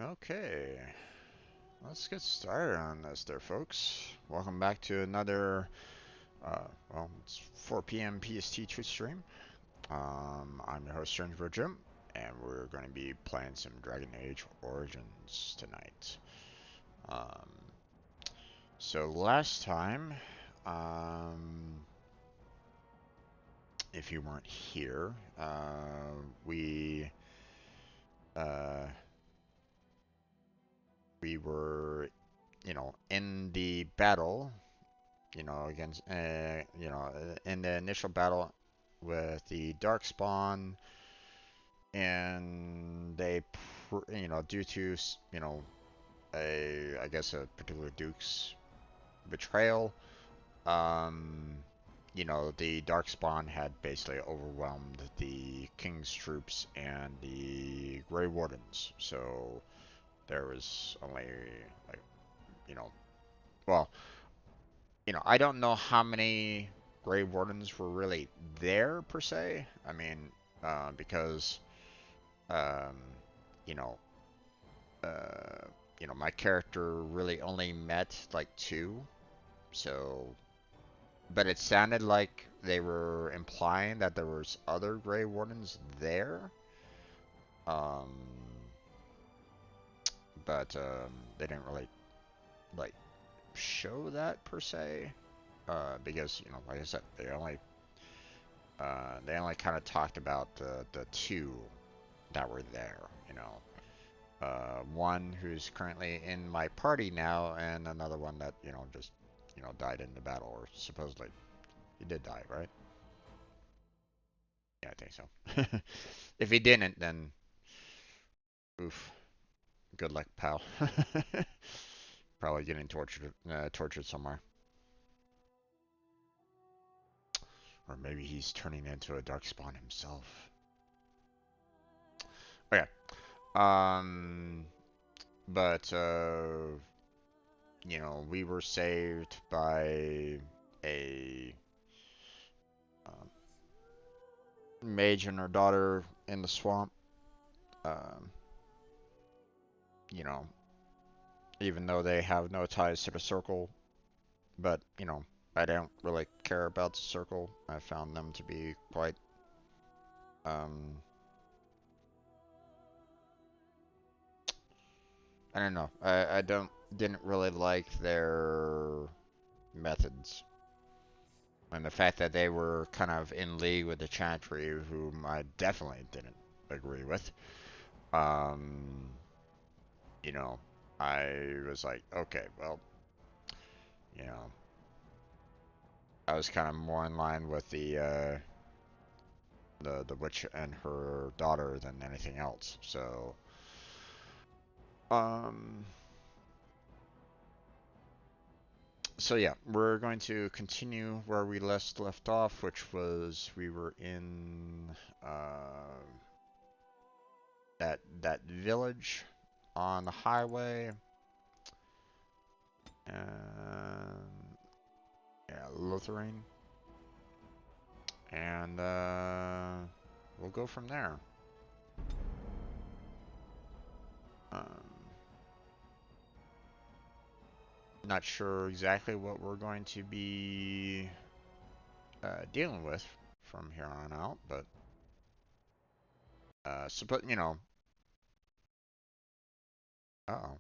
Okay, let's get started on this there, folks. Welcome back to another, well, it's 4 p.m. PST Twitch stream. I'm your host, Strange Jim, and we're going to be playing some Dragon Age Origins tonight. So last time, if you weren't here, we were, in the battle, against, in the initial battle with the Darkspawn, and they, due to, I guess a particular Duke's betrayal, the Darkspawn had basically overwhelmed the King's troops and the Grey Wardens, so there was only, like, you know, well, I don't know how many Grey Wardens were really there per se. I mean, because um, you know, my character really only met like two. So, but it sounded like they were implying that there was other Grey Wardens there. Um, but they didn't really like show that per se. Because like I said, they only kind of talked about the two that were there, one who's currently in my party now, and another one that, just, died in the battle, or supposedly he did die, right? Yeah, I think so. If he didn't, then oof, good luck, pal. Probably getting tortured somewhere, or maybe he's turning into a darkspawn himself. Okay. Um, but we were saved by a mage and her daughter in the swamp. Um, you know, even though they have no ties to the circle, but I don't really care about the circle. I found them to be quite, um, I don't know. I didn't really like their methods. And the fact that they were kind of in league with the Chantry, whom I definitely didn't agree with. Um, you know, I was like, okay, well, you know, I was kind of more in line with the witch and her daughter than anything else. So, um, so yeah, we're going to continue where we left off, which was we were in that village on the highway, and yeah, Lothering, and we'll go from there. Um, Not sure exactly what we're going to be dealing with from here on out, but uh-oh.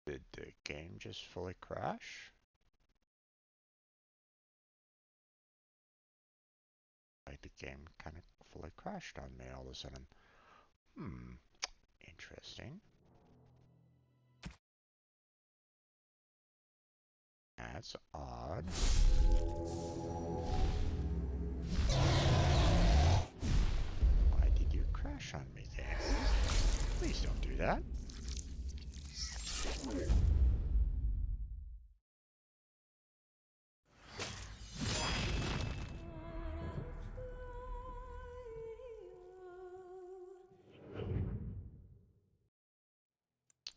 Did the game just fully crash? Like the game kind of fully crashed on me all of a sudden. Hmm, interesting. That's odd. Why did you crash on me there? Please don't do that.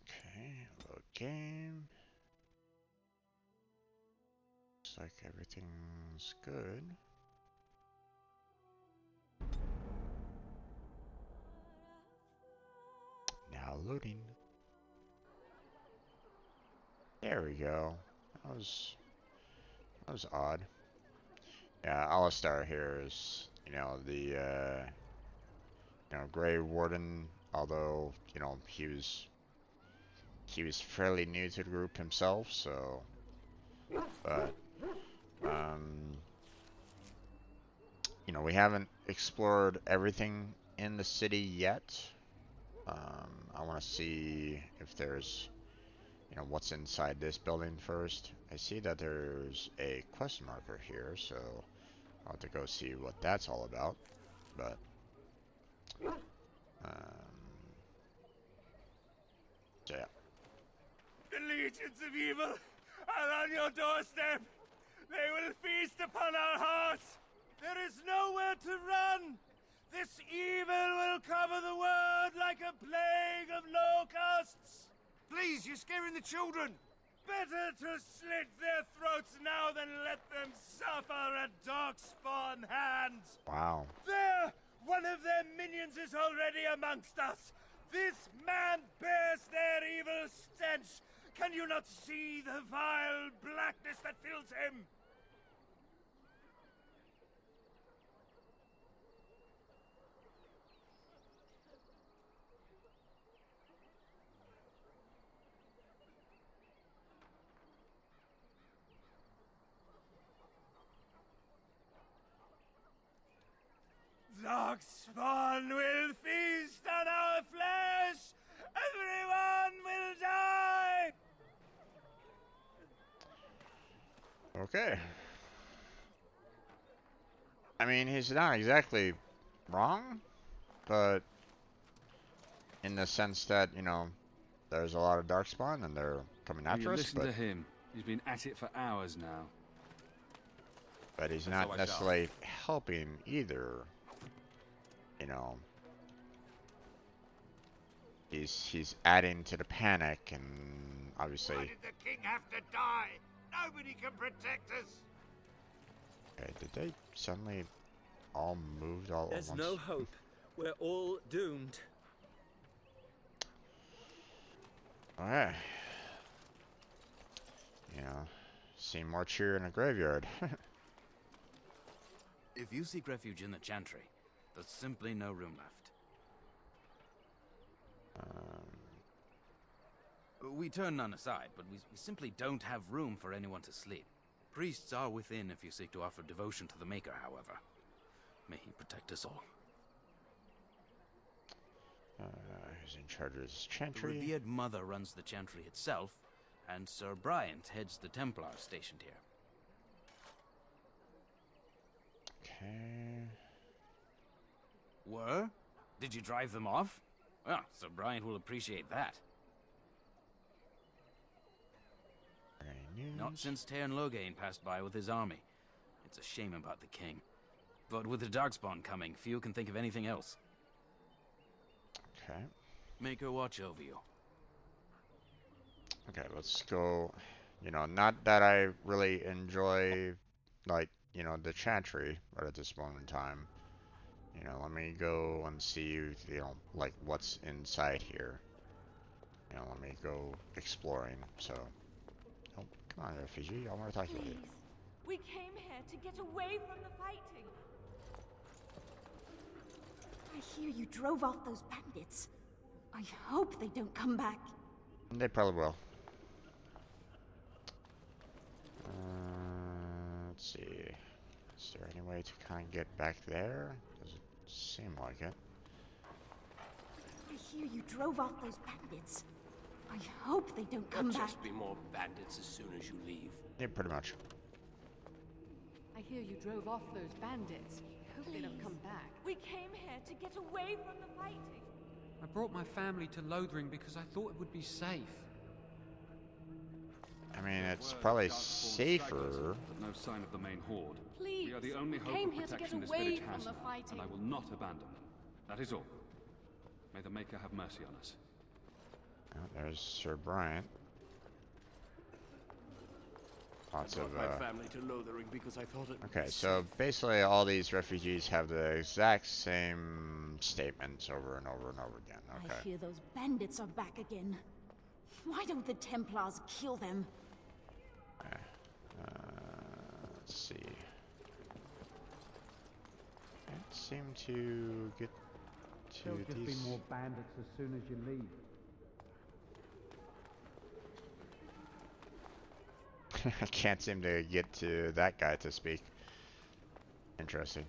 Okay, load game. Looks like everything's good. Loading. There we go. That was odd. Yeah, Alistar here is, the Grey Warden, although, he was fairly new to the group himself, so but we haven't explored everything in the city yet. I want to see if there's what's inside this building first. I see that there's a quest marker here, so I'll have to go see what that's all about. But so yeah. The legions of evil are on your doorstep. They will feast upon our hearts. There is nowhere to run. This evil will cover the world like a plague of locusts. Please, you're scaring the children. Better to slit their throats now than let them suffer at Darkspawn hands. Wow. There! One of their minions is already amongst us. This man bears their evil stench. Can you not see the vile blackness that fills him? Darkspawn will feast on our flesh! Everyone will die! Okay. I mean, he's not exactly wrong, but in the sense that, there's a lot of Darkspawn and they're coming after us, listen to him. He's been at it for hours now. But he's not necessarily helping either. He's adding to the panic, and obviously. Why did the king have to die? Nobody can protect us. Okay, did they suddenly all moved all at once? There's no hope. We're all doomed. Alright. See more cheer in a graveyard. If you seek refuge in the Chantry, there's simply no room left. We turn none aside, but we simply don't have room for anyone to sleep. Priests are within if you seek to offer devotion to the Maker, however. May he protect us all. Who's in charge of this The Chantry? revered Mother runs the Chantry itself, and Sir Bryant heads the Templars stationed here. Okay. Were? Did you drive them off? Well, Sir Bryant will appreciate that. Any news? Not since Tairn Loghain passed by with his army. It's a shame about the king. But with the Darkspawn coming, few can think of anything else. Okay. Make her watch over you. Okay, let's go. Not that I really enjoy, the Chantry right at this moment in time. Let me go and see, what's inside here. Let me go exploring, so. Oh, come on, refugee, I want to talk to you. Please, we came here to get away from the fighting. I hear you drove off those bandits. I hope they don't come back. They probably will. Let's see. Is there any way to kind of get back there? Doesn't seem like it. I hear you drove off those bandits. I hope they don't come There'll back. just be more bandits as soon as you leave. Yeah, pretty much. I hear you drove off those bandits. I hope they don't come back. We came here to get away from the fighting. I brought my family to Lothering because I thought it would be safe. I mean, it's probably safer. But no sign of the main horde. Please, We are the only hope came of here to get protection this away village from has, the fighting. and I will not abandon them. That is all. May the Maker have mercy on us. Oh, there's Sir Bryant. Lots I of, brought my family to Lothering because I thought it would okay, be so safe. basically all these refugees have the exact same statements over and over and over again. Okay. I hear those bandits are back again. Why don't the Templars kill them? Let's see. Can't seem to get to There'll just these. be more bandits as soon as you leave. I can't seem to get to that guy to speak. Interesting.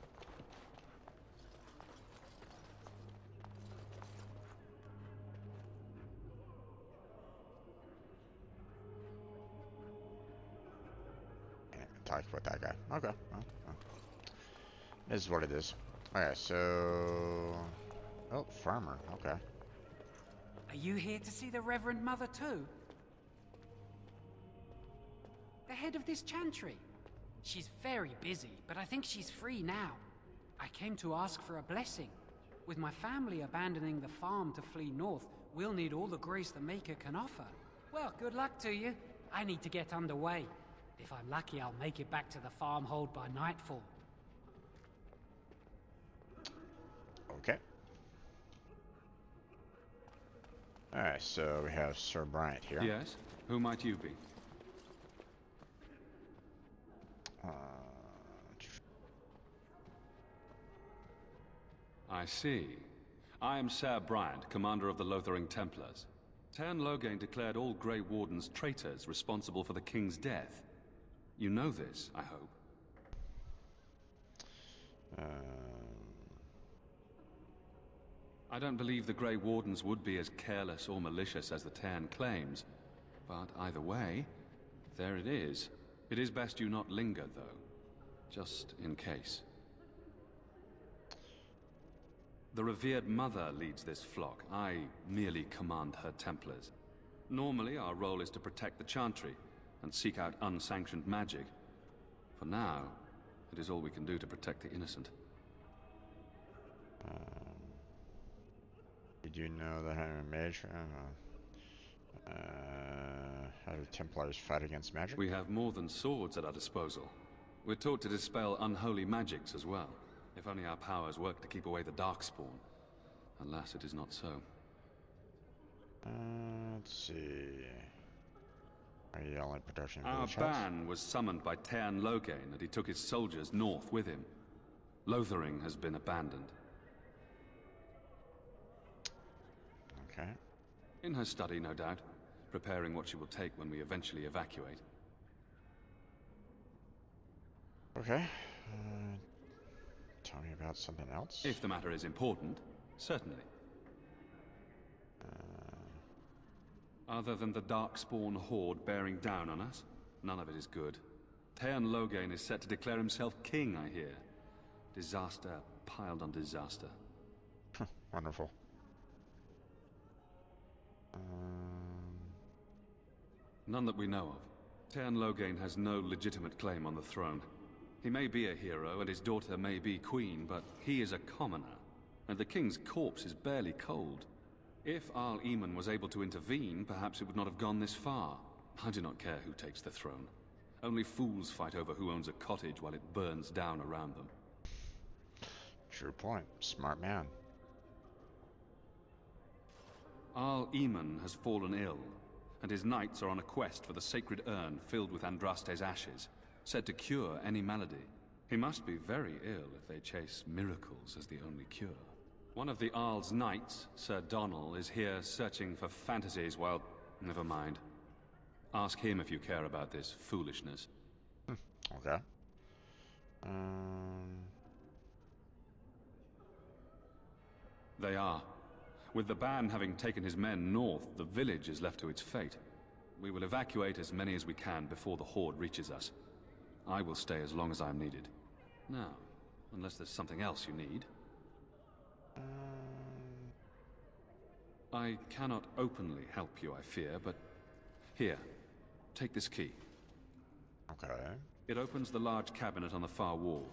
Can't talk with that guy. Okay. Well. This is what it is. Okay, so... Oh, farmer. Okay. Are you here to see the Reverend Mother too? The head of this chantry. She's very busy, but I think she's free now. I came to ask for a blessing. With my family abandoning the farm to flee north, we'll need all the grace the Maker can offer. Well, good luck to you. I need to get underway. If I'm lucky, I'll make it back to the farmhold by nightfall. Okay. Alright, so we have Sir Bryant here. Yes? Who might you be? I see. I am Sir Bryant, commander of the Lothering Templars. Tern Loghain declared all Grey Wardens traitors responsible for the king's death. You know this, I hope. I don't believe the Grey Wardens would be as careless or malicious as the Tern claims. But either way, there it is. It is best you not linger, though. Just in case. The revered mother leads this flock. I merely command her Templars. Normally, our role is to protect the Chantry and seek out unsanctioned magic. For now, it is all we can do to protect the innocent. Did you know that I'm a mage? How do Templars fight against magic? We have more than swords at our disposal. We're taught to dispel unholy magics as well. If only our powers work to keep away the Darkspawn. Alas, it is not so. Let's see. Are you the only production Our village house? ban was summoned by Tern Loghain, and he took his soldiers north with him. Lothering has been abandoned. Okay. In her study, no doubt, preparing what she will take when we eventually evacuate. Okay. Tell me about something else. If the matter is important, certainly. Other than the Darkspawn horde bearing down on us, none of it is good. Tern Loghain is set to declare himself king, I hear. Disaster piled on disaster. Wonderful. None that we know of. Tern Loghain has no legitimate claim on the throne. He may be a hero, and his daughter may be queen, but he is a commoner, and the king's corpse is barely cold. If Arl Eamon was able to intervene, perhaps it would not have gone this far. I do not care who takes the throne. Only fools fight over who owns a cottage while it burns down around them. True point. Smart man. Arl Eamon has fallen ill, and his knights are on a quest for the sacred urn filled with Andraste's ashes, said to cure any malady. He must be very ill if they chase miracles as the only cure. One of the Arl's knights, Sir Donnell, is here searching for fantasies while... Never mind. Ask him if you care about this foolishness. Okay. They are. With the ban having taken his men north, the village is left to its fate. We will evacuate as many as we can before the horde reaches us. I will stay as long as I am needed. Now, unless there's something else you need. I cannot openly help you, I fear, but... Here, take this key. Okay. It opens the large cabinet on the far wall.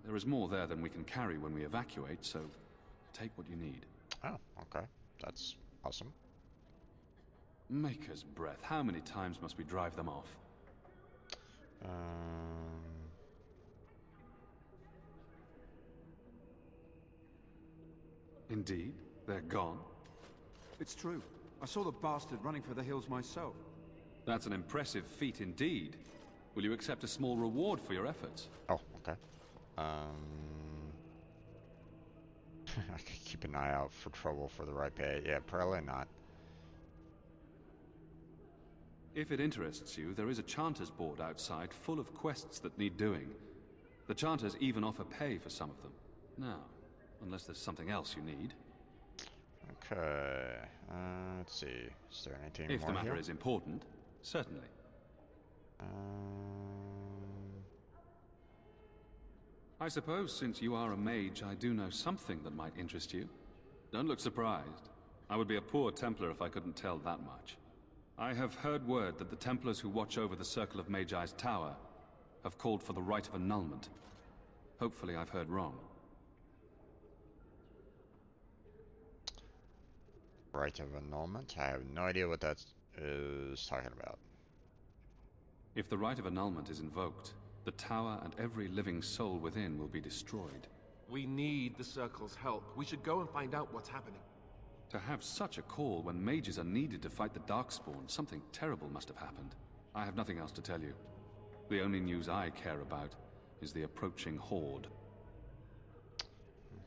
There is more there than we can carry when we evacuate, so take what you need. Oh, okay. That's awesome. Maker's breath, how many times must we drive them off? Indeed? They're gone? It's true. I saw the bastard running for the hills myself. That's an impressive feat indeed. Will you accept a small reward for your efforts? Oh, okay. I could keep an eye out for trouble for the right pay. Yeah, probably not. If it interests you, there is a Chanters board outside full of quests that need doing. The Chanters even offer pay for some of them. Now, unless there's something else you need. Okay. Let's see. Is there anything more If the matter here? is important, certainly. I suppose since you are a mage, I do know something that might interest you. Don't look surprised. I would be a poor Templar if I couldn't tell that much. I have heard word that the Templars who watch over the Circle of Magi's tower have called for the rite of annulment. Hopefully I've heard wrong. Rite of annulment? I have no idea what that is talking about. If the rite of annulment is invoked, the tower and every living soul within will be destroyed. We need the Circle's help. We should go and find out what's happening. To have such a call when mages are needed to fight the Darkspawn, something terrible must have happened. I have nothing else to tell you. The only news I care about is the approaching horde.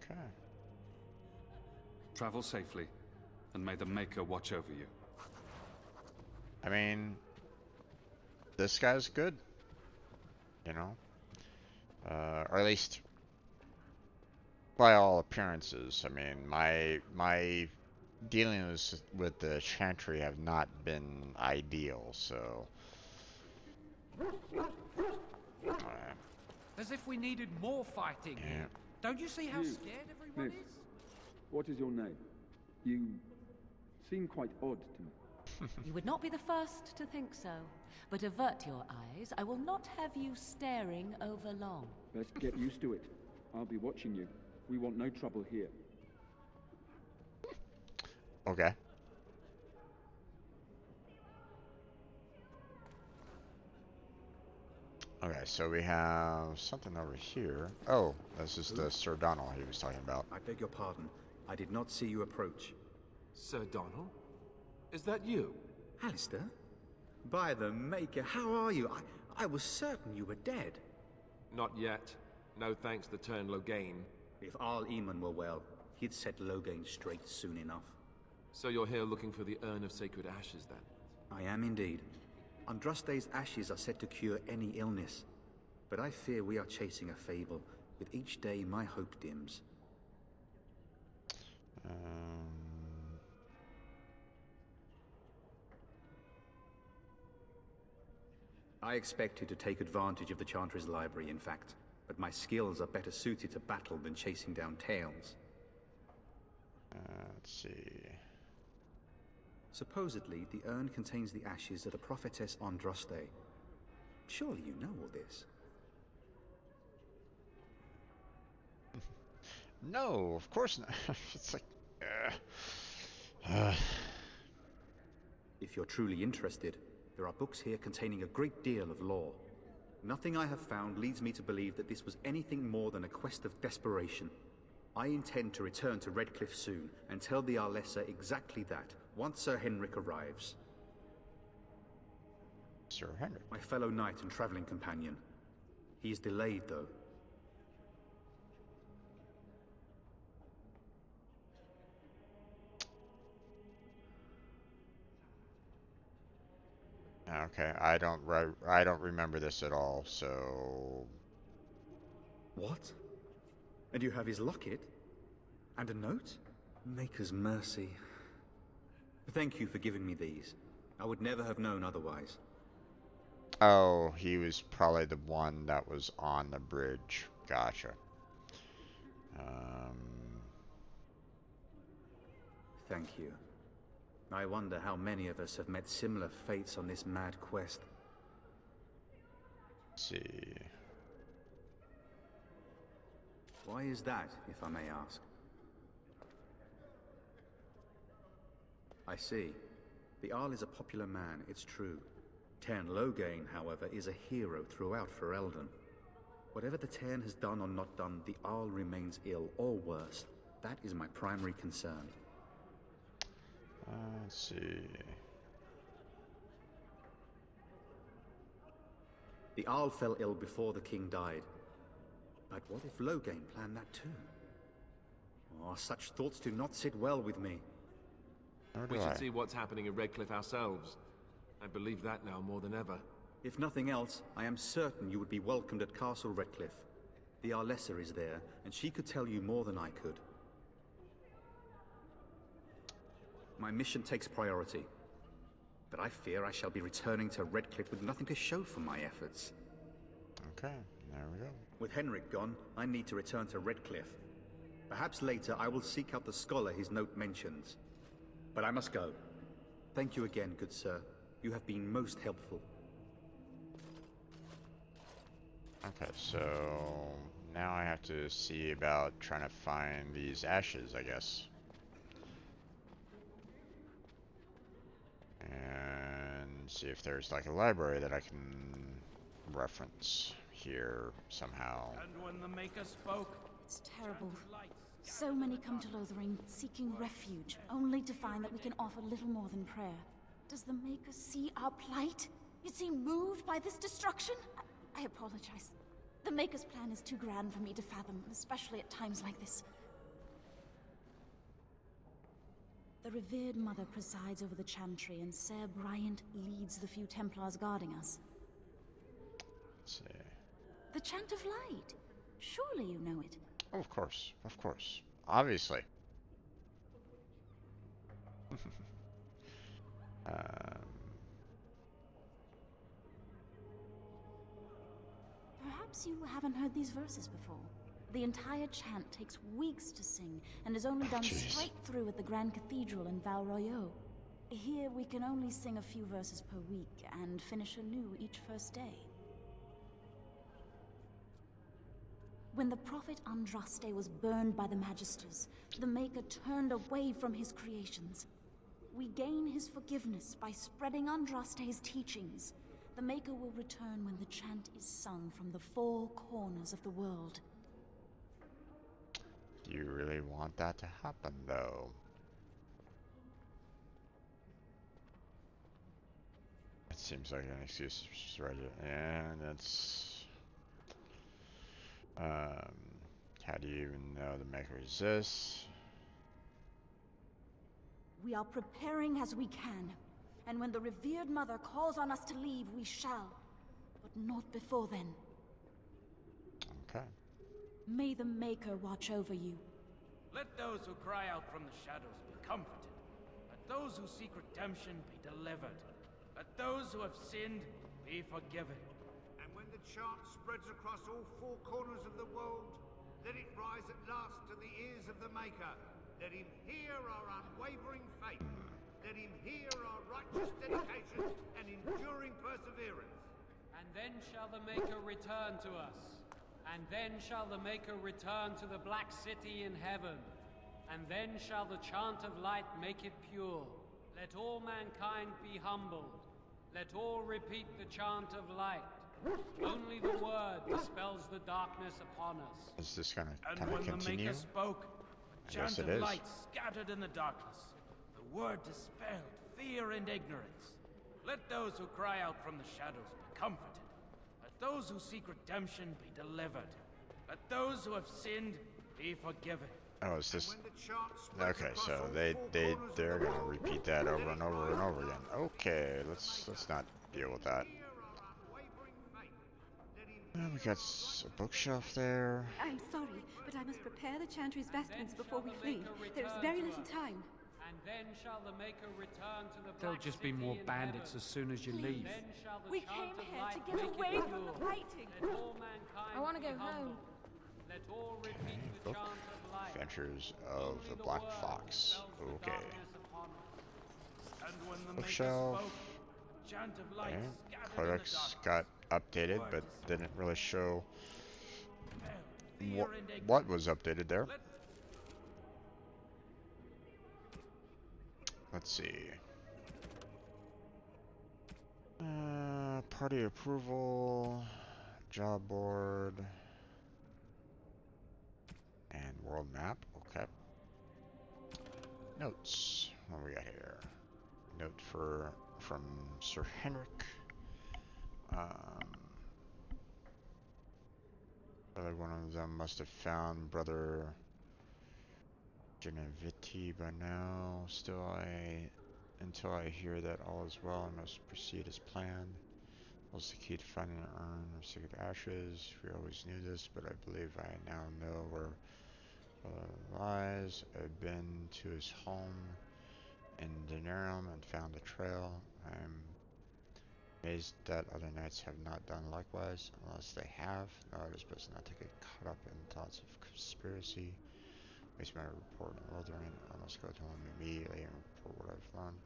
Okay. Travel safely, and may the Maker watch over you. I mean, this guy's good. You know? Or at least, by all appearances. I mean, my dealings with the Chantry have not been ideal, so... As if we needed more fighting. Yeah. Don't you see how scared everyone Miss, is? what is your name? You seem quite odd to me. You would not be the first to think so. But avert your eyes. I will not have you staring over long. Best get used to it. I'll be watching you. We want no trouble here. Okay. Okay, so we have something over here. Oh, this is the Sir Donald he was talking about. I beg your pardon. I did not see you approach. Sir Donald? Is that you? Alistair? By the Maker, how are you? I was certain you were dead. Not yet. No thanks to turn Logain. If Arl Eamon were well, he'd set Logain straight soon enough. So you're here looking for the Urn of Sacred Ashes, then? I am indeed. Andraste's ashes are said to cure any illness. But I fear we are chasing a fable. With each day, my hope dims. I expected to take advantage of the Chantry's library, in fact. But my skills are better suited to battle than chasing down tales. Let's see... Supposedly, the urn contains the ashes of the prophetess Andraste. Surely you know all this. No, of course not. It's like... If you're truly interested, there are books here containing a great deal of lore. Nothing I have found leads me to believe that this was anything more than a quest of desperation. I intend to return to Redcliffe soon and tell the Arlessa exactly that, once Sir Henrik arrives. Sir Henrik? My fellow knight and traveling companion. He is delayed, though. Okay, I don't remember this at all, so... What? And you have his locket? And a note? Maker's mercy. Thank you for giving me these. I would never have known otherwise. Oh, he was probably the one that was on the bridge. Gotcha. Thank you. I wonder how many of us have met similar fates on this mad quest. Let's see... Why is that, if I may ask? I see. The Arl is a popular man, it's true. Tairn Logain, however, is a hero throughout Ferelden. Whatever the Tairn has done or not done, the Arl remains ill, or worse. That is my primary concern. Let's see. The Arl fell ill before the king died. But what if Loghain planned that too? Oh, such thoughts do not sit well with me. We should see what's happening in Redcliffe ourselves. I believe that now more than ever. If nothing else, I am certain you would be welcomed at Castle Redcliffe. The Arlessa is there, and she could tell you more than I could. My mission takes priority. But I fear I shall be returning to Redcliffe with nothing to show for my efforts. Okay, there we go. With Henrik gone, I need to return to Redcliffe. Perhaps later I will seek out the scholar his note mentions. But I must go. Thank you again, good sir. You have been most helpful. Okay, so now I have to see about trying to find these ashes, I guess. And see if there's like a library that I can reference here somehow. And when the Maker spoke, It's terrible. So many come to Lothering, seeking refuge, only to find that we can offer little more than prayer. Does the Maker see our plight? Is he moved by this destruction? I apologize. The Maker's plan is too grand for me to fathom, especially at times like this. The revered Mother presides over the Chantry, and Ser Bryant leads the few Templars guarding us. Let's see. The Chant of Light. Surely you know it. Oh, of course, obviously. Perhaps you haven't heard these verses before. The entire chant takes weeks to sing and is only done straight through at the Grand Cathedral in Val Royeaux. Here we can only sing a few verses per week and finish anew each first day. When the prophet Andraste was burned by the Magisters, the Maker turned away from his creations. We gain his forgiveness by spreading Andraste's teachings. The Maker will return when the chant is sung from the four corners of the world. Do you really want that to happen, though? It seems like an excuse, right? And that's... how do you even know the Maker exists? We are preparing as we can, and when the revered Mother calls on us to leave, we shall. But not before then. Okay. May the Maker watch over you. let those who cry out from the shadows be comforted. Let those who seek redemption be delivered. Let those who have sinned be forgiven. And when the chant spreads across all four corners of the world, let it rise at last to the ears of the Maker. Let him hear our unwavering faith. Let him hear our righteous dedication and enduring perseverance. And then shall the Maker return to us. And then shall the Maker return to the Black City in heaven. And then shall the chant of light make it pure. Let all mankind be humbled. Let all repeat the chant of light. Only the word dispels the darkness upon us. Is this gonna And kind of when continue? the Maker spoke, a chant of light scattered in the darkness. The word dispelled fear and ignorance. Let those who cry out from the shadows be comforted. Let those who seek redemption be delivered. Let those who have sinned be forgiven. Oh, is this... Okay, so they're gonna repeat that over and over and over again. Okay, let's not deal with that. We got a bookshelf there. I'm sorry, but I must prepare the Chantry's vestments before we flee. There is very little time. And then shall the Maker return to the There'll Black just be City more in bandits heaven. as soon as you leave. Then shall the We chant came of here light to get make away it from the pure. fighting. Let all mankind I want to be go home. humbled. Let all repeat the Book. chant of light. Adventures of the Black Fox. Okay. And when the Maker Bookshelf. spoke, a chant of light And scattered in the Codex darkness. got updated, but didn't really show Fear and ignorance. what was updated there. Let's see. Party approval, job board, and world map. Okay. Notes. What we got here? Note from Sir Henrik. Another one of them must have found Brother Geneviti by now. Until I hear that all is well, I must proceed as planned. What's the key to finding an urn of sacred ashes? We always knew this, but I believe I now know where lies. I've been to his home in Denerim and found the trail. I'm amazed that other knights have not done likewise, unless they have. No, it is best not to get caught up in thoughts of conspiracy. Waste my report in Lothering. I must go to him immediately and report what I've learned.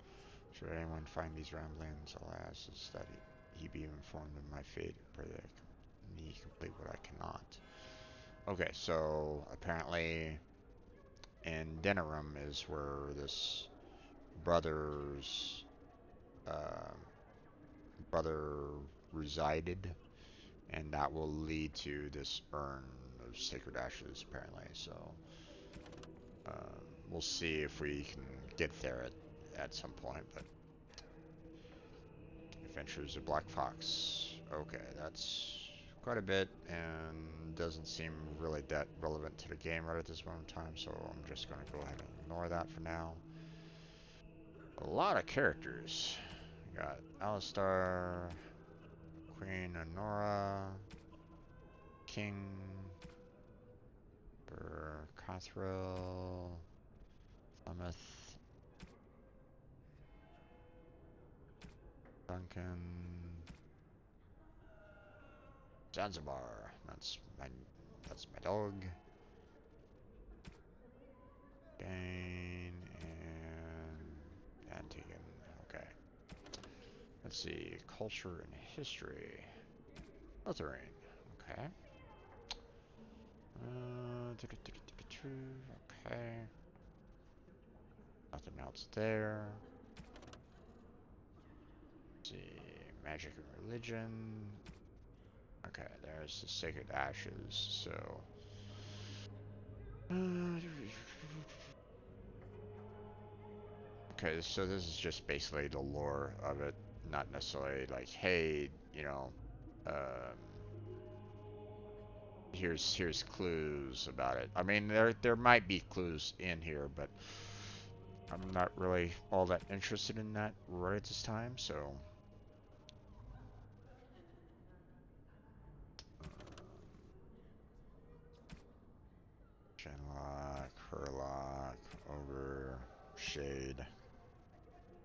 Should anyone find these ramblings, all I ask is that he be informed of my fate. Pray that me complete what I cannot. Okay, so apparently in Denerim is where this brother's brother resided, and that will lead to this urn of sacred ashes apparently. So we'll see if we can get there at some point. But Adventures of Black Fox. Okay, that's quite a bit and doesn't seem really that relevant to the game right at this moment in time, so I'm just going to go ahead and ignore that for now. A lot of characters. We got Alistar, Queen Honora, King Cothril, Plymouth, Duncan, Zanzibar. That's my dog. Dane and Antigan. Okay. Let's see. Culture and history. Lothering. Okay. Okay. Nothing else there. Let's see. Magic and religion. Okay, there's the sacred ashes. So. Okay, so this is just basically the lore of it, not necessarily like, hey, you know, here's clues about it. I mean, there might be clues in here, but I'm not really all that interested in that right at this time. So, Genlock, Herlock, Ogre, Shade.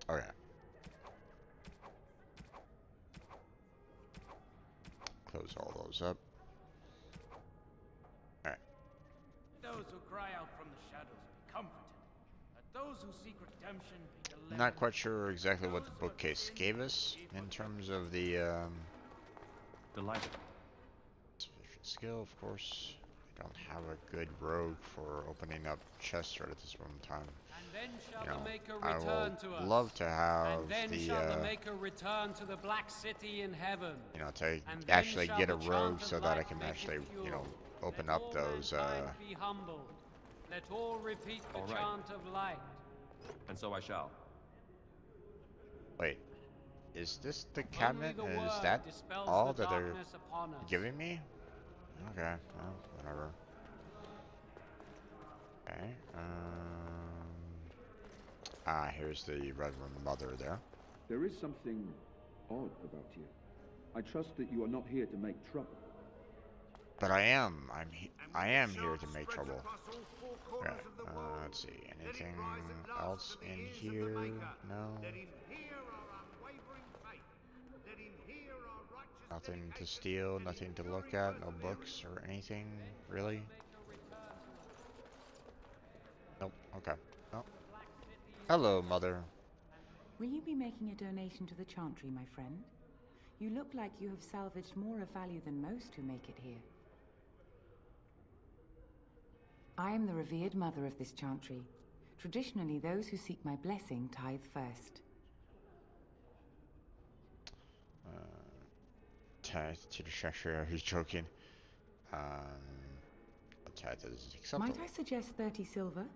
Okay. Close all those up. Alright. Those who cry out from the shadows be comforted. Let those who seek redemption be delivered. I'm not quite sure exactly what the bookcase gave us in terms of the Delighted. Skill, of course. I don't have a good rogue for opening up chests right at this moment in time. And then shall You know, the Maker I return to will us. love to have And then shall the Maker return to the Black City in heaven. you know, to And then actually shall get a the rogue chant of so that I light can make actually, it you know, pure. open Let up all those mankind be humble. Let all repeat the All right. chant of light. And so I shall. Wait. Is this the Only cabinet? the And is word that dispels all the that they're darkness upon us. giving me? Okay, well, whatever. Okay, here's the Reverend Mother there. There is something odd about you. I trust that you are not here to make trouble. But I am. I am here to make trouble. Okay, let's see. Anything else in here? No. Nothing to steal, nothing to look at, no books or anything, really? Nope, okay. Nope. Hello, Mother. Will you be making a donation to the Chantry, my friend? You look like you have salvaged more of value than most who make it here. I am the revered mother of this Chantry. Traditionally, those who seek my blessing tithe first. Tithe to the Cheshire, he's joking. A tithe is acceptable. Might I suggest 30 silver?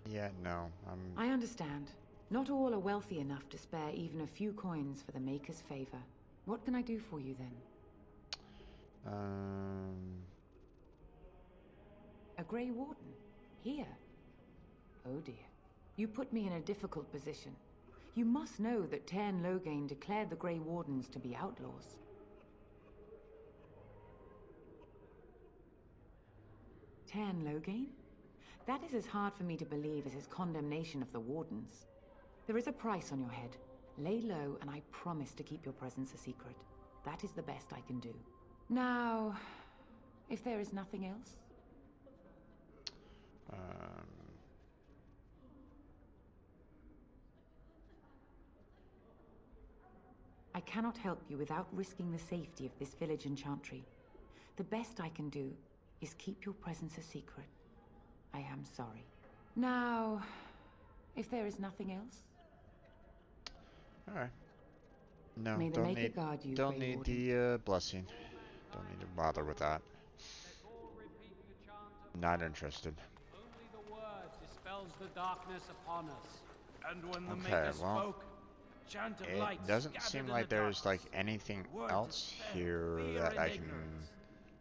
Yeah, no, I understand. Not all are wealthy enough to spare even a few coins for the Maker's favor. What can I do for you then? A Grey Warden? Here? Oh dear. You put me in a difficult position. You must know that Tairn Loghain declared the Grey Wardens to be outlaws. Tairn Loghain? That is as hard for me to believe as his condemnation of the Wardens. There is a price on your head. Lay low, and I promise to keep your presence a secret. That is the best I can do. Now, if there is nothing else? I cannot help you without risking the safety of this village and chantry. The best I can do is keep your presence a secret. I am sorry. Now, if there is nothing else? Alright. No, May the Maker guard you, don't Grey need Warden. the blessing. Don't need to bother with that. Not interested. Only the word dispels the darkness upon us. And when the Okay, Maker well, spoke, chant of light it doesn't scattered seem in like the there's like darkness. anything Word else dispelled here fear that and I can ignorance.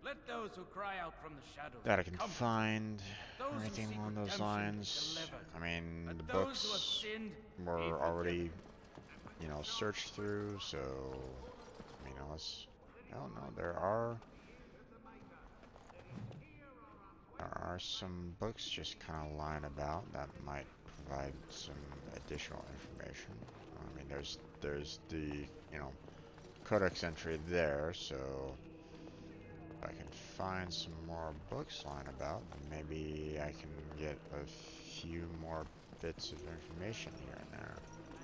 Let those who cry out from the shadows be comforted. find Those or who anything seek along those redemption be lines. delivered. I mean, Let the those who have books sinned be were forgiven. already, you know, searched through, so I mean, unless I don't know, there are some books just kind of lying about that might provide some additional information. I mean, there's the, you know, codex entry there, so if I can find some more books lying about, then maybe I can get a few more bits of information here and there.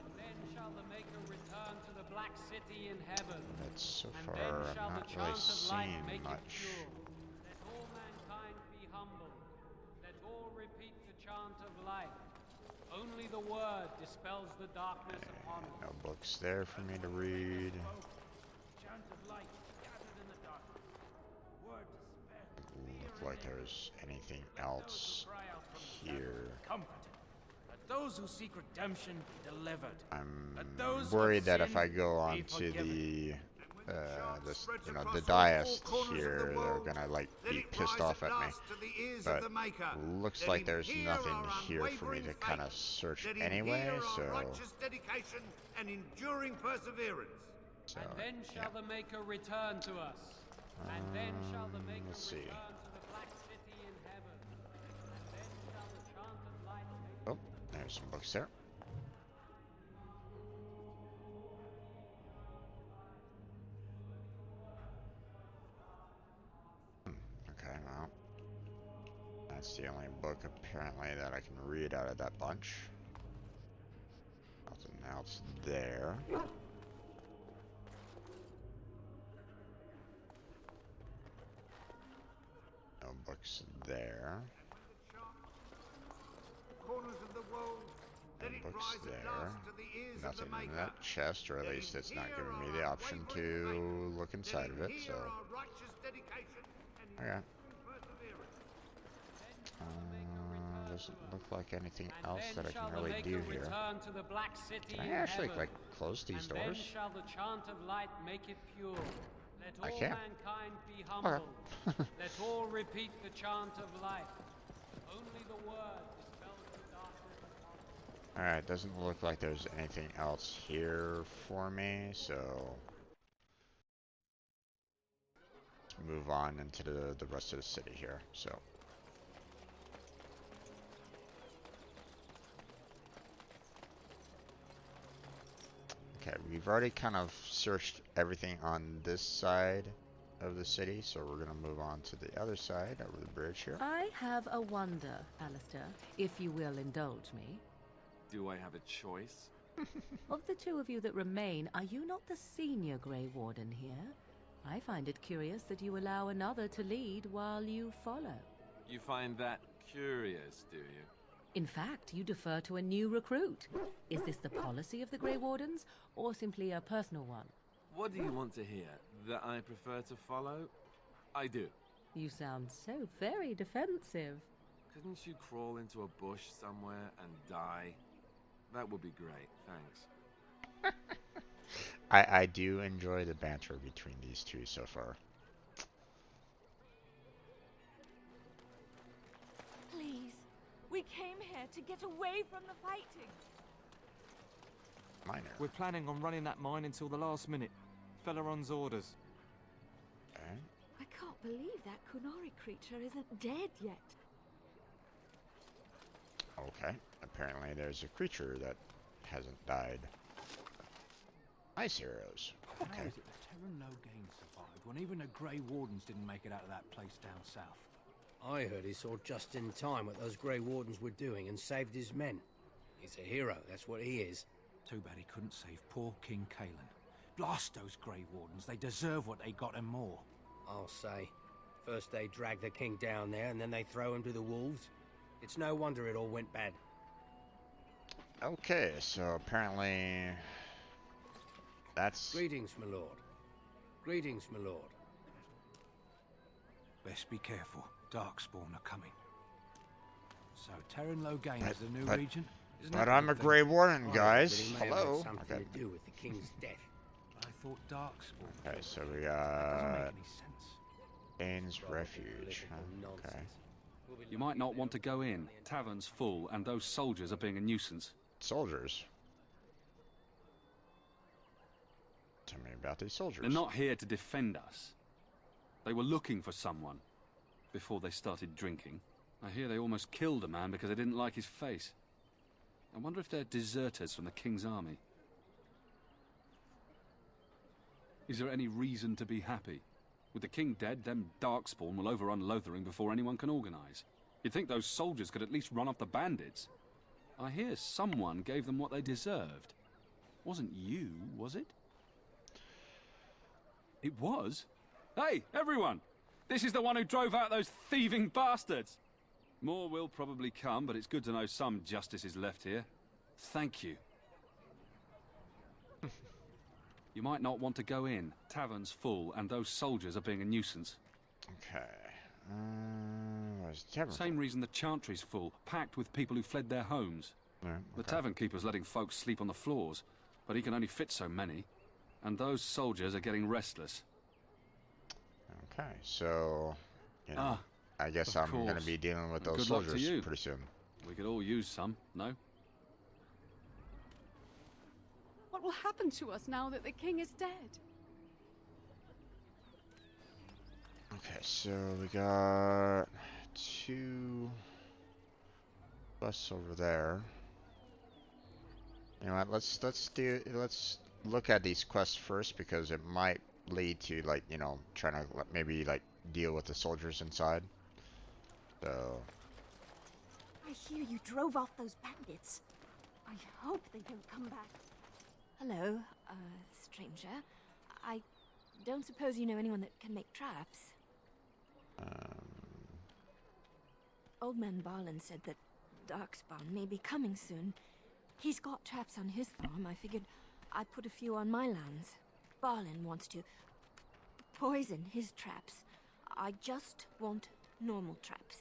And then shall the Maker return to the Black City in heaven. But so And far, then shall I'm the not really chant of light seeing make much. it pure. Let all mankind be humble. Let all repeat the chant of light. Only the word dispels the darkness upon us. No books there for me to read. Chant of light scattered in the darkness. Word dispelled Doesn't look like there's anything else here. comforted. Let those who seek redemption be delivered. I'm Let those who worried have that if I sinned go be onto forgiven. the this, spreads you know, across the all dais four corners of here, the they're world, gonna like let be it pissed rise off at me. last to the ears But of the Maker. looks Let like him there's hear nothing our here for me unwavering to kind of faith. search Let him anyway. hear So, our righteous dedication and enduring perseverance. And then shall the Maker return to us. And then shall the Maker let's see. return to the Black City in heaven. And then shall the chant of light make Oh, there's some books there. Okay, well, that's the only book apparently that I can read out of that bunch. Nothing else there. No books there. Corners of the world, let it Books rise at there. last to the ears of the Nothing in Maker. that chest, or at least it's not giving me the option to look inside of it, so. Hear our righteous dedication and Okay. enduring perseverance. Doesn't look like anything And else then that I shall can the really do Maker here. return to the Black City Can I in actually, heaven. like, close these And then doors? shall the chant of light make it pure. Let I all can. mankind be humble. Let all repeat the chant of light. Only the word dispels the darkness upon us. Alright, doesn't look like there's anything else here for me, so let's move on into the rest of the city here. So okay, we've already kind of searched everything on this side of the city, so we're gonna move on to the other side over the bridge here. I have a wonder, Alistair, if you will indulge me. Do I have a choice? Of the two of you that remain, are you not the senior Grey Warden here? I find it curious that you allow another to lead while you follow. You find that curious, do you? In fact, you defer to a new recruit. Is this the policy of the Grey Wardens, or simply a personal one? What do you want to hear? That I prefer to follow? I do. You sound so very defensive. Couldn't you crawl into a bush somewhere and die? That would be great, thanks. I do enjoy the banter between these two so far. Please, we came here to get away from the fighting. Minor. We're planning on running that mine until the last minute. Felleron's orders. Okay. I can't believe that Kunari creature isn't dead yet. Okay. Apparently there's a creature that hasn't died. Nice arrows. How Okay. is it that Terran Logain survived when even the Grey Wardens didn't make it out of that place down south? I heard he saw just in time what those Grey Wardens were doing and saved his men. He's a hero, that's what he is. Too bad he couldn't save poor King Kalen. Blast those Grey Wardens, they deserve what they got and more. I'll say. First they drag the king down there and then they throw him to the wolves. It's no wonder it all went bad. Okay, so apparently that's... Greetings, my lord. Greetings, my lord. Best be careful. Darkspawn are coming. So Terran Logain is the new but- regent? Isn't But that I'm the a thing? Grey Warden, I guys. heard that he may have had Hello. something Okay. to do with the king's death. I thought Darkspawn. Okay, so we That doesn't make got any sense. Dane's Refuge. Okay. You might not want to go in. Tavern's full, and those soldiers are being a nuisance. Soldiers. Tell me about these soldiers. They're not here to defend us. They were looking for someone before they started drinking. I hear they almost killed a man because they didn't like his face. I wonder if they're deserters from the King's army. Is there any reason to be happy? With the king dead, them Darkspawn will overrun Lothering before anyone can organize. You'd think those soldiers could at least run off the bandits. I hear someone gave them what they deserved. Wasn't you, was it? It was? Hey, everyone! This is the one who drove out those thieving bastards! More will probably come, but it's good to know some justice is left here. Thank you. You might not want to go in. Tavern's full, and those soldiers are being a nuisance. Okay. Where's the tavern? Same reason the Chantry's full, packed with people who fled their homes. Right, The okay. tavern keeper's letting folks sleep on the floors, but he can only fit so many. And those soldiers are getting restless. Okay, so, you know, I guess of I'm going to course. be dealing with And those good luck to soldiers you. pretty soon. We could all use some, no? What will happen to us now that the king is dead? Okay, so we got 2 busts over there. You know what? Let's look at these quests first because it might lead to, like, you know, trying to maybe like deal with the soldiers inside. So I hear you drove off those bandits. I hope they don't come back. Hello, stranger. I don't suppose you know anyone that can make traps? Old man Barlin said that Darkspawn may be coming soon. He's got traps on his farm. I figured I'd put a few on my lands. Barlin wants to poison his traps. I just want normal traps.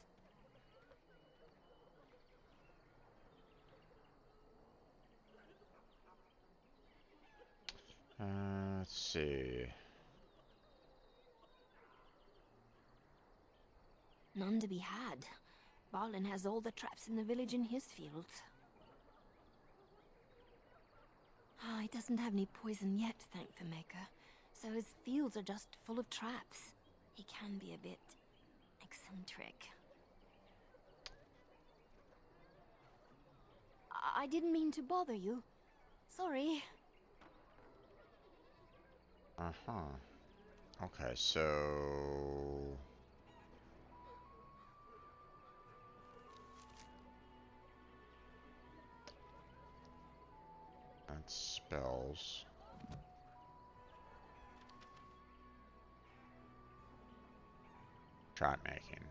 let's see. None to be had. Barlin has all the traps in the village in his fields. He doesn't have any poison yet, thank the Maker. So his fields are just full of traps. He can be a bit eccentric. I didn't mean to bother you. Sorry. Okay, so that's spells. Trap making.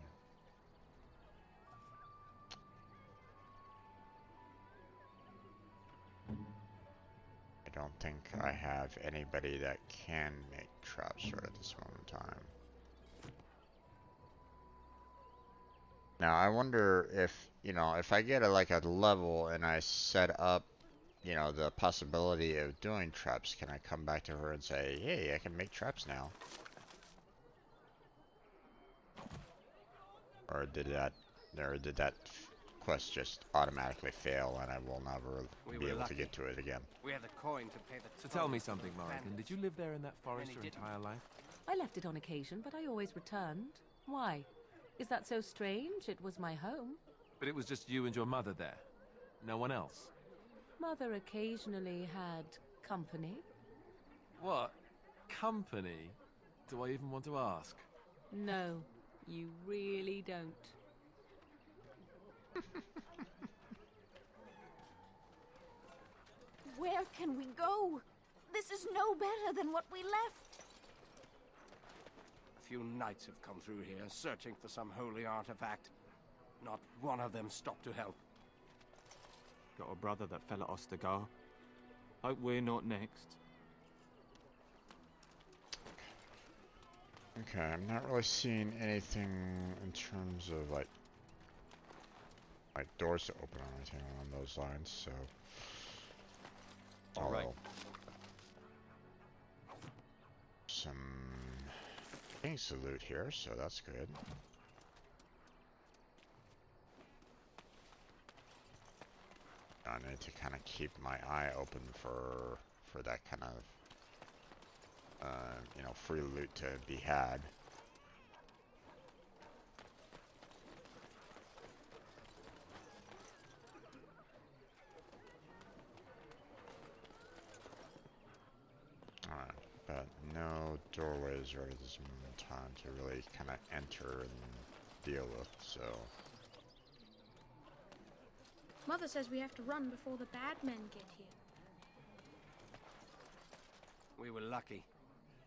I don't think I have anybody that can make traps right at this moment in time. Now I wonder if, you know, if I get like a level and I set up, you know, the possibility of doing traps, can I come back to her and say, hey, I can make traps now? Or did that quest just automatically fail and I will never be able to get to it again? We had the coin to pay the So tell me something, Morrigan. Did you live there in that forest your entire life? I left it on occasion, but I always returned. Why? Is that so strange? It was my home. But it was just you and your mother there. No one else. Mother occasionally had company. What? Company? Do I even want to ask? No, you really don't. Where can we go? This is no better than what we left. A few knights have come through here, searching for some holy artifact. Not one of them stopped to help. Got a brother that fell at Ostagar. Hope we're not next. Okay, I'm not really seeing anything in terms of like doors to open or anything along those lines, so. All right. Some things to loot here, so that's good. I need to kind of keep my eye open for that kind of you know, free loot to be had. Alright, but no doorways right at this moment in time to really kind of enter and deal with, so. Mother says we have to run before the bad men get here. We were lucky.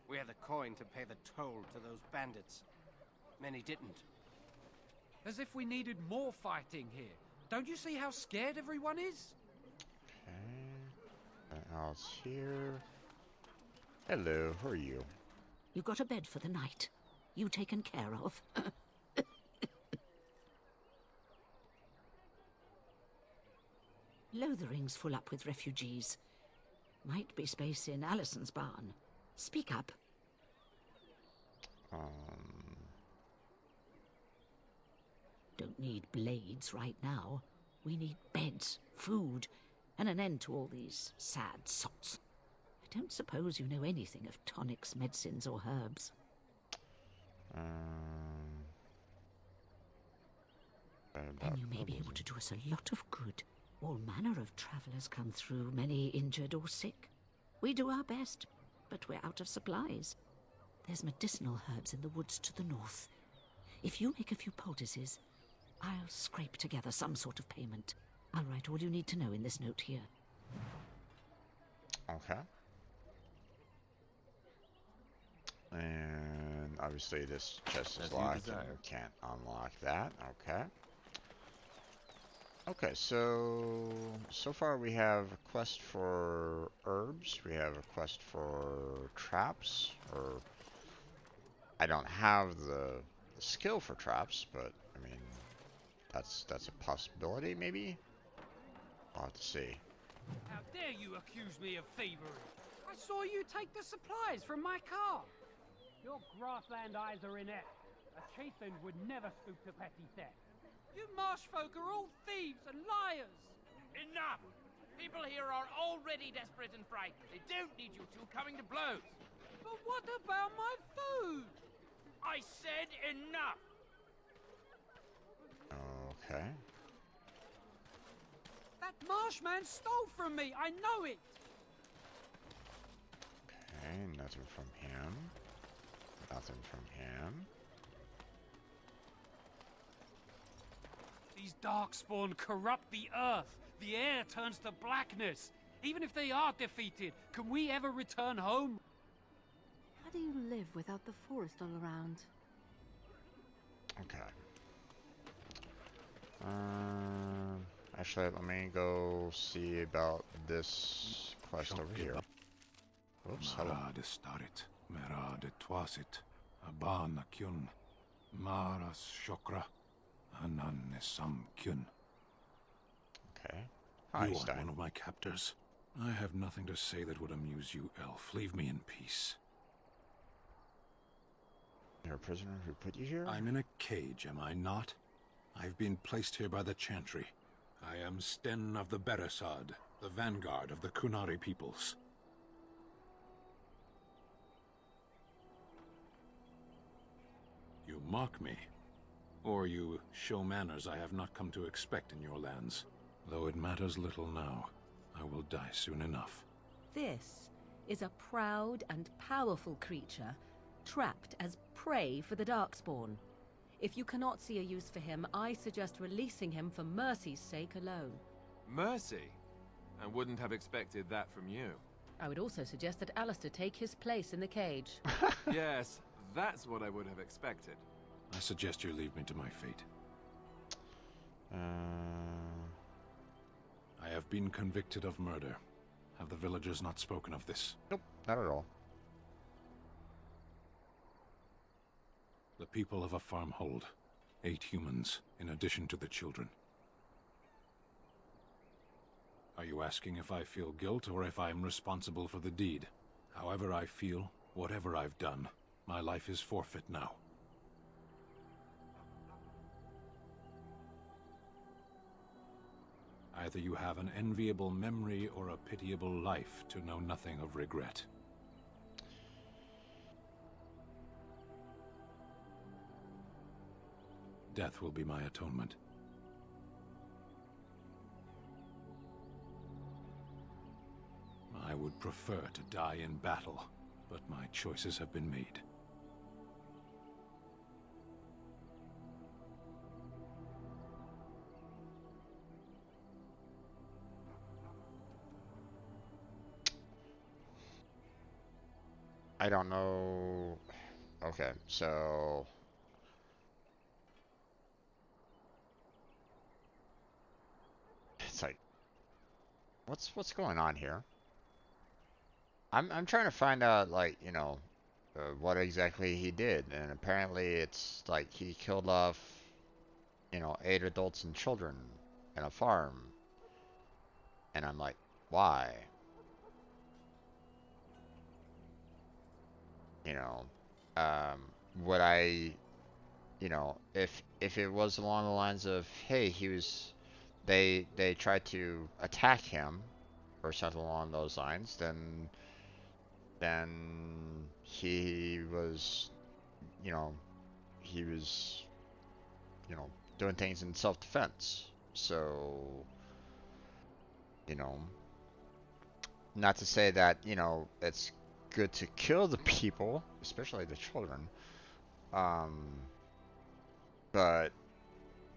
We had the coin to pay the toll to those bandits. Many didn't. As if we needed more fighting here. Don't you see how scared everyone is? Okay. What else here? Hello, who are you? You got a bed for the night. You taken care of. Lothering's full up with refugees. Might be space in Alison's barn. Speak up. Don't need blades right now. We need beds, food, and an end to all these sad sots. I don't suppose you know anything of tonics, medicines, or herbs. Then you may be able to do us a lot of good. All manner of travellers come through, many injured or sick. We do our best, but we're out of supplies. There's medicinal herbs in the woods to the north. If you make a few poultices, I'll scrape together some sort of payment. I'll write all you need to know in this note here. Okay. And obviously this chest is locked and we can't unlock that. Okay. Okay, so far we have a quest for herbs, we have a quest for traps, or I don't have the skill for traps, but I mean that's a possibility maybe? I'll have to see. How dare you accuse me of thievery? I saw you take the supplies from my car. Your grassland eyes are inept. A chieftain would never stoop to petty theft. You marsh folk are all thieves and liars! Enough! People here are already desperate and frightened. They don't need you two coming to blows. But what about my food? I said enough! Okay. That marshman stole from me, I know it! Okay, nothing from him. Nothing from him. These darkspawn corrupt the earth. The air turns to blackness. Even if they are defeated, can we ever return home? How do you live without the forest all around? Okay. Actually, let me go see about this quest over here. Oops, hello. Marade starit, merade twasit, abana kyun, maras shokra, Anan Samkyun. Okay. You are Einstein. one of my captors. I have nothing to say that would amuse you, elf. Leave me in peace. You're a prisoner who put you here? I'm in a cage, am I not? I've been placed here by the Chantry. I am Sten of the Beresad, the vanguard of the Kunari peoples. You mock me, or you show manners I have not come to expect in your lands. Though it matters little now, I will die soon enough. This is a proud and powerful creature, trapped as prey for the Darkspawn. If you cannot see a use for him, I suggest releasing him for mercy's sake alone. Mercy? I wouldn't have expected that from you. I would also suggest that Alistair take his place in the cage. Yes, that's what I would have expected. I suggest you leave me to my fate. I have been convicted of murder. Have the villagers not spoken of this? Nope, not at all. The people of a farm hold 8 humans, in addition to the children. Are you asking if I feel guilt or if I am responsible for the deed? However I feel, whatever I've done, my life is forfeit now. Either you have an enviable memory or a pitiable life to know nothing of regret. Death will be my atonement. I would prefer to die in battle, but my choices have been made. I don't know. Okay, so it's like, what's going on here? I'm trying to find out, like, you know, what exactly he did, and apparently it's like he killed off, you know, 8 adults and children in a farm, and I'm like, why? You know, would I, you know, if it was along the lines of, hey, they tried to attack him or something along those lines, then he was, you know, doing things in self-defense. So, you know, not to say that, you know, it's good to kill the people, especially the children. But,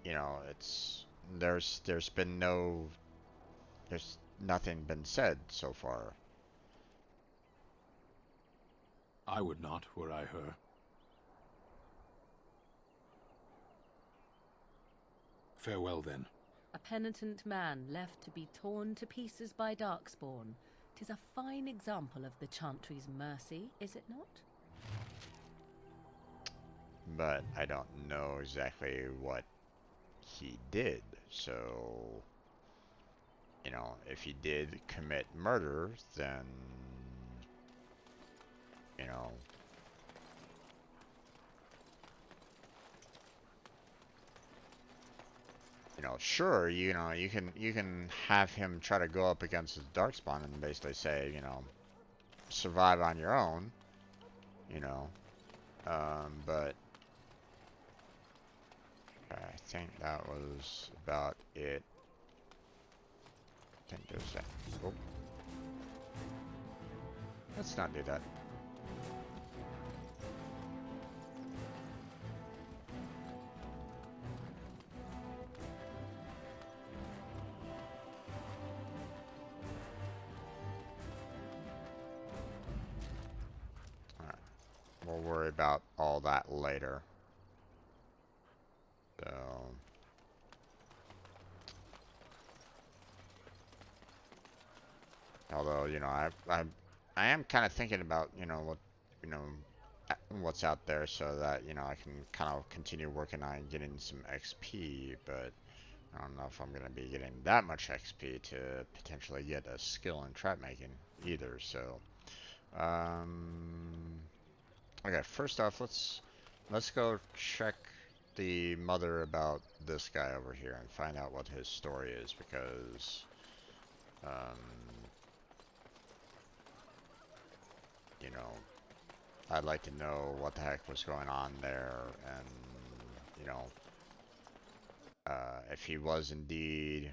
you know, there's nothing been said so far. I would not, were I her. Farewell, then. A penitent man left to be torn to pieces by Darkspawn. 'Tis a fine example of the Chantry's mercy, is it not? But I don't know exactly what he did, so, you know, if he did commit murder, then, you know, sure, you know, you can have him try to go up against his Darkspawn and basically say, you know, survive on your own, you know, but I think that was about it. I think there's that. Oh. Let's not do that. Alright. We'll worry about all that later. So, although, you know, I am kind of thinking about, you know, what, you know, what's out there so that, you know, I can kind of continue working on getting some XP, but I don't know if I'm going to be getting that much XP to potentially get a skill in trap making either, so okay, first off, let's go check the mother about this guy over here and find out what his story is, because you know, I'd like to know what the heck was going on there, and you know, if he was indeed,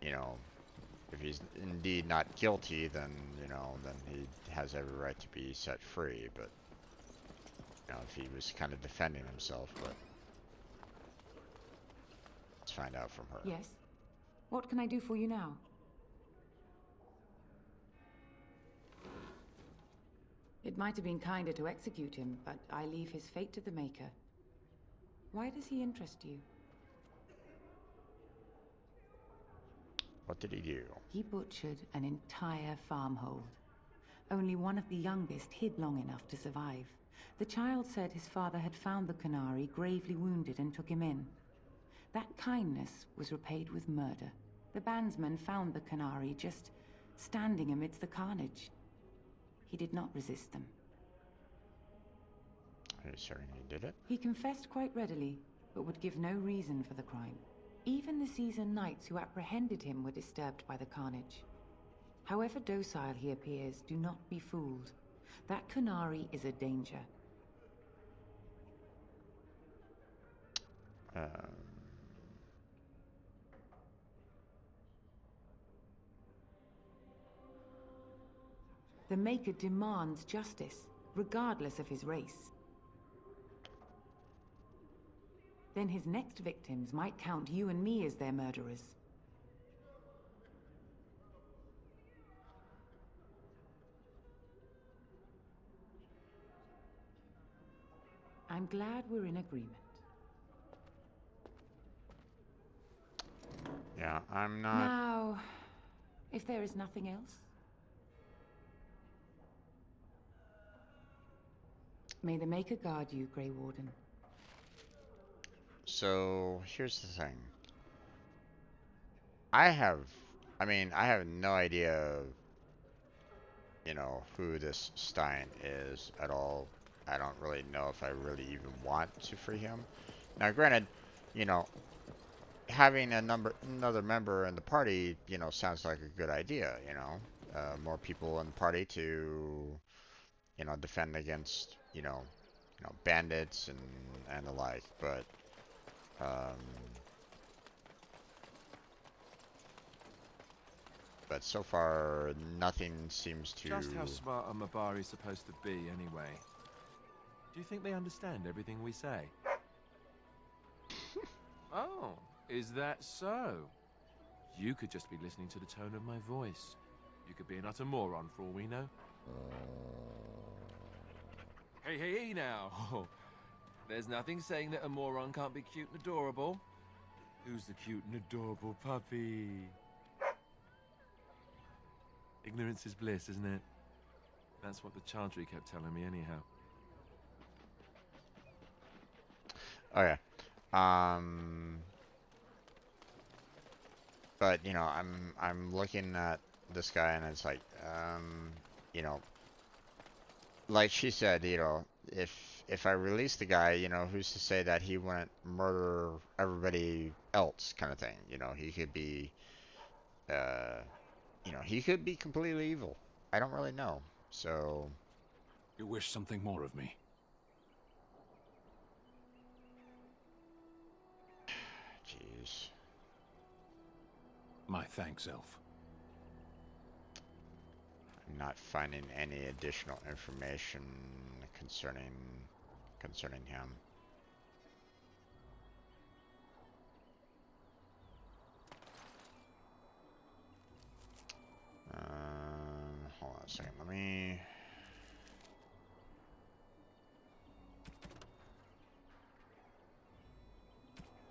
you know, if he's indeed not guilty, then, you know, then he has every right to be set free, but, you know, if he was kind of defending himself, but let's find out from her. Yes? What can I do for you now? It might have been kinder to execute him, but I leave his fate to the Maker. Why does he interest you? What did he do? He butchered an entire farmhold. Only one of the youngest hid long enough to survive. The child said his father had found the Canary gravely wounded and took him in. That kindness was repaid with murder. The bandsman found the Canary just standing amidst the carnage. He did not resist them. Are you certain he did it? He confessed quite readily, but would give no reason for the crime. Even the seasoned knights who apprehended him were disturbed by the carnage. However docile he appears, do not be fooled. That Canary is a danger. The Maker demands justice, regardless of his race. Then his next victims might count you and me as their murderers. I'm glad we're in agreement. Yeah, I'm not... Now, if there is nothing else, may the Maker guard you, Grey Warden. So, here's the thing. I have no idea, you know, who this Stein is at all. I don't really know if I really even want to free him. Now, granted, you know, having another member in the party, you know, sounds like a good idea, you know. More people in the party to, you know, defend against, you know, bandits and the like, but so far nothing seems to... Just how smart are Mabari supposed to be, anyway? Do you think they understand everything we say? Oh, is that so? You could just be listening to the tone of my voice. You could be an utter moron for all we know. Hey, now. There's nothing saying that a moron can't be cute and adorable. Who's the cute and adorable puppy? Ignorance is bliss, isn't it? That's what the Chantry kept telling me anyhow. Okay. But, you know, I'm looking at this guy and it's like, you know, like she said, you know, if I release the guy, you know, who's to say that he wouldn't murder everybody else, kind of thing. You know, he could be, you know, he could be completely evil. I don't really know. So... You wish something more of me? Jeez. My thanks, Elf. I'm not finding any additional information concerning him. Hold on a second. Let me...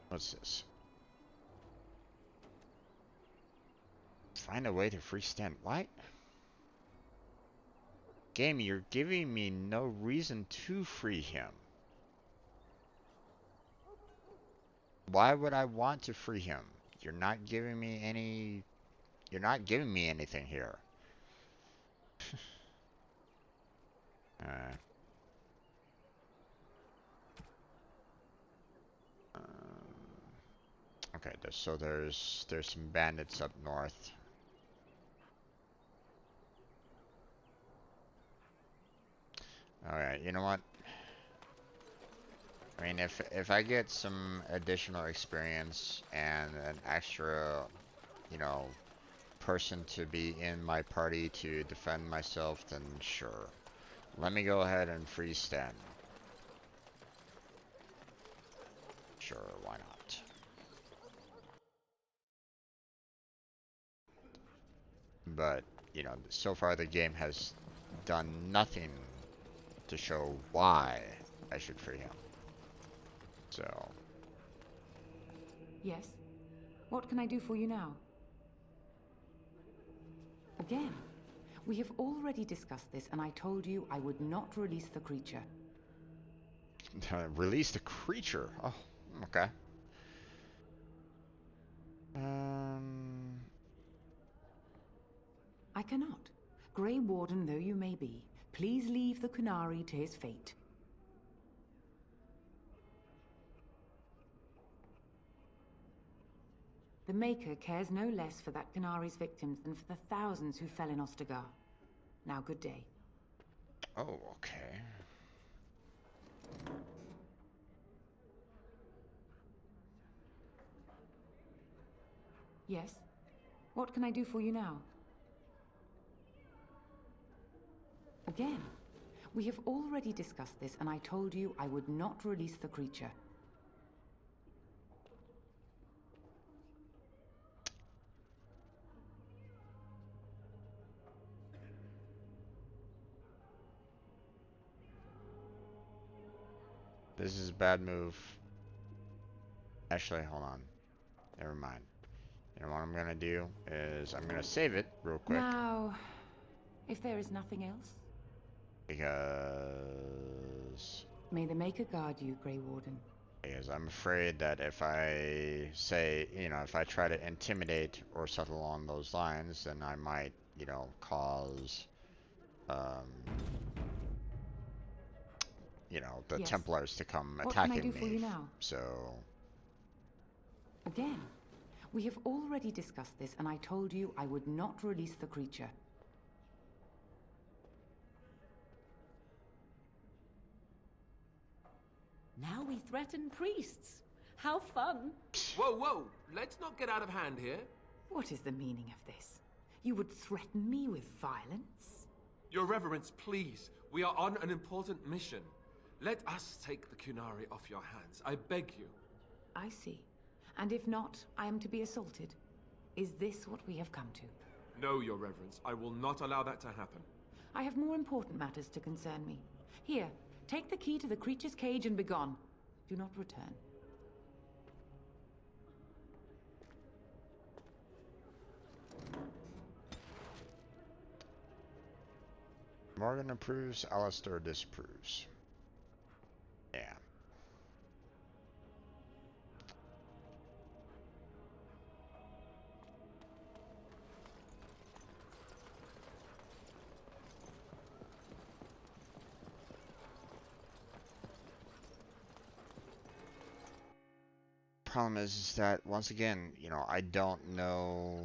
What's this? Find a way to free stand. What? Game, you're giving me no reason to free him. Why would I want to free him? You're not giving me any... You're not giving me anything here. Okay, so there's some bandits up north. Alright, you know what? I mean, if I get some additional experience and an extra, you know, person to be in my party to defend myself, then sure. Let me go ahead and free Sten. Sure, why not? But, you know, so far the game has done nothing to show why I should free him. So... Yes? What can I do for you now? Again, we have already discussed this, and I told you I would not release the creature. Release the creature? Oh, okay. I cannot. Grey Warden though you may be, please leave the Kunari to his fate. The Maker cares no less for that Kunari's victims than for the thousands who fell in Ostagar. Now, good day. Oh, okay. Yes? What can I do for you now? Again, we have already discussed this, and I told you I would not release the creature. This is a bad move. Actually, hold on. Never mind. You know what I'm gonna do is I'm gonna save it real quick. Now, if there is nothing else... Because... May the Maker guard you, Grey Warden. Because I'm afraid that if I say, you know, if I try to intimidate or something along those lines, then I might, you know, cause, you know, the Templars to come attacking me. Now? So... Again, we have already discussed this, and I told you I would not release the creature. Now we threaten priests. How fun! Whoa, whoa! Let's not get out of hand here. What is the meaning of this? You would threaten me with violence? Your Reverence, please. We are on an important mission. Let us take the Kunari off your hands. I beg you. I see. And if not, I am to be assaulted. Is this what we have come to? No, Your Reverence. I will not allow that to happen. I have more important matters to concern me. Here, take the key to the creature's cage and begone. Do not return. Morgan approves, Alistair disapproves. Yeah. Problem is that once again, you know, I don't know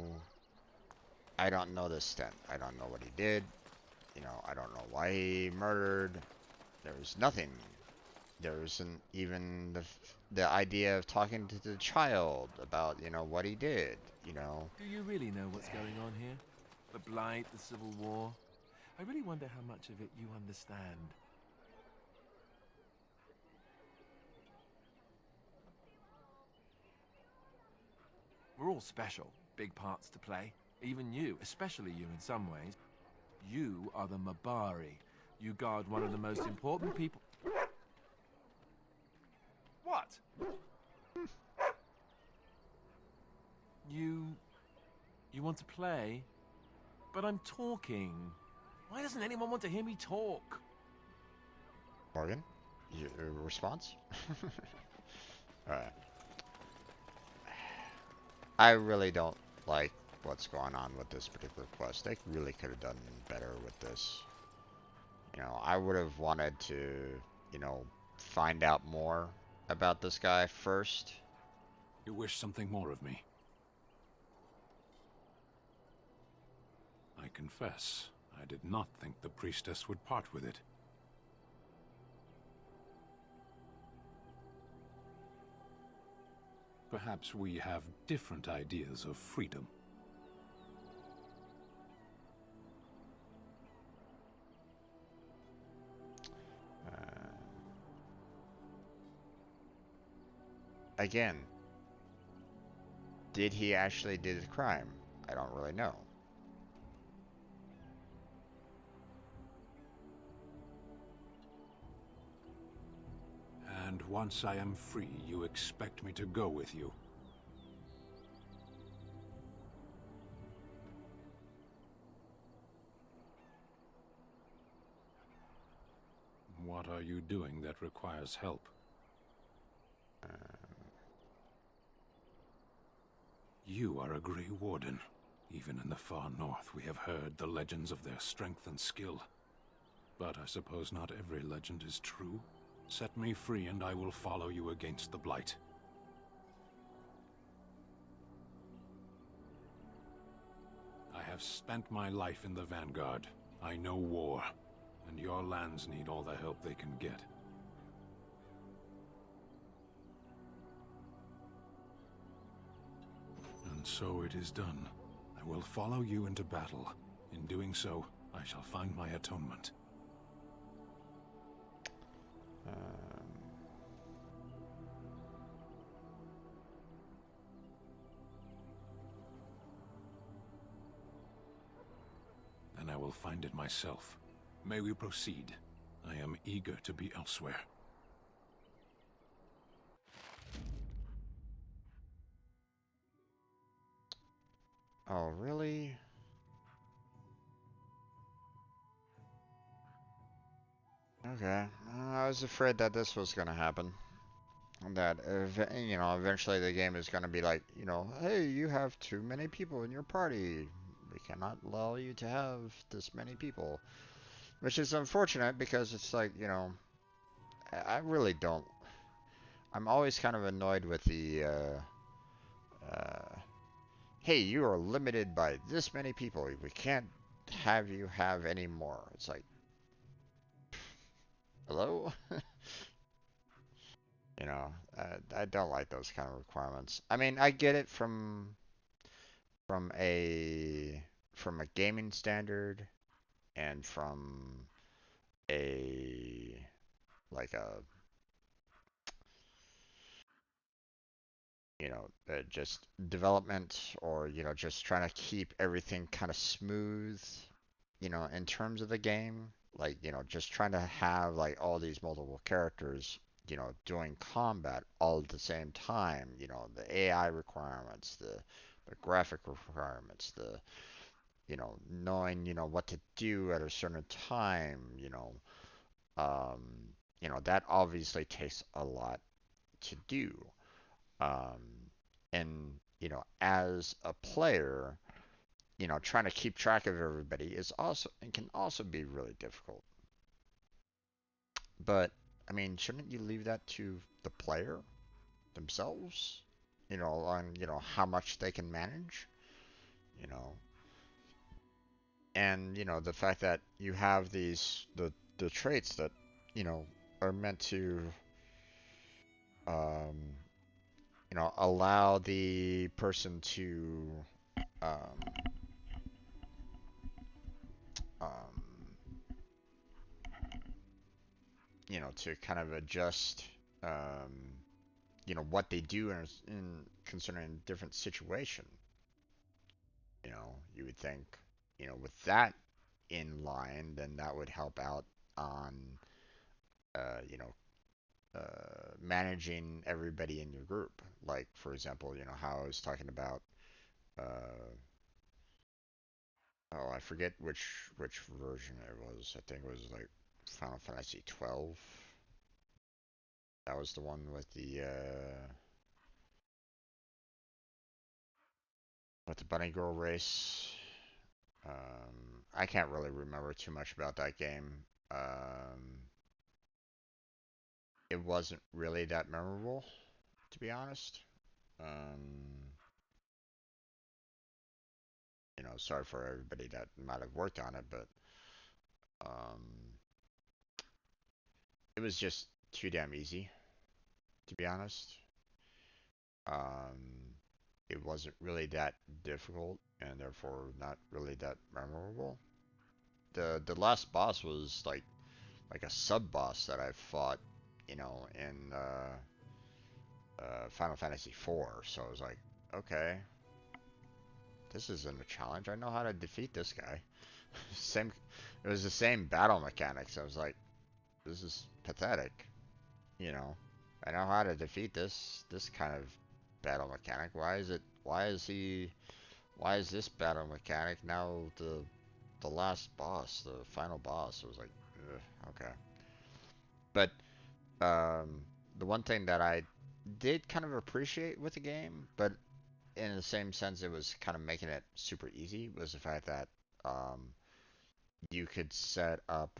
this Sten. I don't know what he did. You know, I don't know why he murdered. There was nothing. There wasn't even the idea of talking to the child about, you know, what he did, you know. Do you really know what's going on here? The Blight, the Civil War? I really wonder how much of it you understand. We're all special, big parts to play. Even you, especially you in some ways. You are the Mabari. You guard one of the most important people... What? You want to play? But I'm talking. Why doesn't anyone want to hear me talk? Morgan, your response? Alright. I really don't like what's going on with this particular quest. They really could have done better with this. You know, I would have wanted to, you know, find out more about this guy first. You wish something more of me? I confess, I did not think the priestess would part with it. Perhaps we have different ideas of freedom. Again, did he actually do the crime? I don't really know. And once I am free, you expect me to go with you? What are you doing that requires help? You are a Grey Warden. Even in the far north, we have heard the legends of their strength and skill. But I suppose not every legend is true. Set me free and I will follow you against the Blight. I have spent my life in the Vanguard. I know war, and your lands need all the help they can get. And so it is done. I will follow you into battle. In doing so, I shall find my atonement. And I will find it myself. May we proceed? I am eager to be elsewhere. Oh, really? Okay. I was afraid that this was gonna happen. That, you know, eventually the game is gonna be like, you know, hey, you have too many people in your party. We cannot allow you to have this many people. Which is unfortunate because it's like, you know, I really don't. I'm always kind of annoyed with the, hey, you are limited by this many people. We can't have you have any more. It's like, hello? You know, I don't like those kind of requirements. I mean, I get it from a from a gaming standard and from a like a you know just development or you know just trying to keep everything kind of smooth, you know, in terms of the game. Like you know, just trying to have like all these multiple characters, you know, doing combat all at the same time. You know, the AI requirements, the graphic requirements, the you know, knowing, you know, what to do at a certain time, um, you know, that obviously takes a lot to do. Um, and, you know, as a player, you know, trying to keep track of everybody is also, and can also be really difficult. But, I mean, shouldn't you leave that to the player themselves? You know, on, you know, how much they can manage, you know, and you know the fact that you have the traits that you know are meant to um, you know allow the person to um, um, you know to kind of adjust you know what they do in concerning different situation. You know, you would think you know with that in line, then that would help out on you know managing everybody in your group. Like, for example, you know, how I was talking about, uh, Oh, I forget which version it was. I think it was like Final Fantasy 12. That was the one with the bunny girl race. I can't really remember too much about that game. It wasn't really that memorable, to be honest. You know, sorry for everybody that might have worked on it, but it was just too damn easy, to be honest. It wasn't really that difficult, and therefore not really that memorable. The last boss was like a sub boss that I fought, you know, in Final Fantasy IV. So I was like, okay, this isn't a challenge. I know how to defeat this guy. Same, it was the same battle mechanics. I was like, this is pathetic. You know, I know how to defeat this kind of battle mechanic. Why is this battle mechanic now the last boss, the final boss? It was like, ugh, okay. But the one thing that I did kind of appreciate with the game, but in the same sense it was kind of making it super easy, was the fact that you could set up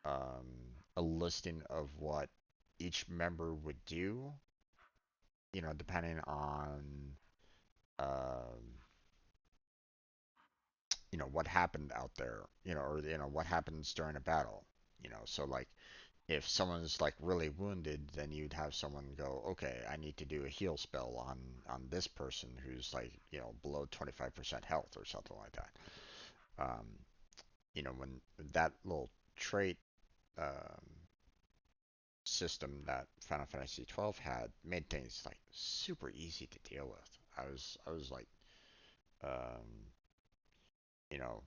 a listing of what each member would do, you know, depending on you know, what happened out there, you know, or you know what happens during a battle, you know. So like if someone's like really wounded, then you'd have someone go, okay, I need to do a heal spell on this person who's like, you know, below 25% health or something like that. You know, when that little trait system that Final Fantasy 12 had made things like super easy to deal with. I was like, you know,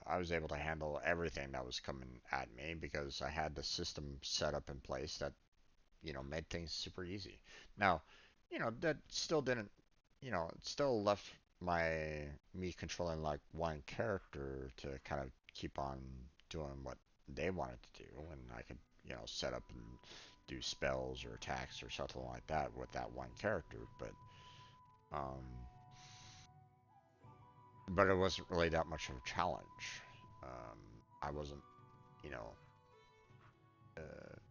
I was able to handle everything that was coming at me because I had the system set up in place that, you know, made things super easy. Now, you know, that still didn't, you know, it still left me controlling like one character to kind of keep on doing what they wanted to do, and I could, you know, set up and do spells or attacks or something like that with that one character, but it wasn't really that much of a challenge. I wasn't, you know,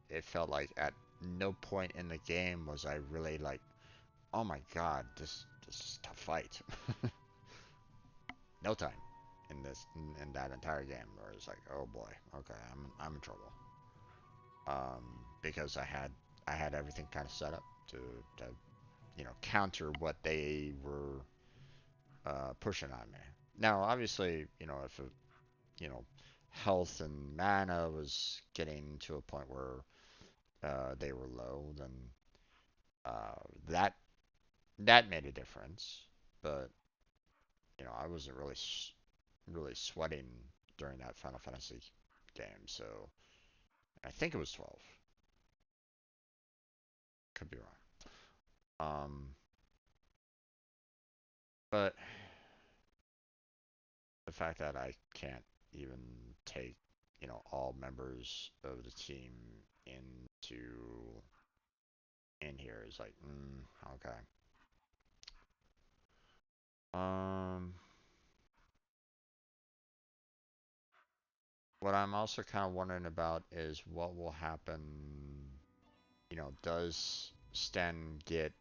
it felt like at no point in the game was I really like, oh my god, this is a tough fight. No time in that entire game where it's like, oh boy, okay, I'm in trouble. Because I had everything kind of set up to you know, counter what they were pushing on me. Now, obviously, you know, if it, you know, health and mana was getting to a point where they were low, then that made a difference. But you know, I wasn't really sweating during that Final Fantasy game, so I think it was 12. Could be wrong. But the fact that I can't even take, you know, all members of the team in here is like, okay. What I'm also kind of wondering about is what will happen, you know, does Sten get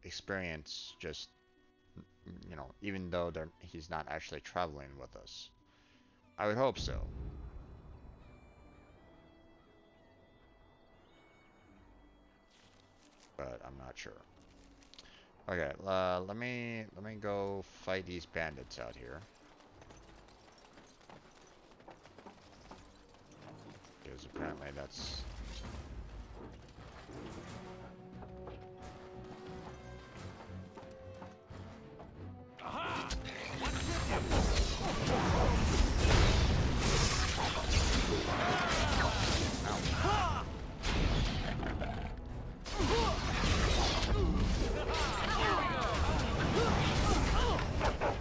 experience just, you know, even though he's not actually traveling with us? I would hope so. But I'm not sure. Okay, let me go fight these bandits out here. Because apparently that's... Aha! What's with you?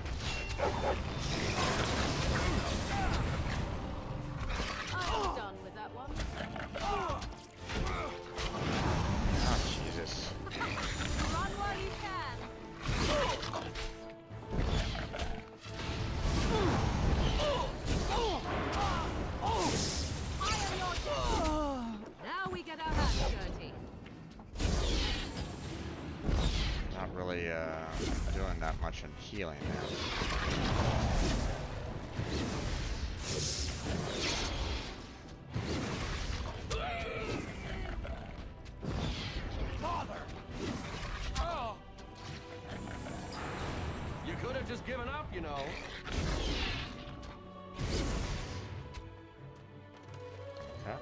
much on healing now. Father! Oh! You could have just given up, you know. Okay.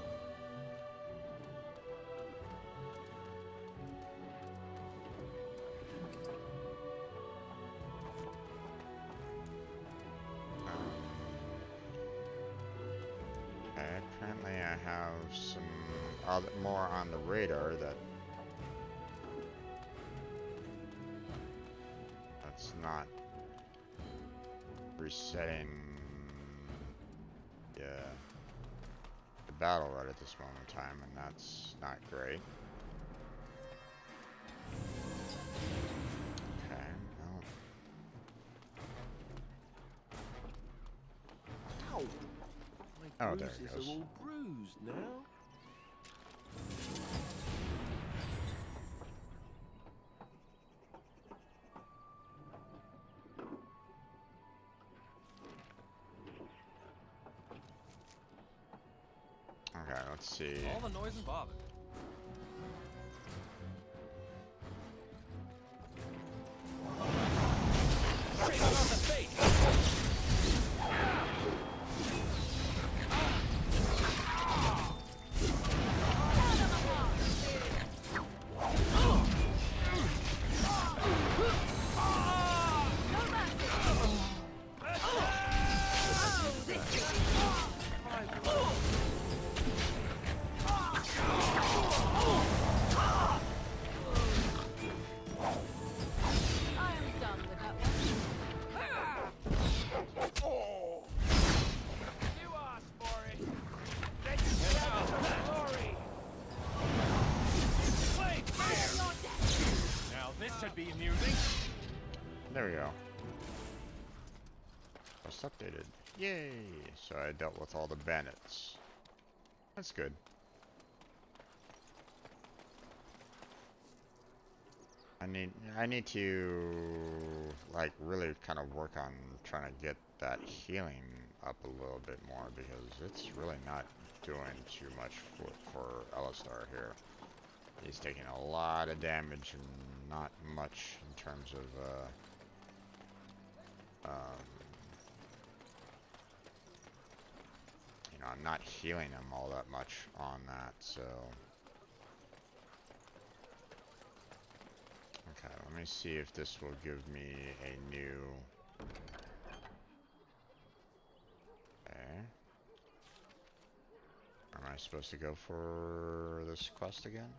Apparently I have some more on the radar that's not resetting the battle right at this moment in time, and that's not great. Okay, Ow! Oh, there it goes. Are all bruised now. Okay, let's see. All the noise and bother. Straight on the face. Be amusing. There we go. Just updated. Yay! So I dealt with all the bandits. That's good. I need to like really kind of work on trying to get that healing up a little bit more, because it's really not doing too much for Alistar here. He's taking a lot of damage and not much in terms of you know, I'm not healing him all that much on that, so okay, let me see if this will give me a new am I supposed to go for this quest again?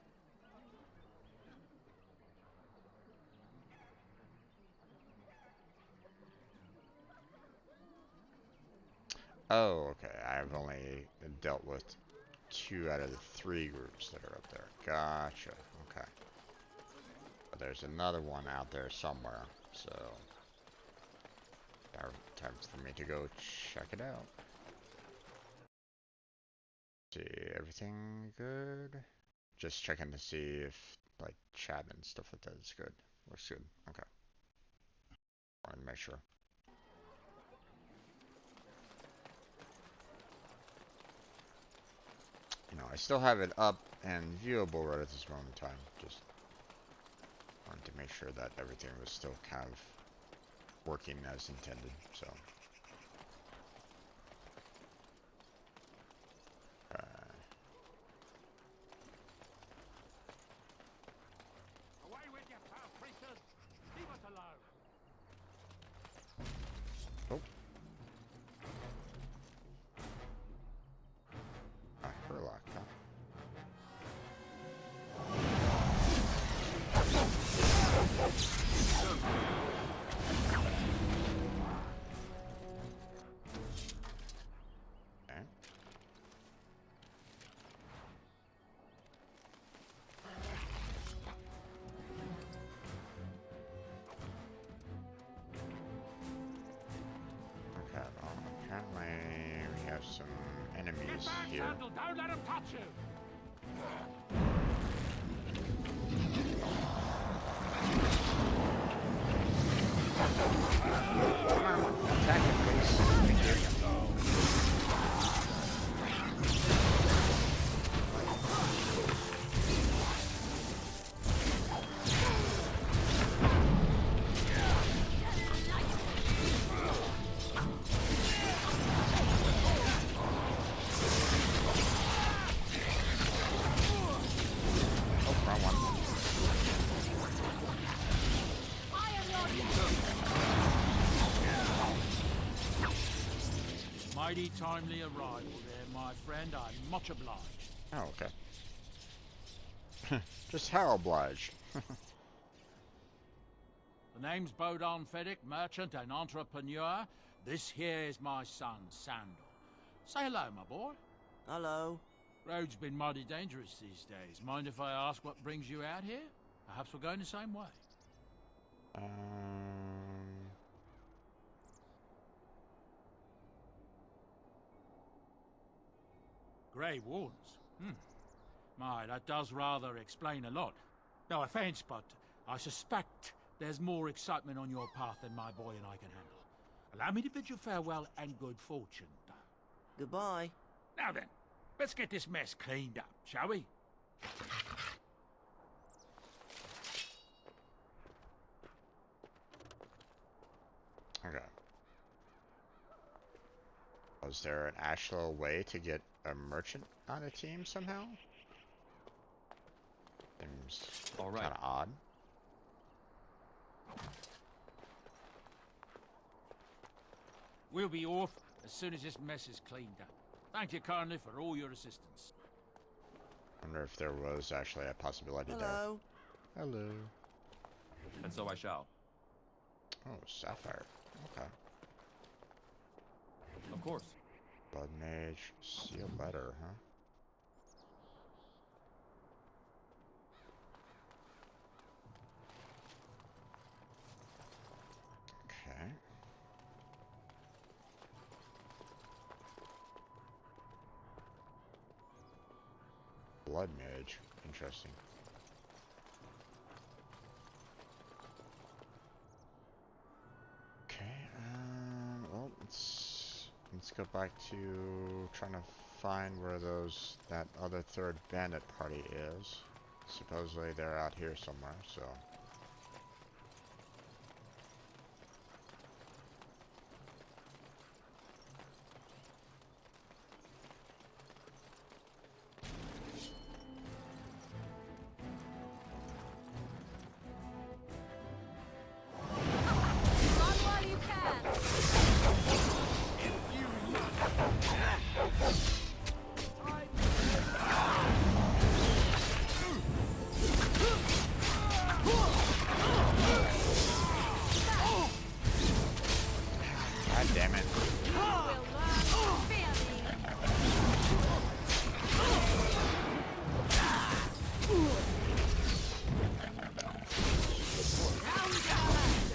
Oh, okay. I've only dealt with 2 out of the 3 groups that are up there. Gotcha. Okay. But there's another one out there somewhere, so time for me to go check it out. See, everything good? Just checking to see if like chat and stuff like that is good. Looks good. Okay. Wanted to make sure. You know, I still have it up and viewable right at this moment in time. Just wanted to make sure that everything was still kind of working as intended, so. Away with you, foul creatures! Leave us alone! Oh. Herlock, huh? Okay. Okay, well, apparently we have some enemies here. Don't let him touch you! Mighty timely arrival there, my friend. I'm much obliged. Oh, okay. Just how obliged? The name's Bodon Feddick, merchant and entrepreneur. This here is my son, Sandor. Say hello, my boy. Hello. Road's been mighty dangerous these days. Mind if I ask what brings you out here? Perhaps we're going the same way. Grey Wardens? My, that does rather explain a lot. No offense, but I suspect there's more excitement on your path than my boy and I can handle. Allow me to bid you farewell and good fortune, though. Goodbye. Now then, let's get this mess cleaned up, shall we? Okay. Was there an actual way to get a merchant on a team somehow? Seems kind of odd. We'll be off as soon as this mess is cleaned up. Thank you kindly for all your assistance. Wonder if there was actually a possibility Hello. there. Hello. And so I shall. Oh, sapphire. Okay. Of course. Blood mage, seal letter, huh? Okay. Blood mage, interesting. Okay, well, let's go back to trying to find where that other third bandit party is. Supposedly they're out here somewhere, so. God damn it.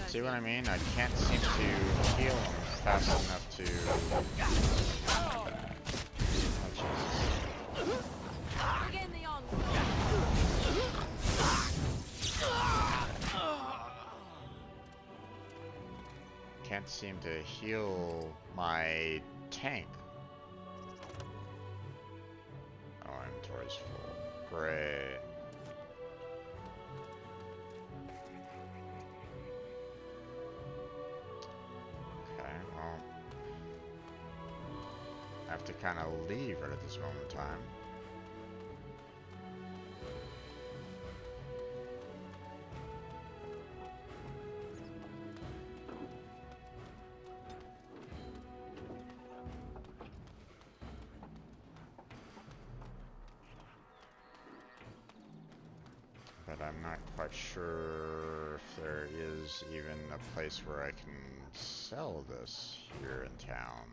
See what I mean? I can't seem to heal him fast enough to... Oh, can't seem to heal my tank. Oh, inventory's full. Great. Okay, well, I have to kind of leave right at this moment in time. But I'm not quite sure if there is even a place where I can sell this here in town.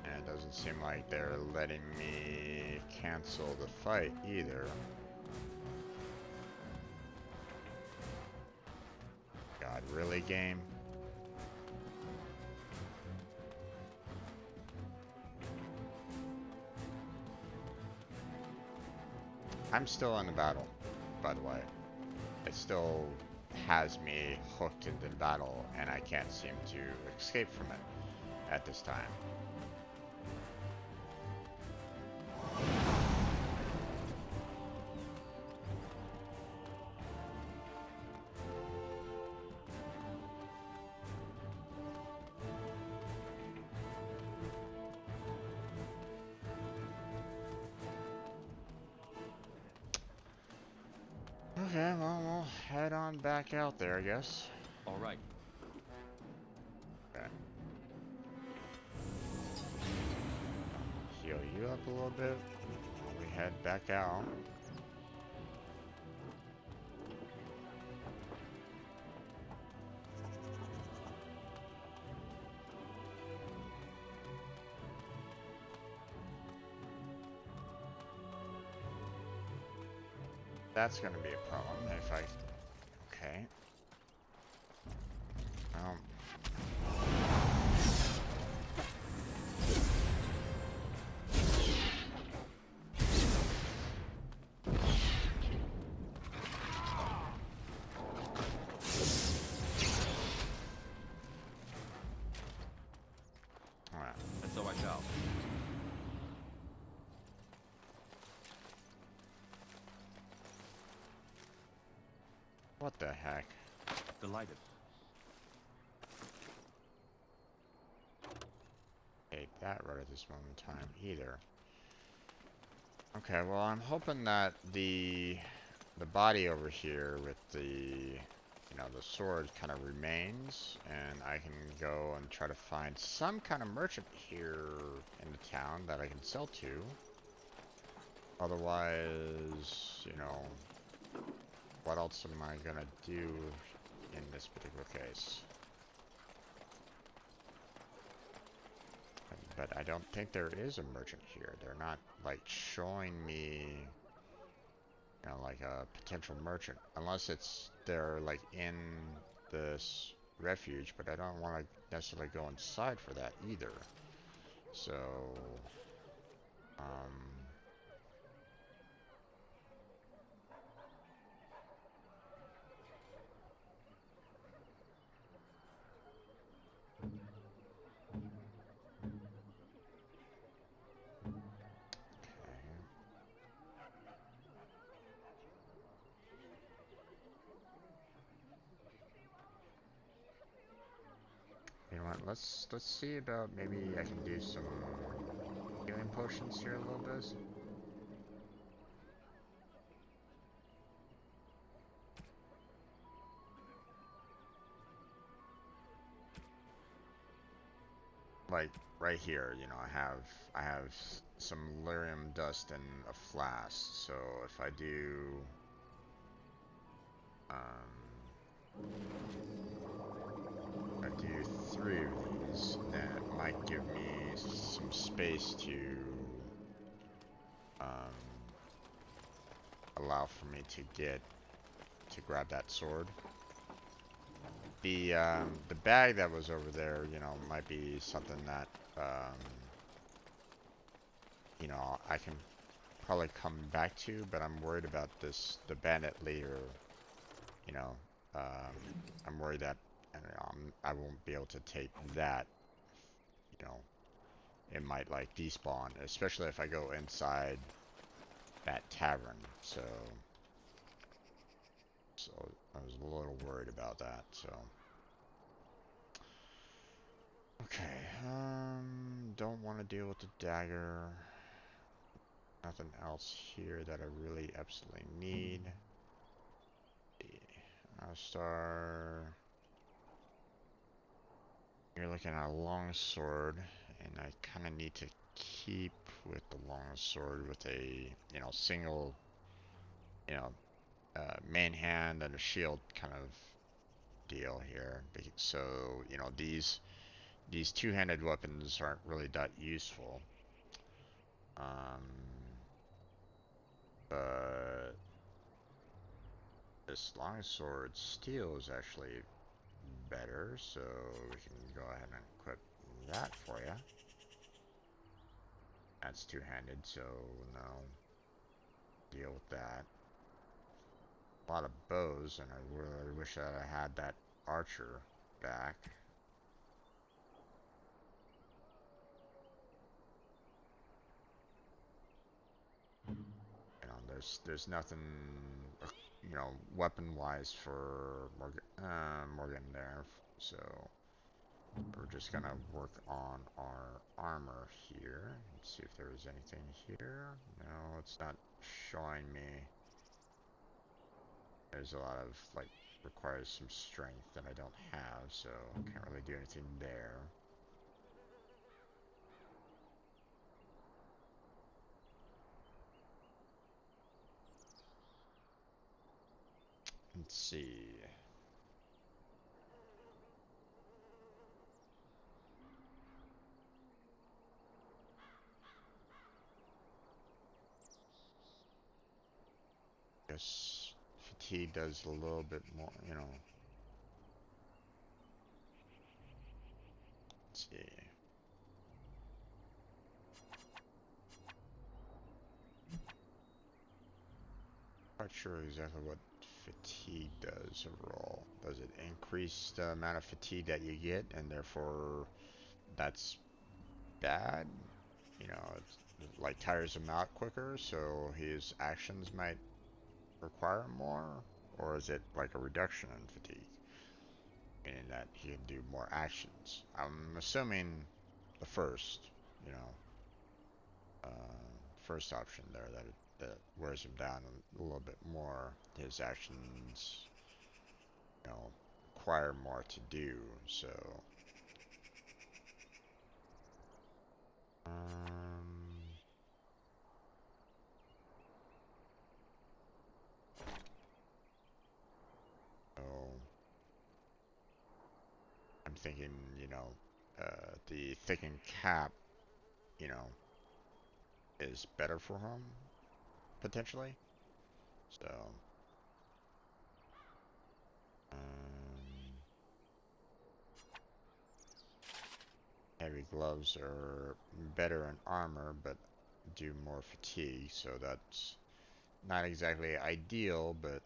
And it doesn't seem like they're letting me cancel the fight either. God, really, game? I'm still in the battle, by the way. It still has me hooked into the battle, and I can't seem to escape from it at this time. Okay, well, we'll head on back out there, I guess. All right. Okay. Heal you up a little bit while we head back out. That's gonna be a problem if I... Okay. Alright. And so I shall. What the heck? Delighted. Hate that right at this moment in time either. Okay, well, I'm hoping that the body over here with the the sword kind of remains, and I can go and try to find some kind of merchant here in the town that I can sell to. Otherwise, what else am I gonna do in this particular case? But I don't think there is a merchant here. They're not, like, showing me, like a potential merchant. Unless they're, like, in this refuge, but I don't want to necessarily go inside for that either. So, you know what, let's see about maybe I can do some healing potions here a little bit. Like right here, I have some lyrium dust in a flask, so if I do I do 3 of these, then it might give me some space to allow for me to grab that sword. The bag that was over there, might be something that I can probably come back to, but I'm worried about the bandit leader. I'm worried that I won't be able to take that. It might like despawn, especially if I go inside that tavern. So I was a little worried about that. So okay, don't want to deal with the dagger. Nothing else here that I really absolutely need. Star. You're looking at a long sword, and I kind of need to keep with the long sword with a single main hand and a shield kind of deal here. So these two-handed weapons aren't really that useful. But this longsword steel is actually better, so we can go ahead and equip that for you. That's two-handed, so no deal with that. A lot of bows, and I really wish that I had that archer back. There's nothing, weapon-wise for Morgan there, so we're just gonna work on our armor here. Let's see if there is anything here. No, it's not showing me There's a lot of, like, requires some strength that I don't have, so can't really do anything there. Let's see. Guess fatigue does a little bit more, you know. Let's see. Not sure exactly what fatigue does overall. Does it increase the amount of fatigue that you get, and therefore that's bad? You know, it like tires him out quicker, so his actions might require more? Or is it like a reduction in fatigue? Meaning that he can do more actions. I'm assuming the first, you know, first option there, that wears him down a little bit more. His actions, you know, require more to do, so so I'm thinking, you know, the thickened cap, you know, is better for him, potentially. So heavy gloves are better in armor, but do more fatigue, so that's not exactly ideal, but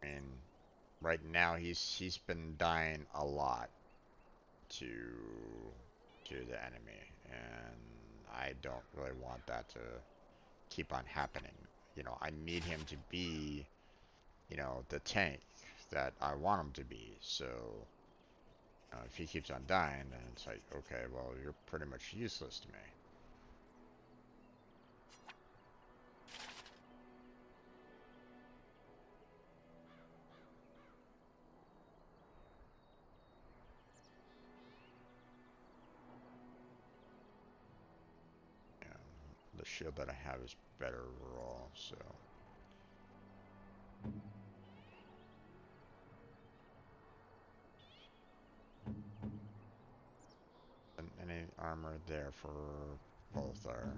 I mean, right now he's been dying a lot to the enemy, and I don't really want that to keep on happening. You know, I need him to be, you know, the tank that I want him to be, so if he keeps on dying, then it's like, okay, well, you're pretty much useless to me. Yeah, the shield that I have is better overall, so. And any armor there for both are.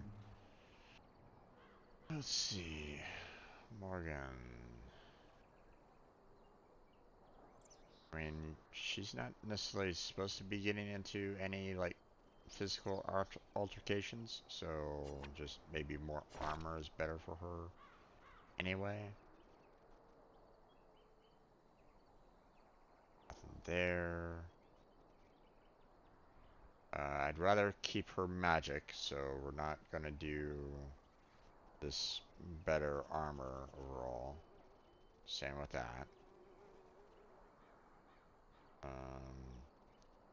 Let's see. Morgan. I mean, she's not necessarily supposed to be getting into any, like, physical altercations, so just maybe more armor is better for her anyway. Nothing there. I'd rather keep her magic, so we're not gonna do this better armor overall. Same with that.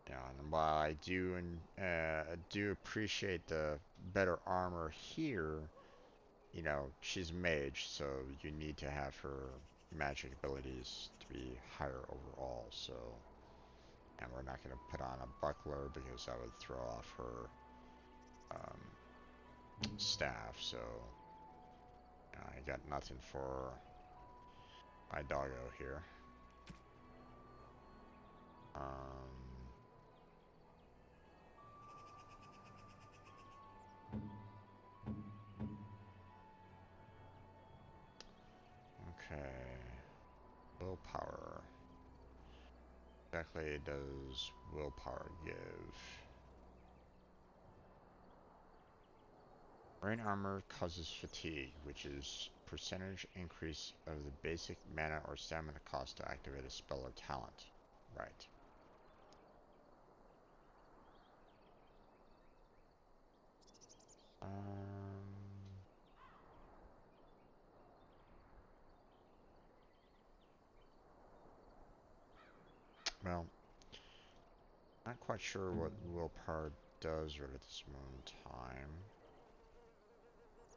Yeah, and while I do appreciate the better armor here, you know, she's a mage, so you need to have her magic abilities to be higher overall, so. And we're not going to put on a buckler because that would throw off her staff, so I got nothing for my doggo here. Okay. Willpower. Exactly does willpower give? Rain armor causes fatigue, which is percentage increase of the basic mana or stamina cost to activate a spell or talent. Right. Well, not quite sure what willpower does right at this moment in time.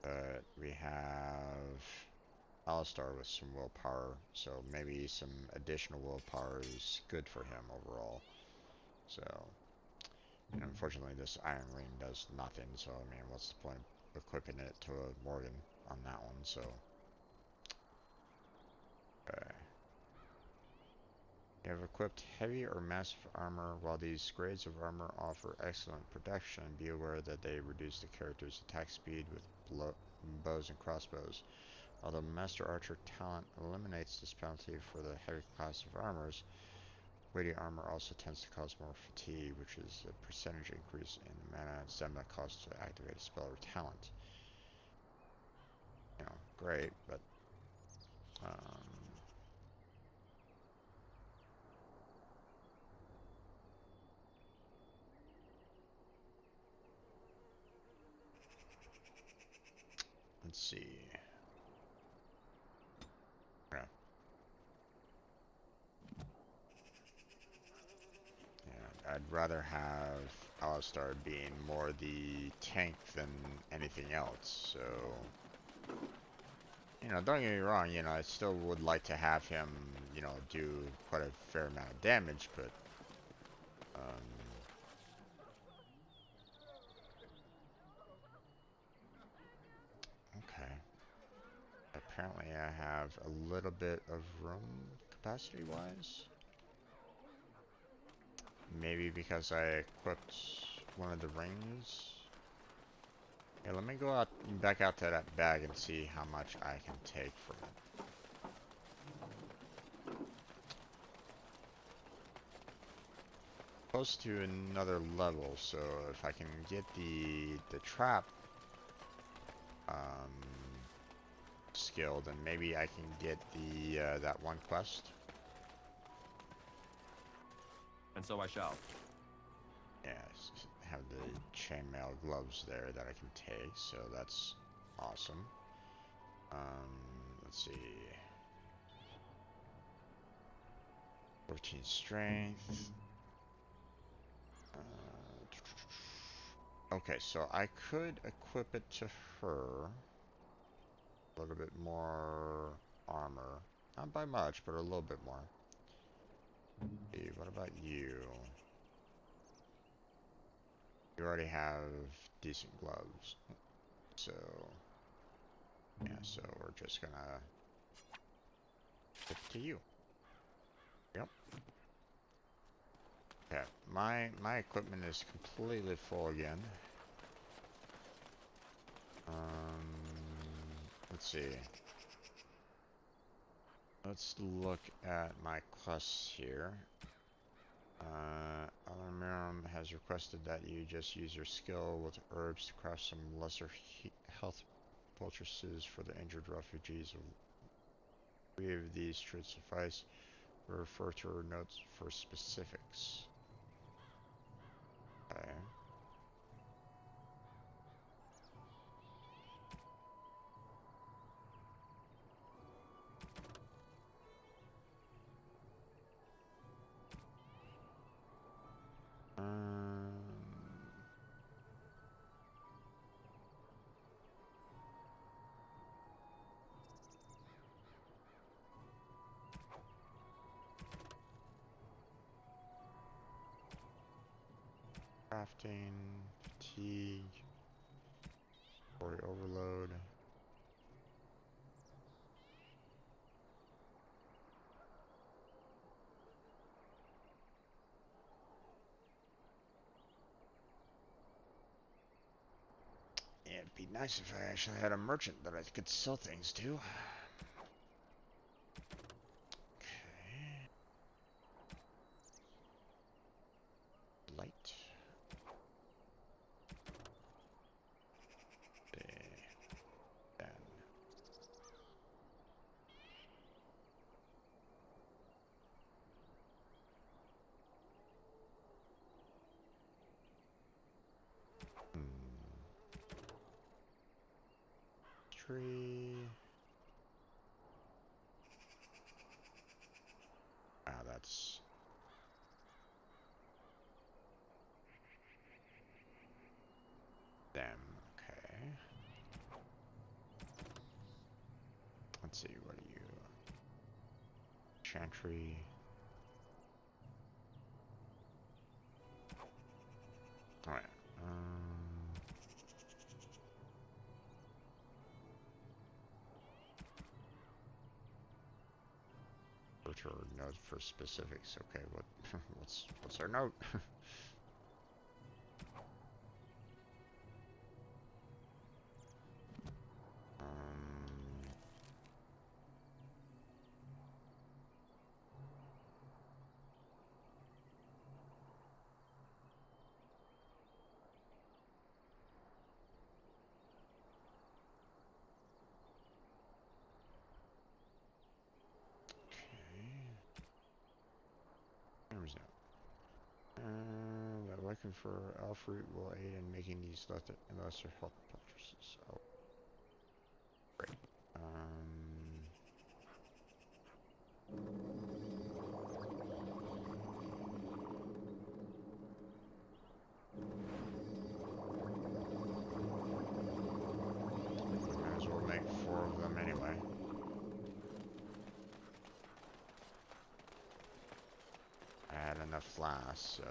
But we have Alistar with some willpower, so maybe some additional willpower is good for him overall. So, and unfortunately this Iron Ring does nothing, so I mean, what's the point of equipping it to a Morgan on that one, so. Okay. You have equipped heavy or massive armor. While these grades of armor offer excellent protection, be aware that they reduce the character's attack speed with bows and crossbows. Although Master Archer talent eliminates this penalty for the heavy class of armors, weighty armor also tends to cause more fatigue, which is a percentage increase in the mana and stamina cost to activate a spell or talent. You know, great, but let's see. Yeah. Yeah, I'd rather have Alistar being more the tank than anything else, so. You know, don't get me wrong, you know, I still would like to have him, you know, do quite a fair amount of damage, but, okay. Apparently I have a little bit of room capacity-wise. Maybe because I equipped one of the rings. Yeah, let me go out, back out to that bag and see how much I can take from it. Close to another level, so if I can get the trap skill, then maybe I can get the that one quest. And so I shall. Yes, have the chainmail gloves there that I can take, so that's awesome. Let's see. 14 strength. Okay, so I could equip it to her. A little bit more armor. Not by much, but a little bit more. Hey, what about you? You already have decent gloves. So, yeah, so we're just gonna give it to you. Yep. Okay, my equipment is completely full again. Let's see. Let's look at my quests here. Alamiram has requested that you just use your skill with herbs to craft some lesser health poultices for the injured refugees. 3 of these should suffice. Refer to her notes for specifics. Okay. Crafting, fatigue, body overload. Yeah, it'd be nice if I actually had a merchant that I could sell things to. Okay. Light. Then. Tree. Ah, that's them. Okay. Let's see. Chantry. Alright. Go to our note for specifics. Okay, what's our note? They're looking for Alfred will aid in making these lesser health purchases. Oh, great. Might as well make 4 of them anyway. I had enough last, so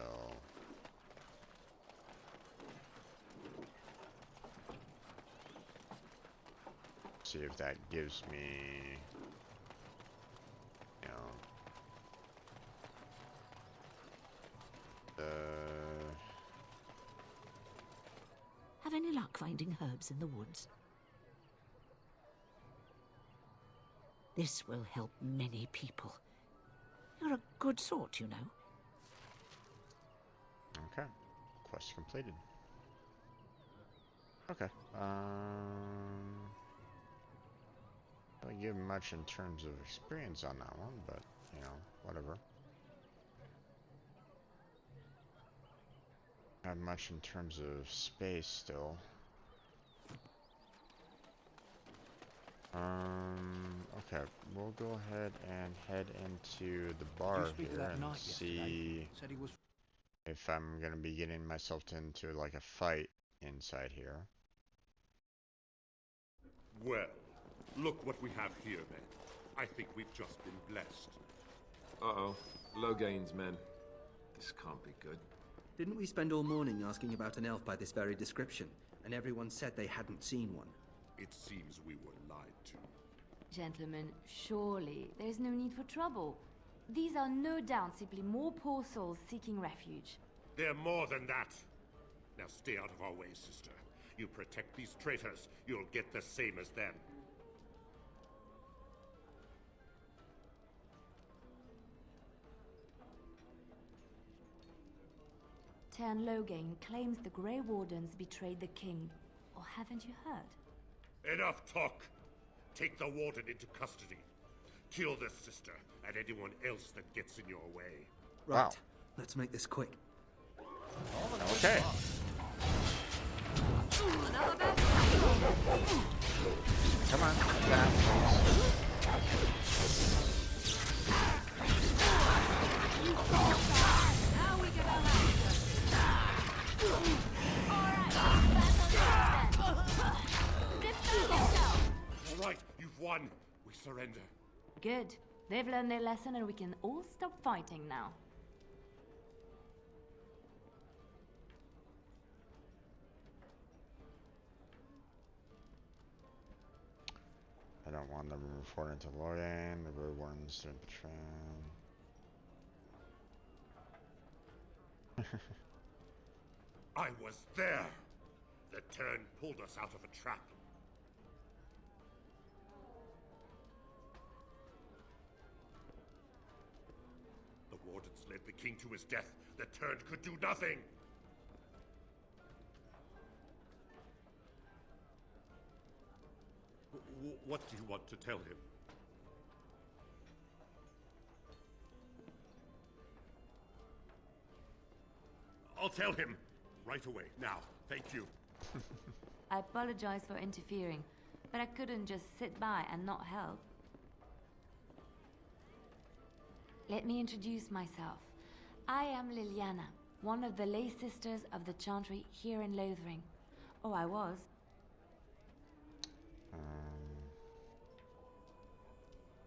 see if that gives me, you know, Have any luck finding herbs in the woods? This will help many people. You're a good sort, you know. Okay. Quest completed. Okay. Don't give much in terms of experience on that one, but, you know, whatever. Not much in terms of space still. Okay, we'll go ahead and head into the bar here and see if I'm gonna be getting myself into like a fight inside here. Well, look what we have here then. I think we've just been blessed. Uh-oh. Logain's men. This can't be good. Didn't we spend all morning asking about an elf by this very description, and everyone said they hadn't seen one? It seems we were lied to. Gentlemen, surely there's no need for trouble. These are no doubt simply more poor souls seeking refuge. They're more than that. Now stay out of our way, sister. You protect these traitors, you'll get the same as them. Tern Logain claims the Grey Wardens betrayed the king. Or haven't you heard? Enough talk! Take the warden into custody. Kill this sister and anyone else that gets in your way. Right. Wow. Let's make this quick. Okay. Come on. Now we get our Alright, you've won. We surrender. Good. They've learned their lesson and we can all stop fighting now. I don't want them reporting to Lothering. The road ones doing patrol. I was there. The turn pulled us out of a trap. The wardens led the king to his death. The turn could do nothing. What do you want to tell him? I'll tell him right away, now. Thank you. I apologize for interfering, but I couldn't just sit by and not help. Let me introduce myself. I am Liliana, one of the lay sisters of the Chantry here in Lothering. Oh, I was.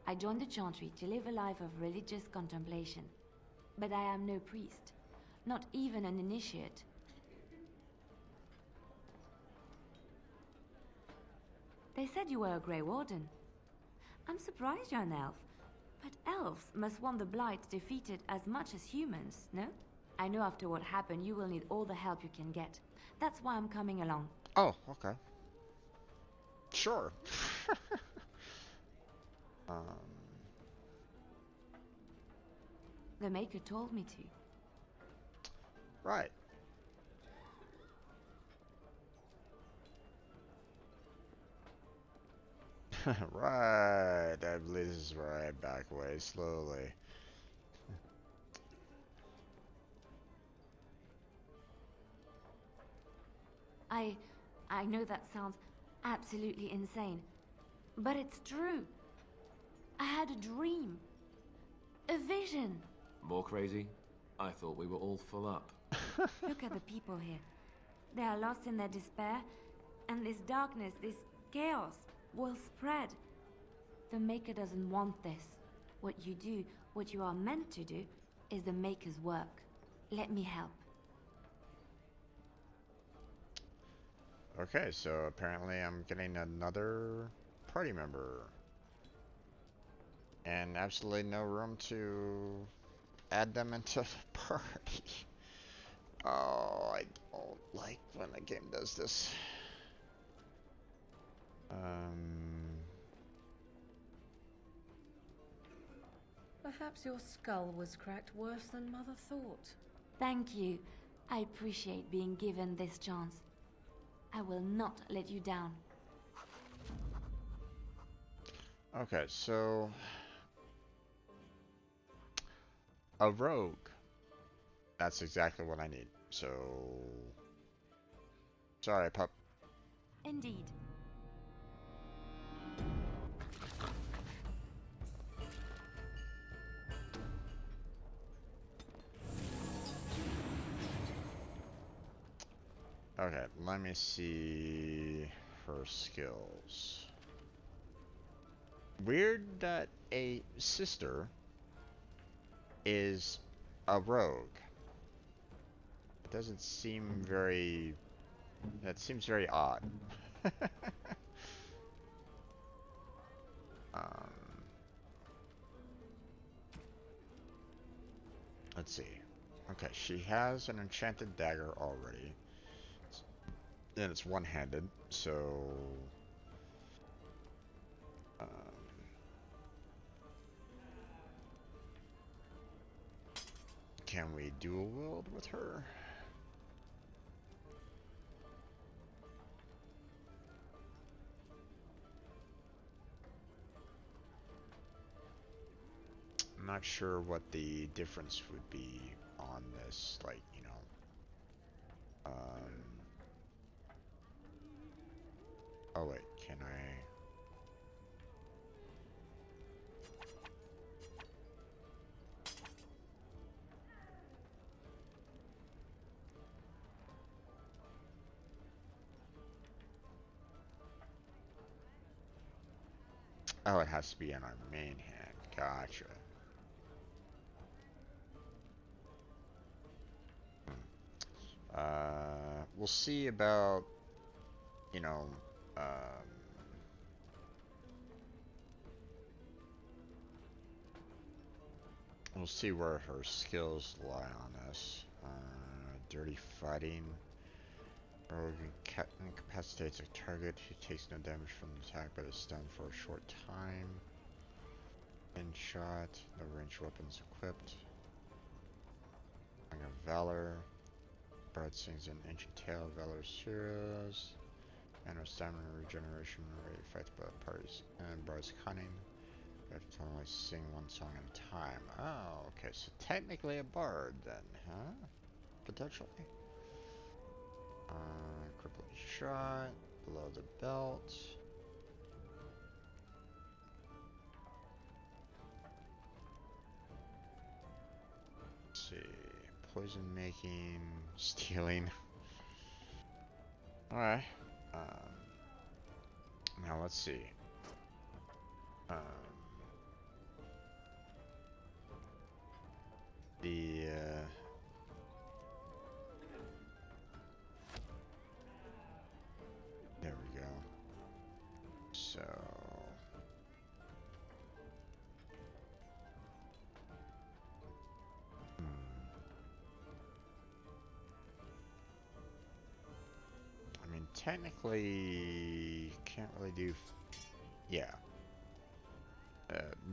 I joined the Chantry to live a life of religious contemplation. But I am no priest, not even an initiate. They said you were a Grey Warden. I'm surprised you're an elf, but elves must want the Blight defeated as much as humans, no? I know after what happened you will need all the help you can get. That's why I'm coming along. Oh, okay. Sure. The Maker told me to. Right. Right. I believe this is where I back away slowly. I know that sounds absolutely insane, but it's true. I had a dream. A vision. More crazy? I thought we were all full up. Look at the people here. They are lost in their despair, and this darkness, this chaos, will spread. The Maker doesn't want this. What you do, what you are meant to do, is the Maker's work. Let me help. Okay, so apparently I'm getting another party member. And absolutely no room to add them into the party. Oh, I don't like when the game does this. Perhaps your skull was cracked worse than Mother thought. Thank you. I appreciate being given this chance. I will not let you down. Okay, so a rogue. That's exactly what I need. So sorry, pup. Indeed. Okay, let me see her skills. Weird that a sister is a rogue. It doesn't seem very... That seems very odd. Let's see. Okay, she has an enchanted dagger already. And it's one-handed, so... can we dual wield with her? I'm not sure what the difference would be on this, like, you know. Oh wait, can I... Oh, it has to be on our main hand. Gotcha. We'll see about, you know, we'll see where her skills lie on this. Dirty fighting. Rogue incapacitates a target who takes no damage from the attack but is stunned for a short time. In shot, no ranged weapons equipped. Song of Valor. Bard sings an ancient tale of Valor's heroes. And her stamina regeneration rate fights by parties. And Bard's cunning. You have to only sing one song at a time. Oh, okay, so technically a bard then, huh? Potentially. Crippling shot, below the belt. Let's see, poison making, stealing. Alright. Now let's see. the there we go. So I mean, technically, can't really do. Yeah.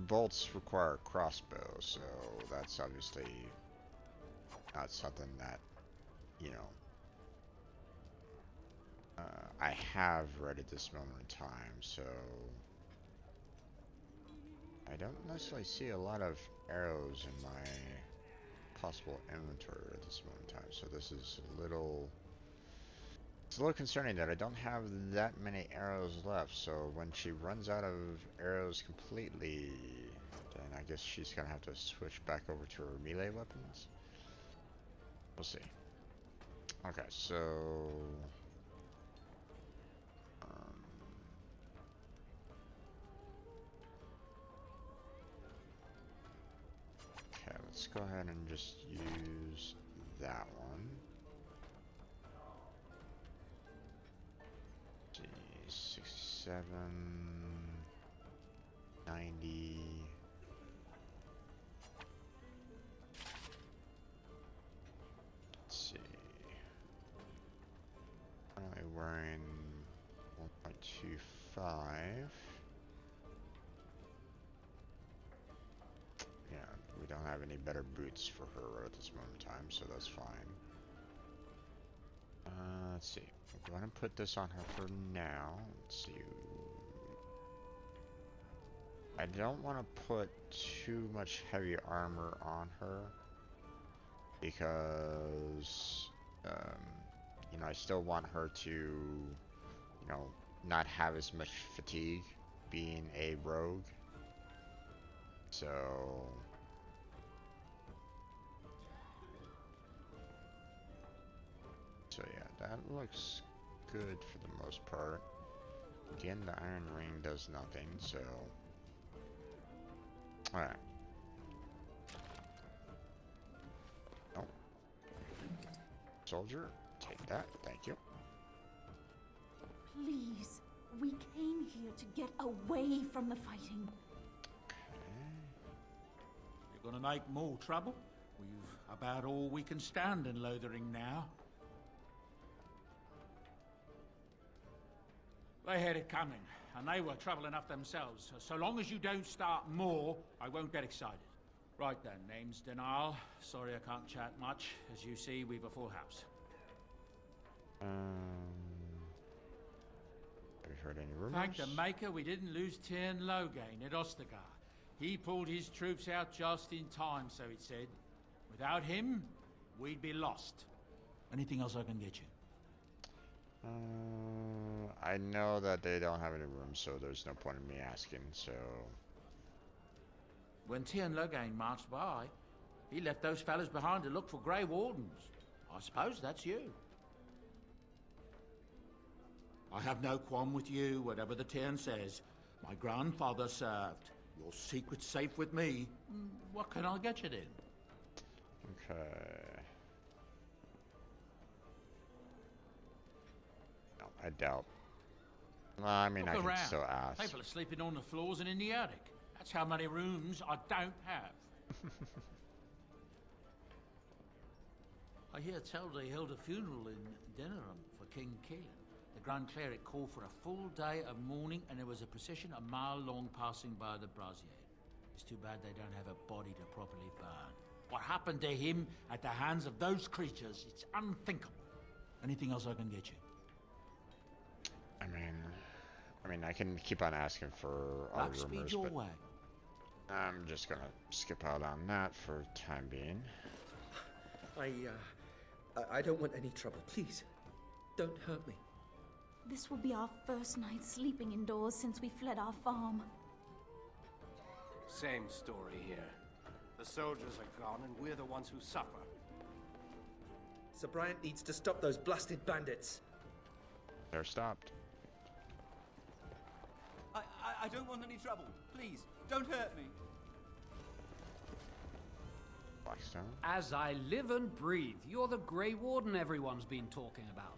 Bolts require a crossbow, so that's obviously not something that, you know, I have read at this moment in time, so I don't necessarily see a lot of arrows in my possible inventory at this moment in time, so this is a little... It's a little concerning that I don't have that many arrows left, so when she runs out of arrows completely, then I guess she's gonna have to switch back over to her melee weapons. We'll see. Okay, so... okay, let's go ahead and just use that one. 67, 90. Let's see. Currently wearing 1.25. Yeah, we don't have any better boots for her at this moment in time, so that's fine. Let's see. I'm going to put this on her for now. Let's see. I don't want to put too much heavy armor on her because, you know, I still want her to, you know, not have as much fatigue being a rogue. So... so yeah, that looks good for the most part. Again, the iron ring does nothing, so... alright. Oh. Soldier, take that, thank you. Please, we came here to get away from the fighting. You're gonna make more trouble? We've about all we can stand in Lothering now. They had it coming, and they were trouble enough themselves. So long as you don't start more, I won't get excited. Right then, name's Denal. Sorry I can't chat much. As you see, we've a full house. Have you heard any rumors? Thank the Maker we didn't lose Tyrn Logain at Ostagar. He pulled his troops out just in time, so it said. Without him, we'd be lost. Anything else I can get you? I know that they don't have any rooms, so there's no point in me asking, so... When Tyrn Logain marched by, he left those fellas behind to look for Grey Wardens. I suppose that's you. I have no qualm with you, whatever the Tyrn says. My grandfather served. Your secret's safe with me. What can I get you then? Okay... no, I doubt. Well, I mean, Look I can around. still ask. People are sleeping on the floors and in the attic. That's how many rooms I don't have. I hear tell they held a funeral in Denerim for King Keelan. The Grand Cleric called for a full day of mourning, and there was a procession a mile long passing by the brazier. It's too bad they don't have a body to properly burn. What happened to him at the hands of those creatures, it's unthinkable. Anything else I can get you? I mean, I can keep on asking for other Luck speed rumors, your but way. I'm just gonna skip out on that for time being. I don't want any trouble. Please, don't hurt me. This will be our first night sleeping indoors since we fled our farm. Same story here. The soldiers are gone, and we're the ones who suffer. Sir Bryant needs to stop those blasted bandits. They're stopped. I don't want any trouble. Please, don't hurt me. Fuck. Blackstone. As I live and breathe, you're the Grey Warden everyone's been talking about.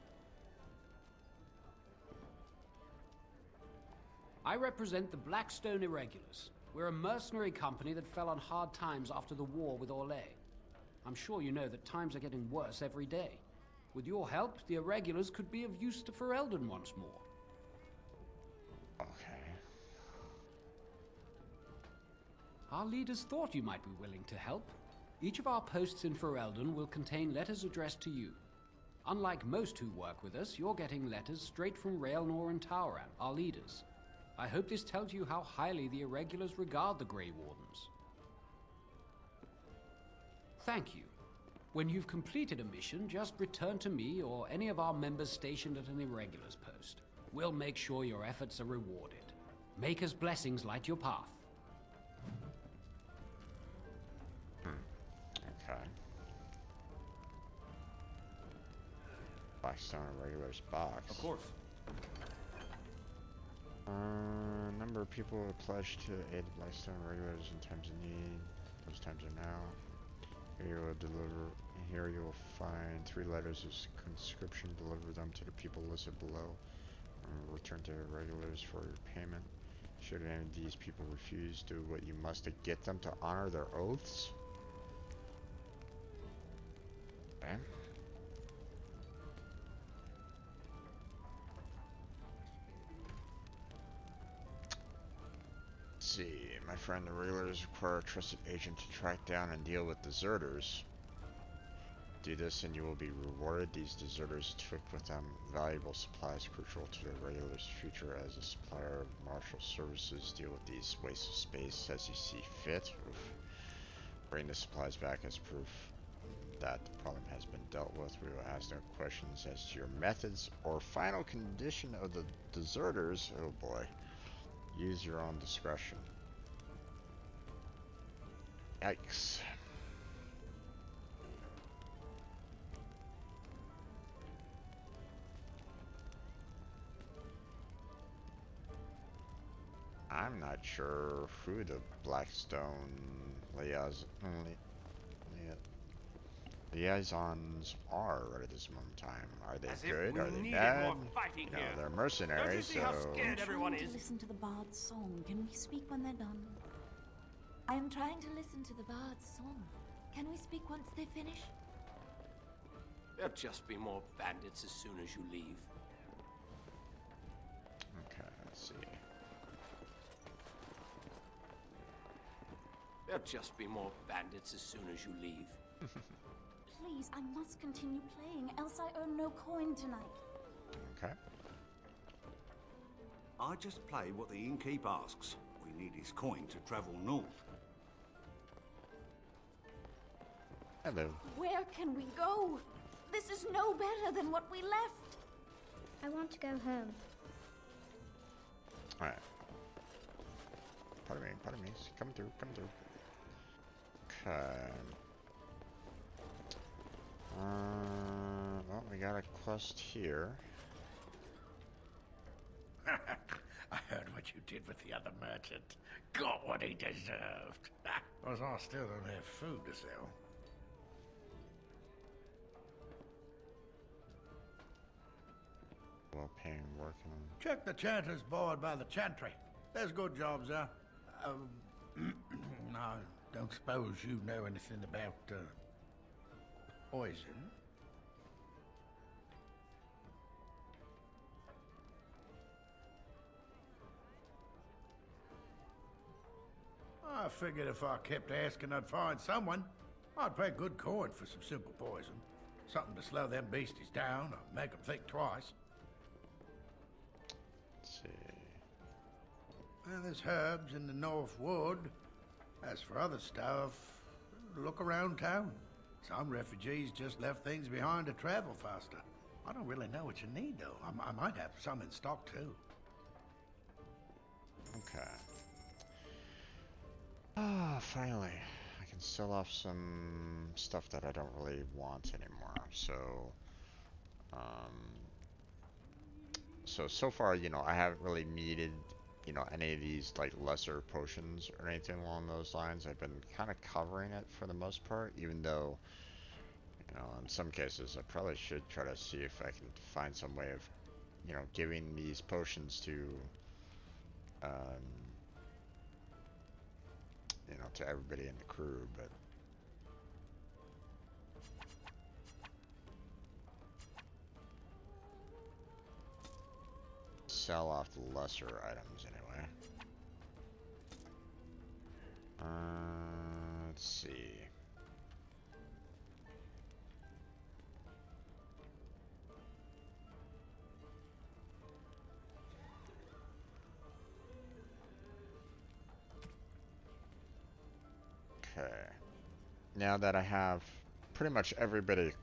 I represent the Blackstone Irregulars. We're a mercenary company that fell on hard times after the war with Orlais. I'm sure you know that times are getting worse every day. With your help, the Irregulars could be of use to Ferelden once more. Okay. Our leaders thought you might be willing to help. Each of our posts in Ferelden will contain letters addressed to you. Unlike most who work with us, you're getting letters straight from Raelnor and Tauran, our leaders. I hope this tells you how highly the Irregulars regard the Grey Wardens. Thank you. When you've completed a mission, just return to me or any of our members stationed at an Irregulars post. We'll make sure your efforts are rewarded. Maker's blessings light your path. Okay. Blackstone Irregulars box. Of course. Number of people who pledged to aid the Blackstone Irregulars in times of need. Those times are now. Here you will find 3 letters of conscription. Deliver them to the people listed below. Return to the Irregulars for your payment. Should any of these people refuse, do what you must to get them to honor their oaths. Okay. See, my friend, the Irregulars require a trusted agent to track down and deal with deserters. Do this and you will be rewarded. These deserters took with them valuable supplies crucial to the Irregulars' future as a supplier of martial services. Deal with these wastes of space as you see fit. Oof. Bring the supplies back as proof that the problem has been dealt with. We will ask no questions as to your methods or final condition of the deserters. Oh boy. Use your own discretion. Yikes. I'm not sure who the Blackstone liaisons are right at this moment in time. Are they good? Are they bad? You know, they're mercenaries, so... I'm trying to listen to the Bard's song. Can we speak when they're done? I am trying to listen to the Bard's song. Can we speak once they finish? There'll just be more bandits as soon as you leave. Okay, let's see. There'll just be more bandits as soon as you leave. Please, I must continue playing, else I earn no coin tonight. Okay. I just play what the innkeep asks. We need his coin to travel north. Hello. Where can we go? This is no better than what we left. I want to go home. Alright. Pardon me. Coming through. Okay. Well, we got a quest here. I heard what you did with the other merchant. Got what he deserved. Because I still don't have food to sell. Well-paying working. Check the chanter's board by the chantry. There's good jobs there. I don't suppose you know anything about poison. I figured if I kept asking, I'd find someone. I'd pay good coin for some simple poison. Something to slow them beasties down or make them think twice. Let's see. Well, there's herbs in the North Wood. As for other stuff, look around town. Some refugees just left things behind to travel faster. I don't really know what you need, though. I might have some in stock, too. Okay. Ah, finally. I can sell off some stuff that I don't really want anymore. So, so far, you know, I haven't really needed you know, any of these like lesser potions or anything along those lines. I've been kind of covering it for the most part, even though, you know, in some cases I probably should try to see if I can find some way of, you know, giving these potions to, you know, to everybody in the crew, but sell off the lesser items anyway. Let's see. Okay. Now that I have pretty much everybody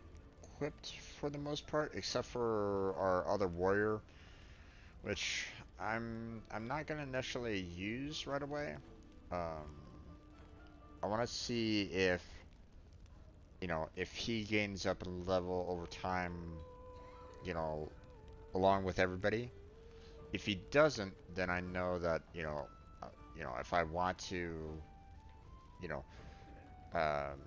equipped for the most part, except for our other warrior, which I'm not gonna initially use right away. I want to see if, you know, if he gains up in level over time, you know, along with everybody. If he doesn't, then I know that, you know, if I want to, you know, um,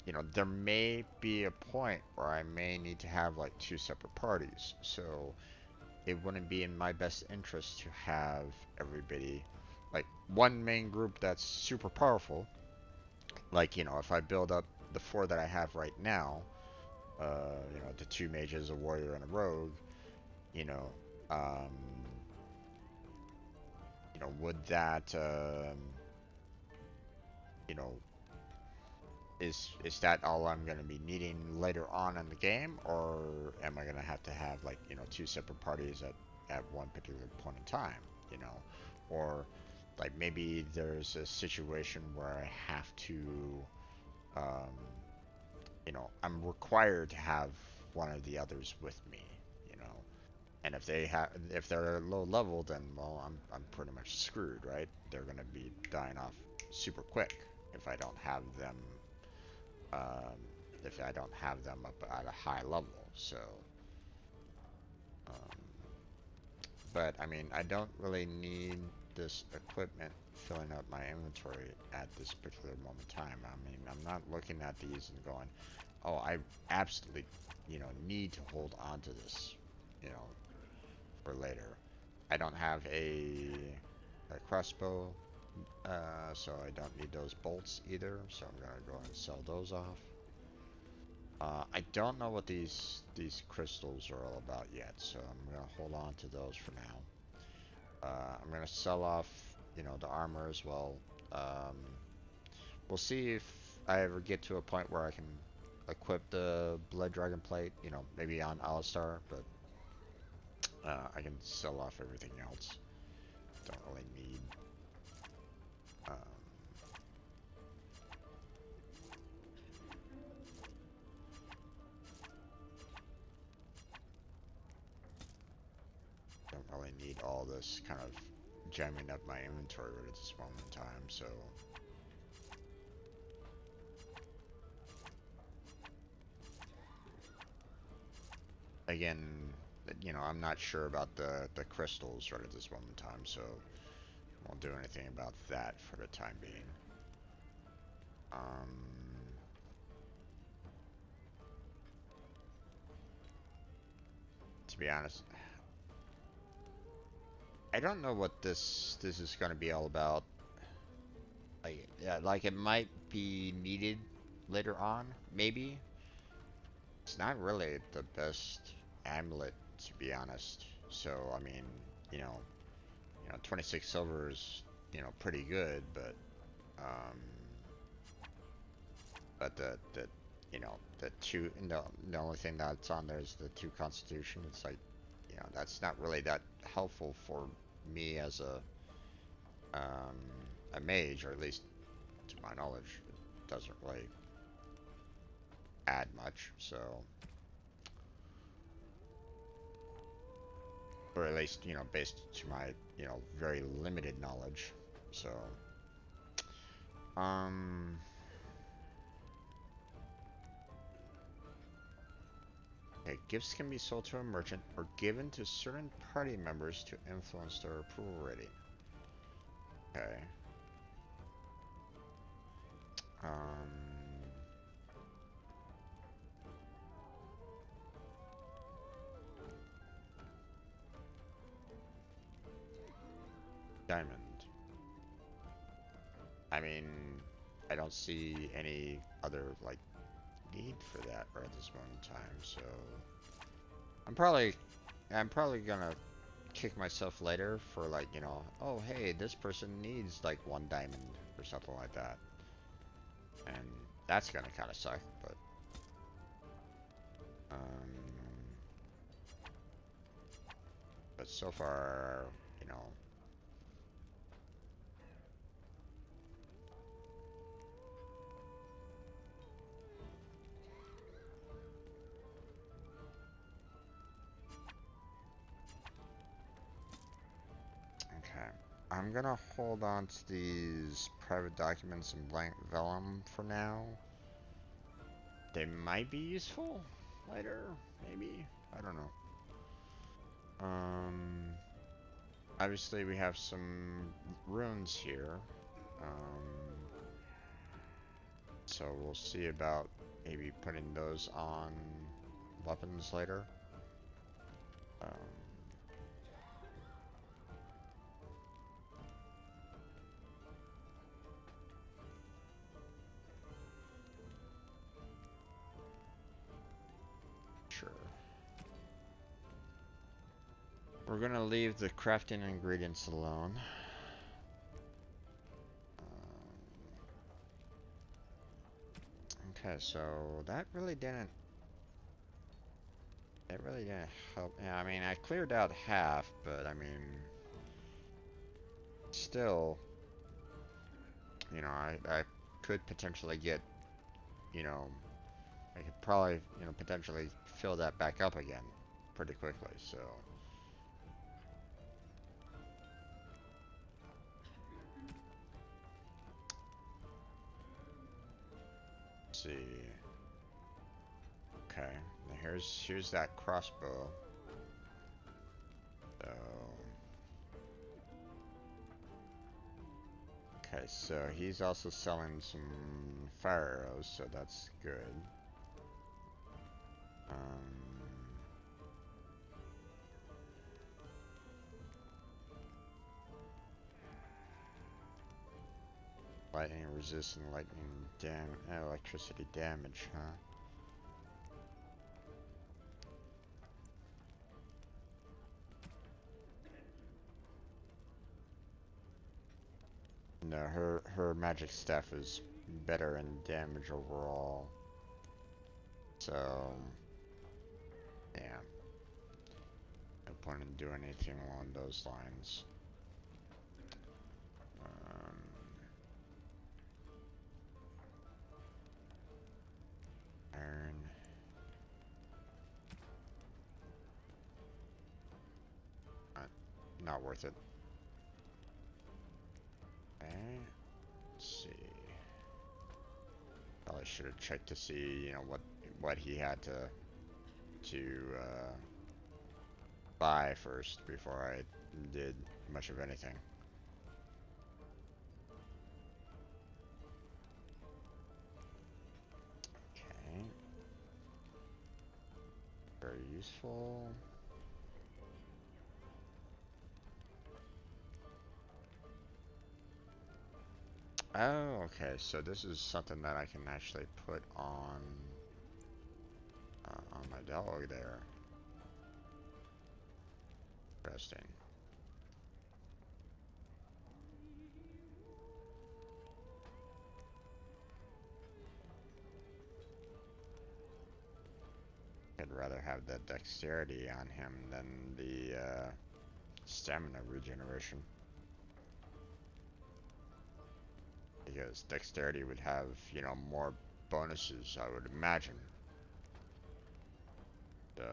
you know, there may be a point where I may need to have like two separate parties. So it wouldn't be in my best interest to have everybody like one main group that's super powerful. Like, you know, if I build up the four that I have right now, you know, the two mages, a warrior, and a rogue, you know, would that, you know, is that all I'm going to be needing later on in the game, or am I going to have like, you know, two separate parties at one particular point in time, you know, or like maybe there's a situation where I have to, you know, I'm required to have one of the others with me, you know, and if they're low level, then well, I'm pretty much screwed, right? They're going to be dying off super quick if I don't have them. If I don't have them up at a high level, so. But I mean, I don't really need this equipment filling up my inventory at this particular moment in time. I mean, I'm not looking at these and going, oh, I absolutely, you know, need to hold on to this, you know, for later. I don't have a crossbow, so I don't need those bolts either, so I'm gonna go and sell those off. I don't know what these crystals are all about yet, so I'm gonna hold on to those for now. I'm gonna sell off, you know, the armor as well. We'll see if I ever get to a point where I can equip the Blood Dragon Plate, you know, maybe on Alistar, but I can sell off everything else. Don't really need. Don't really need all this kind of jamming up my inventory at this moment in time, so. Again, you know, I'm not sure about the crystals right at this moment in time, so I won't do anything about that for the time being. To be honest, I don't know what this is going to be all about. Like, yeah, like it might be needed later on, maybe. It's not really the best amulet, to be honest. So, I mean, you know, 26 silver is, you know, pretty good, but the you know, the only thing that's on there is the 2 constitution. It's like, you know, that's not really that helpful for me as a mage, or at least to my knowledge, it doesn't really add much, so. Or at least, you know, based to my, you know, very limited knowledge, so. Okay, gifts can be sold to a merchant or given to certain party members to influence their approval rating. Okay. Diamond. I mean, I don't see any other, like, need for that right at this moment in time, so I'm probably gonna kick myself later for, like, you know, oh hey, this person needs like 1 diamond or something like that, and that's gonna kind of suck. But so far, you know. Okay, I'm gonna hold on to these private documents and blank vellum for now. They might be useful later, maybe. I don't know. Obviously we have some runes here. So we'll see about maybe putting those on weapons later. Sure. We're gonna leave the crafting ingredients alone. Okay, so that really didn't help. Yeah, I mean, I cleared out half, but I mean, still, you know, I could potentially get, you know, I could probably, you know, potentially fill that back up again pretty quickly, so. Let's see. Okay, now here's that crossbow. So. Okay, so he's also selling some fire arrows, so that's good. Lightning resistant electricity damage, huh? No, her magic staff is better in damage overall. So, yeah. No point in doing anything along those lines. Iron. Not worth it. Okay. Let's see. Probably should have checked to see, you know, what he had to buy first before I did much of anything. Okay. Very useful. Oh, okay. So this is something that I can actually put on my dialog there. Interesting. I'd rather have the dexterity on him than the stamina regeneration. Because dexterity would have, you know, more bonuses, I would imagine. So...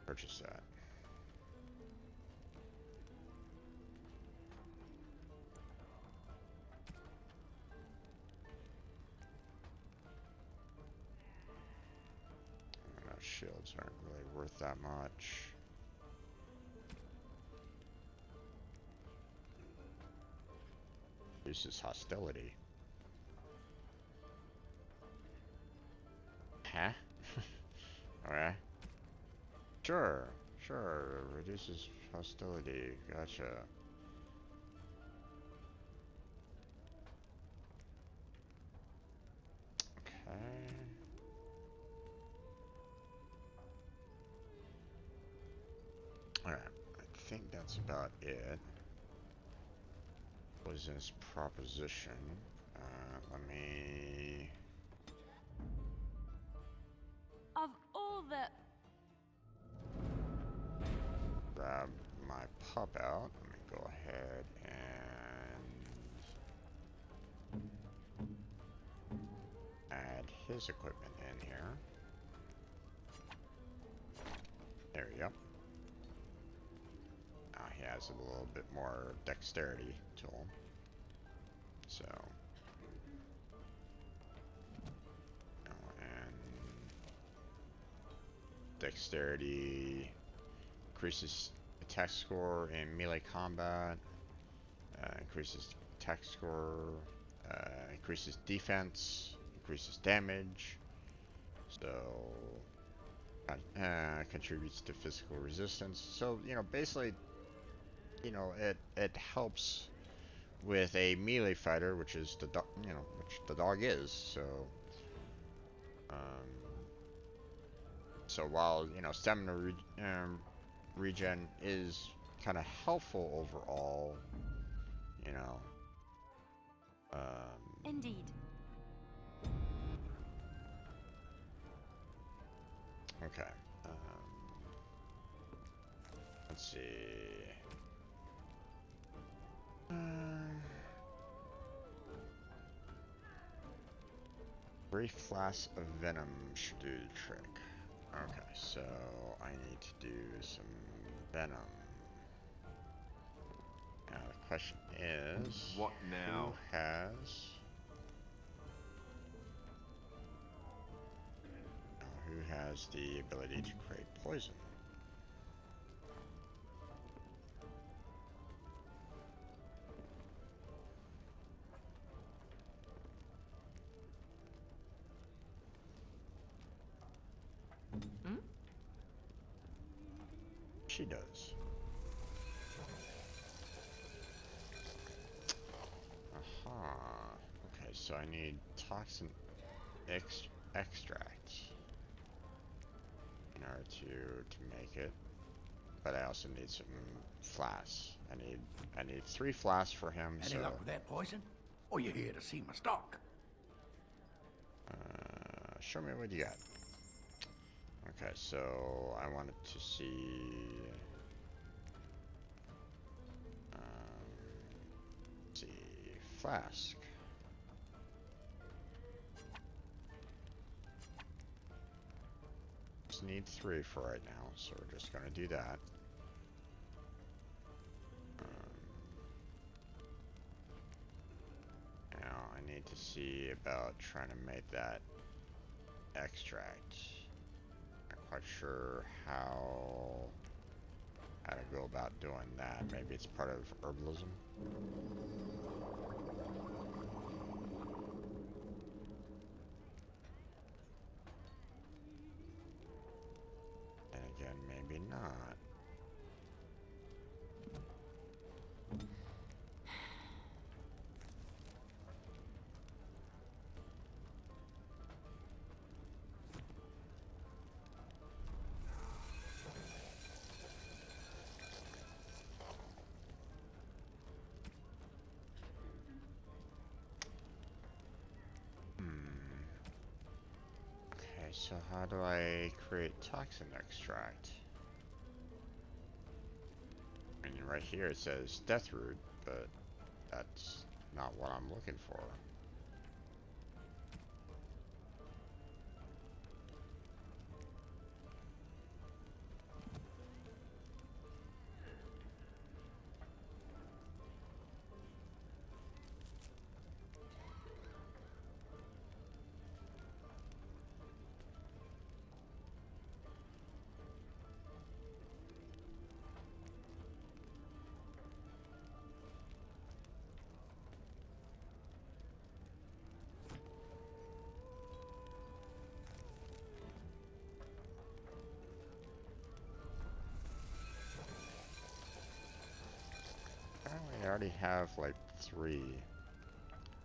purchase that. I'm not shields aren't really worth that much. Reduces hostility. Huh? Okay. Sure, sure. Reduces hostility. Gotcha. Okay. Alright. I think that's about it. Was this proposition? Let me Of all the... grab my pup out. Let me go ahead and add his equipment in here. There we go. Now he has a little bit more dexterity to him. So, and dexterity increases attack score in melee combat, increases attack score, increases defense, increases damage, so contributes to physical resistance. So, you know, basically, you know, it helps with a melee fighter, which is the dog, you know, which the dog is. So, so while, you know, stamina regen is kind of helpful overall, you know. Indeed. Okay. Let's see. 3 flasks of venom should do the trick. Okay, so I need to do some venom. Now the question is, what now? Who has the ability to create poison? Hmm? She does. Aha. Okay, so I need toxin extract in order to make it, but I also need some flasks. I need 3 flasks for him. Any luck with that poison? Or you here to see my stock? Show me what you got. Okay, so I wanted to see. Let's see, flask. Just need 3 for right now, so we're just gonna do that. Now I need to see about trying to make that extract. Not quite sure how to go about doing that. Maybe it's part of herbalism. And again, maybe not. Okay, so how do I create toxin extract? I mean, right here it says death root, but that's not what I'm looking for. already have like 3.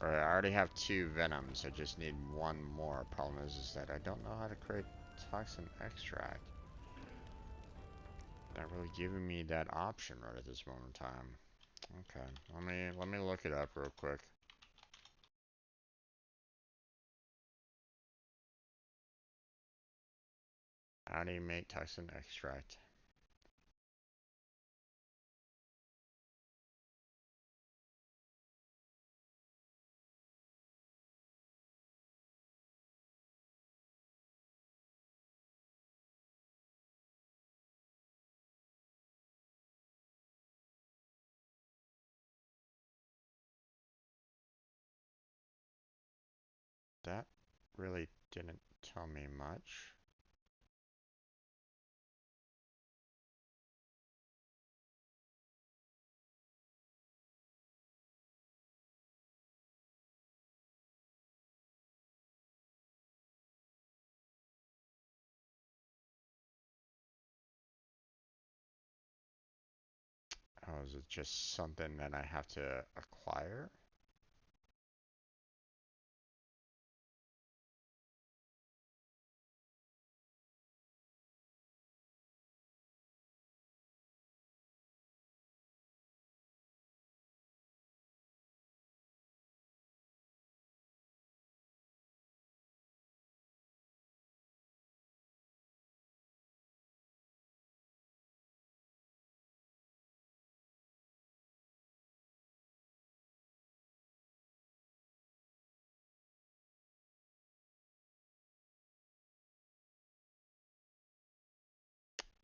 Or I already have 2 venoms, I just need 1 more. Problem is that I don't know how to create toxin extract. Not really giving me that option right at this moment in time. Okay, let me look it up real quick. How do you make toxin extract? That really didn't tell me much. Oh, is it just something that I have to acquire?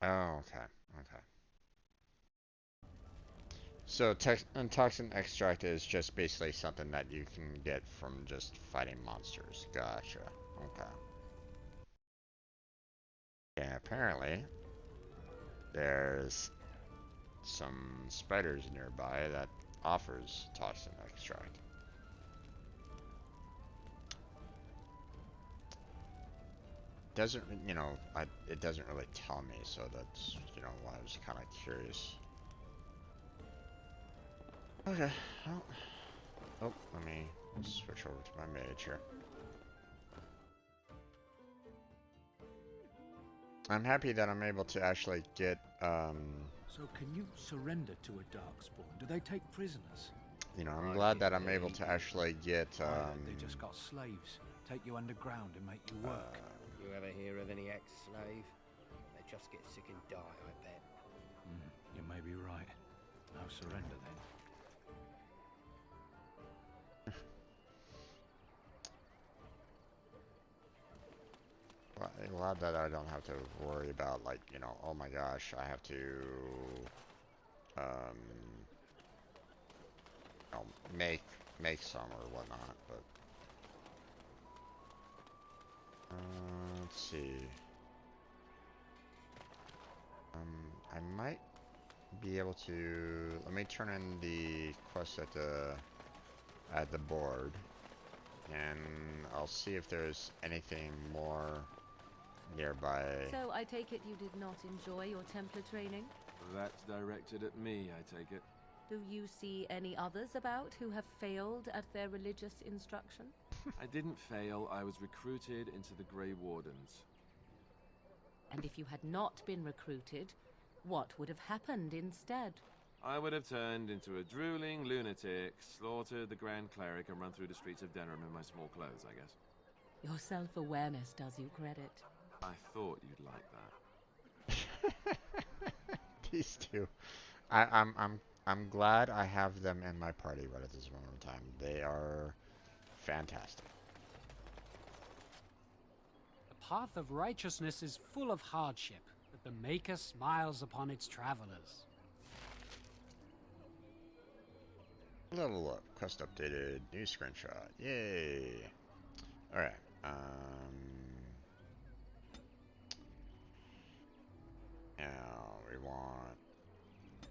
Oh, okay, okay. So toxin extract is just basically something that you can get from just fighting monsters. Gotcha. Okay. Yeah, apparently there's some spiders nearby that offers toxin extract. Doesn't, it doesn't really tell me, so that's, why I was kind of curious. Okay, well, oh, let me switch over to my mage here. I'm happy that I'm able to actually get, So can you surrender to a darkspawn? Do they take prisoners? I'm glad that I'm able to actually get, They just got slaves. Take you underground and make you work. You ever hear of any ex-slave? They just get sick and die, I bet. You may be right. No surrender then. glad that I don't have to worry about, like, oh my gosh, I have to, make some or whatnot, but, let's see, I might be able to, let me turn in the quest at the board, and I'll see if there's anything more nearby. So I take it you did not enjoy your Templar training? That's directed at me, I take it. Do you see any others about who have failed at their religious instruction? I didn't fail, I was recruited into the Grey Wardens. And if you had not been recruited, what would have happened instead? I would have turned into a drooling lunatic, slaughtered the Grand Cleric, and run through the streets of Denham in my small clothes, I guess. Your self-awareness does you credit. I thought you'd like that. These two. I'm glad I have them in my party right at this moment in time. They are fantastic. The path of righteousness is full of hardship, but the Maker smiles upon its travelers. Level up. Quest updated. New screenshot. Yay. Alright. Now we want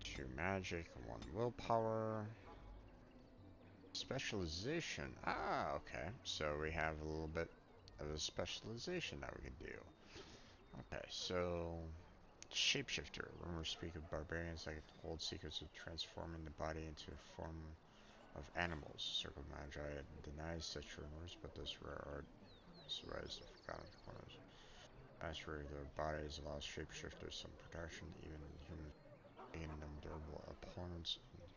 2 magic and 1 willpower. Specialization. Ah, okay. So we have a little bit of a specialization that we can do. Okay, so Shapeshifter. Rumors speak of barbarians that hold secrets of transforming the body into a form of animals. Circle Magi denies such rumors, but this rare art survives the forgotten corners. As for their bodies allows shapeshifters some protection, even humans, making them durable opponents and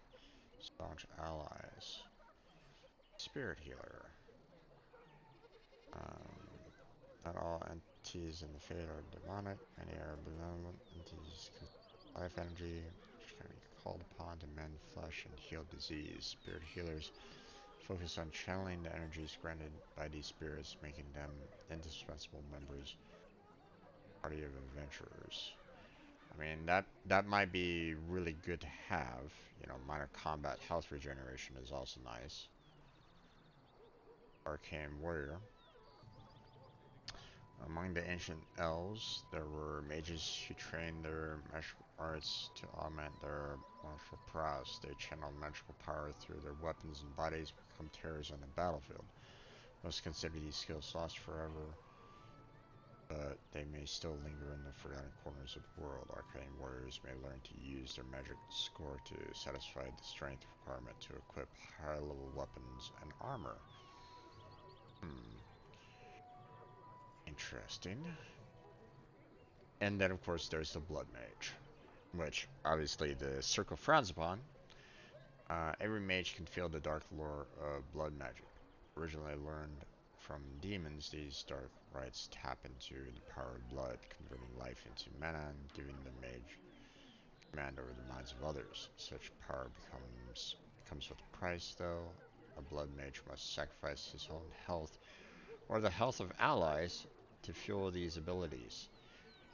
staunch allies. Spirit Healer. Not all entities in the Fate are demonic. Many are benevolent entities with life energy, which can be called upon to mend flesh and heal disease. Spirit healers focus on channeling the energies granted by these spirits, making them indispensable members of the party of adventurers. I mean, that might be really good to have. You know, minor combat health regeneration is also nice. Arcane Warrior. Among the ancient elves, there were mages who trained their magical arts to augment their martial prowess. They channeled magical power through their weapons and bodies, become terrors on the battlefield. Most consider these skills lost forever, but they may still linger in the forgotten corners of the world. Arcane warriors may learn to use their magic score to satisfy the strength requirement to equip high-level weapons and armor. Interesting. And then, of course, there's the Blood Mage, which obviously the circle frowns upon. Every mage can feel the dark lore of blood magic. Originally learned from demons, these dark rites tap into the power of blood, converting life into mana and giving the mage command over the minds of others. Such power comes with a price, though. A blood mage must sacrifice his own health or the health of allies to fuel these abilities.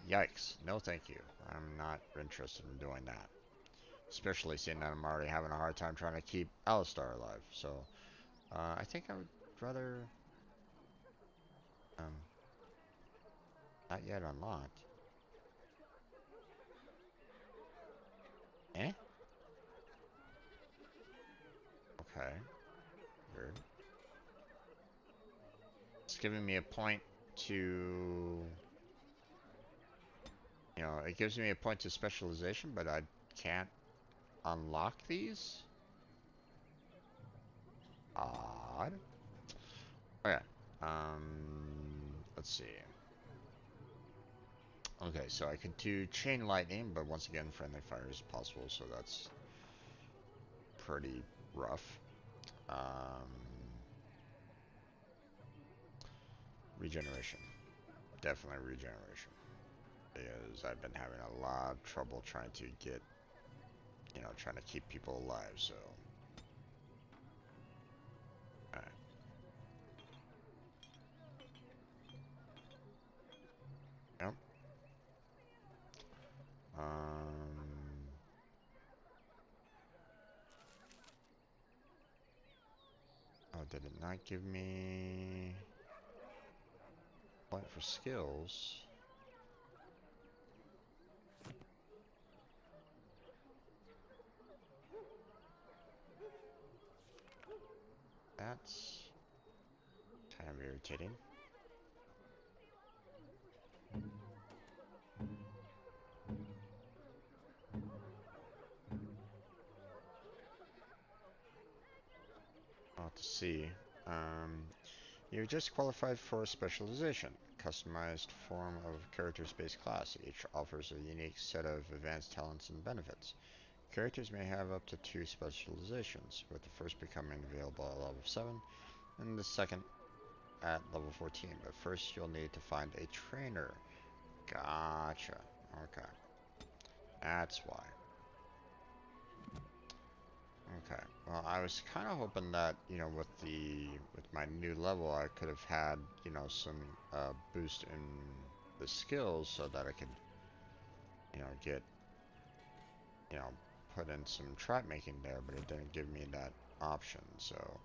Yikes, no thank you. I'm not interested in doing that. Especially seeing that I'm already having a hard time trying to keep Alistar alive. So, I think I would rather... not yet unlocked. Eh? Okay. Weird. It's giving me a point to... You know, it gives me a point to specialization, but I can't unlock these? Odd. Okay. Let's see. Okay, so I could do chain lightning, but once again, friendly fire is possible, so that's pretty rough. Regeneration. Definitely regeneration. Because I've been having a lot of trouble trying to get, you know, trying to keep people alive, so. Alright. Yep. Oh, did it not give me point for skills? That's kind of irritating. I'll have to see. You just qualified for specialization, customized form of character space class. Each offers a unique set of advanced talents and benefits. Characters may have up to 2 specializations, with the first becoming available at level 7 and the second at level 14. But first you'll need to find a trainer. Gotcha. Okay. That's why. Okay. Well, I was kind of hoping that, you know, with my new level, I could have had, you know, some boost in the skills so that I could, you know, get, you know, put in some trap making there, but it didn't give me that option. So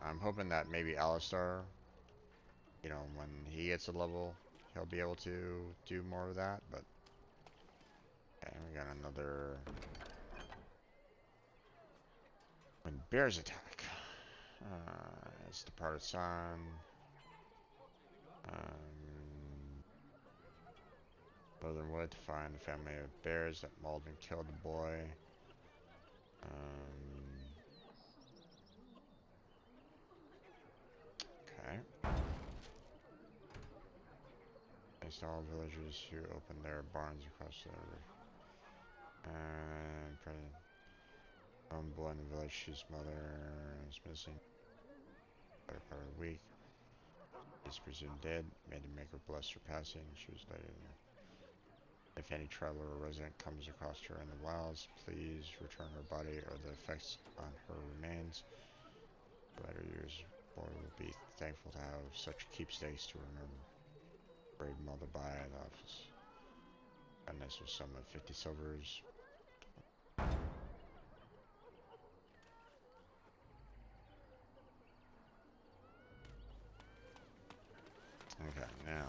I'm hoping that maybe Alistar, you know, when he gets a level, he'll be able to do more of that. But okay, we got another. When bears attack, it's departed sun. Northern Wood to find the family of bears that mauled and killed the boy. Okay. Based on all villagers who opened their barns across the river. And present. One boy in the village whose mother is missing. Better part of the week. Is presumed dead. Made the maker bless her passing. She was later. If any traveler or resident comes across her in the wilds, please return her body or the effects on her remains. Later years, boy will be thankful to have such keepsakes to remember. Brave mother by the office. And this was some of 50 silvers. Okay, now.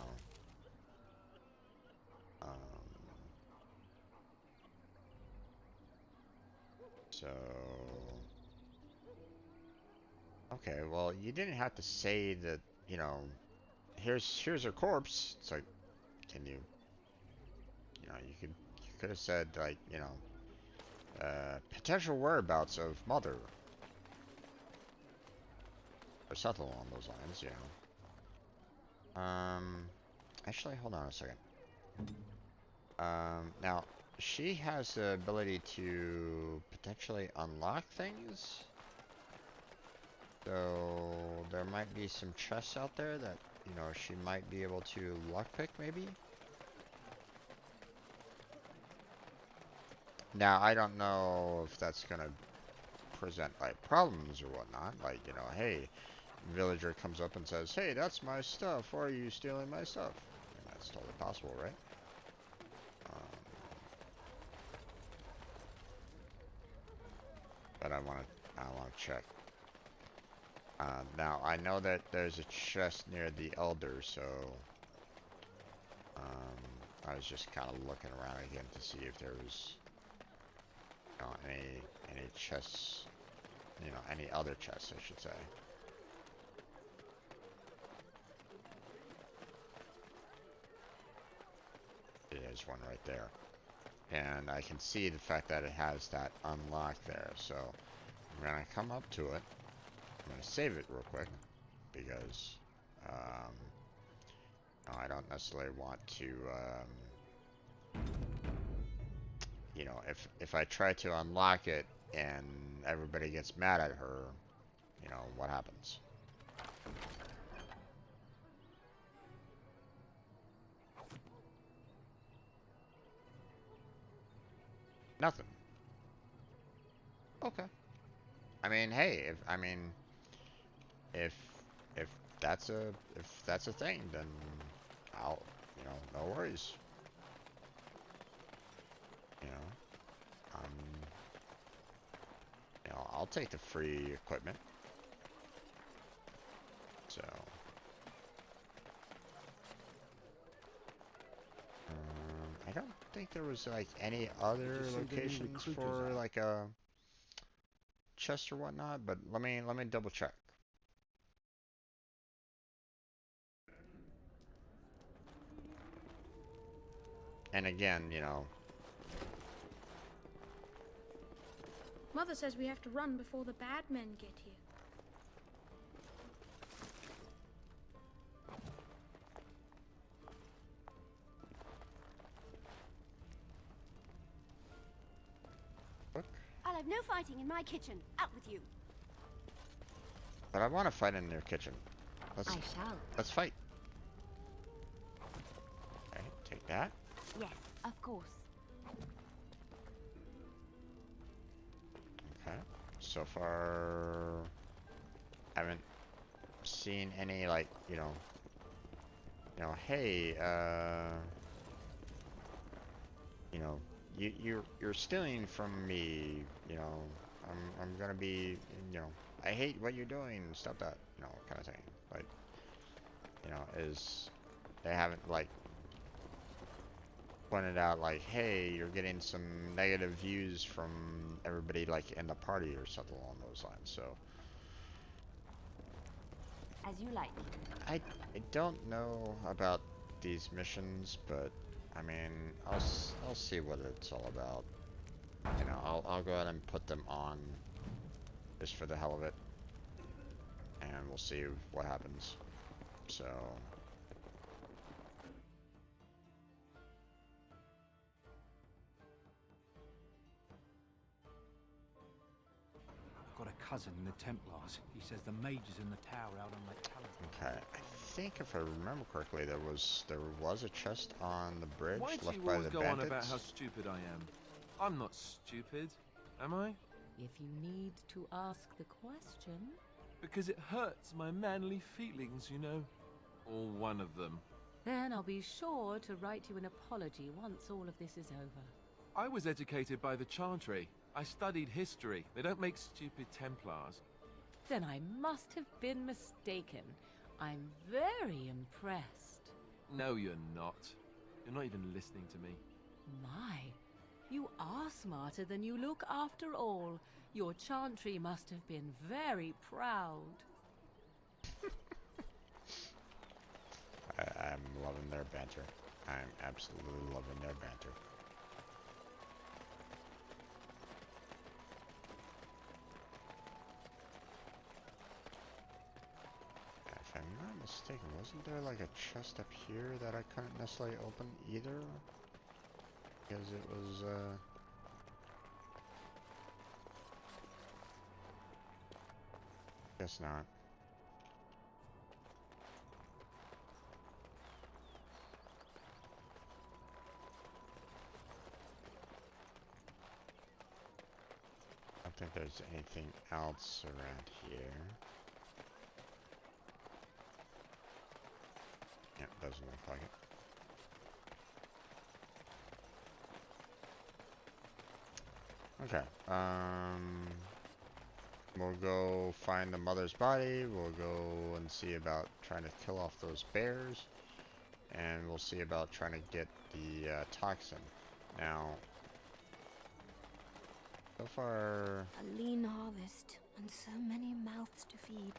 So. Okay, well, you didn't have to say that, you know, here's her corpse. It's like, can you know, you could have said, like, you know, potential whereabouts of mother. Or something along those lines, you know. Actually, hold on a second. Now, she has the ability to potentially unlock things. So, there might be some chests out there that, you know, she might be able to lockpick, maybe? Now, I don't know if that's gonna present, like, problems or whatnot. Like, you know, hey, villager comes up and says, hey, that's my stuff. Why are you stealing my stuff? I mean, that's totally possible, right? But I want to check. Now I know that there's a chest near the Elder, so I was just kind of looking around again to see if there was, you know, any chests, you know, any other chests, I should say. There's one right there. And I can see the fact that it has that unlocked there. So I'm going to come up to it. I'm going to save it real quick because no, I don't necessarily want to, you know, if I try to unlock it and everybody gets mad at her, you know, what happens? Nothing. Okay. I mean, hey, if that's a thing, then I'll, you know, no worries. You know, you know, I'll take the free equipment. So, I don't think there was like any other locations for like a chest or whatnot, but let me double check. And again, you know, Mother says we have to run before the bad men get here. I'll have no fighting in my kitchen. Out with you. but I want to fight in your kitchen. I shall. Let's fight. Okay, take that. Yes, of course. Okay. So far, haven't seen any like, you know, hey, you know, you're stealing from me, you know, I'm gonna be, you know, I hate what you're doing, stop that, you know, kind of thing. Like, you know, they haven't like pointed out like, hey, you're getting some negative views from everybody like in the party or something along those lines. So as you like. I don't know about these missions, but I mean, I'll see what it's all about. You know, I'll go ahead and put them on just for the hell of it, and we'll see what happens. So. I've got a cousin in the Templars. He says the Major's in the tower out on Lake California. Okay, I think if I remember correctly, there was a chest on the bridge Why do left you by always the go on about bandits. how stupid I am? I'm not stupid, am I? If you need to ask the question... Because it hurts my manly feelings, you know. Or one of them. Then I'll be sure to write you an apology once all of this is over. I was educated by the Chantry. I studied history. They don't make stupid Templars. Then I must have been mistaken. I'm very impressed. No, you're not. You're not even listening to me. My, you are smarter than you look after all. Your Chantry must have been very proud. I'm loving their banter. I'm absolutely loving their banter. If I'm not mistaken, wasn't there like a chest up here that I couldn't necessarily open either? Because it was, guess not. I don't think there's anything else around here. Yeah, doesn't look like it. Okay, we'll go find the mother's body, we'll go and see about trying to kill off those bears, and we'll see about trying to get the toxin. Now, so far... A lean harvest, and so many mouths to feed.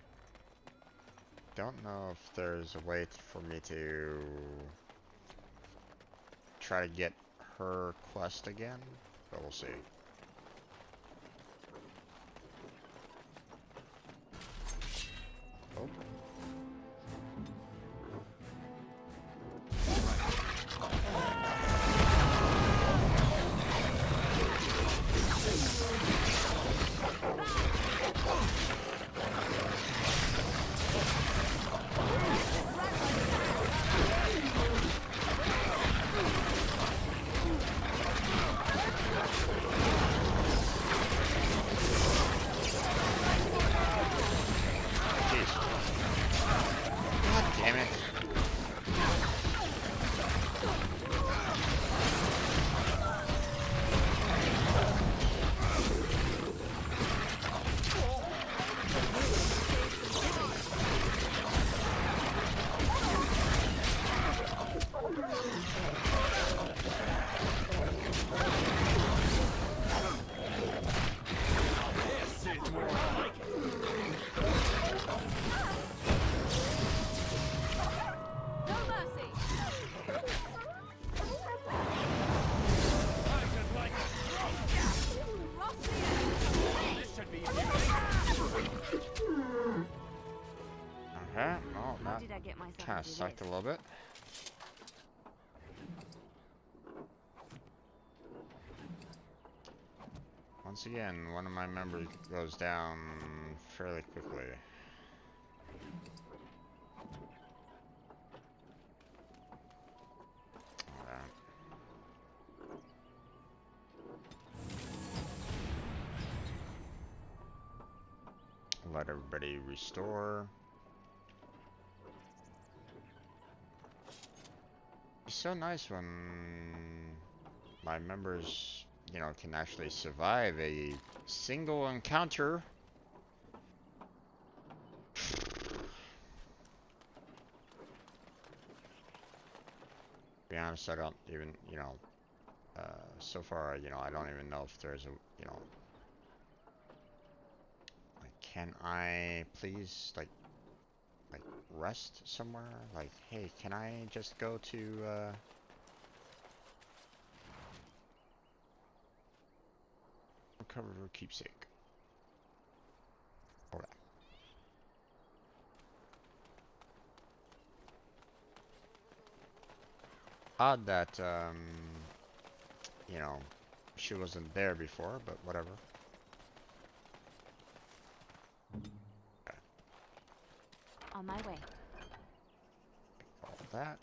Don't know if there's a way for me to try to get her quest again, but we'll see. Oh. Kind of sucked a little bit. Once again, one of my members goes down fairly quickly. Let everybody restore. It's so nice when my members, you know, can actually survive a single encounter. To be honest, I don't even, you know, so far, you know, I don't even know if there's a, you know, like, can I please, like rest somewhere? Like, hey, can I just go to, cover keepsake. Alright. Odd that, you know, she wasn't there before, but whatever. Okay. On my way. All that.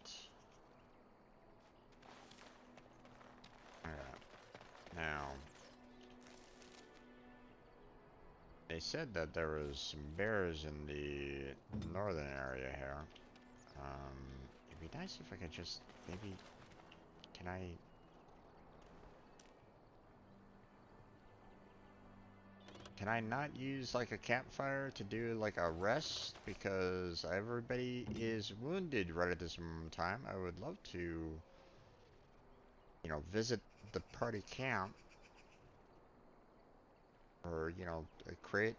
Alright. Now, they said that there was some bears in the northern area here. It'd be nice if I could just maybe, can I not use like a campfire to do like a rest, because everybody is wounded right at this moment in time. I would love to, you know, visit the party camp, or, you know, create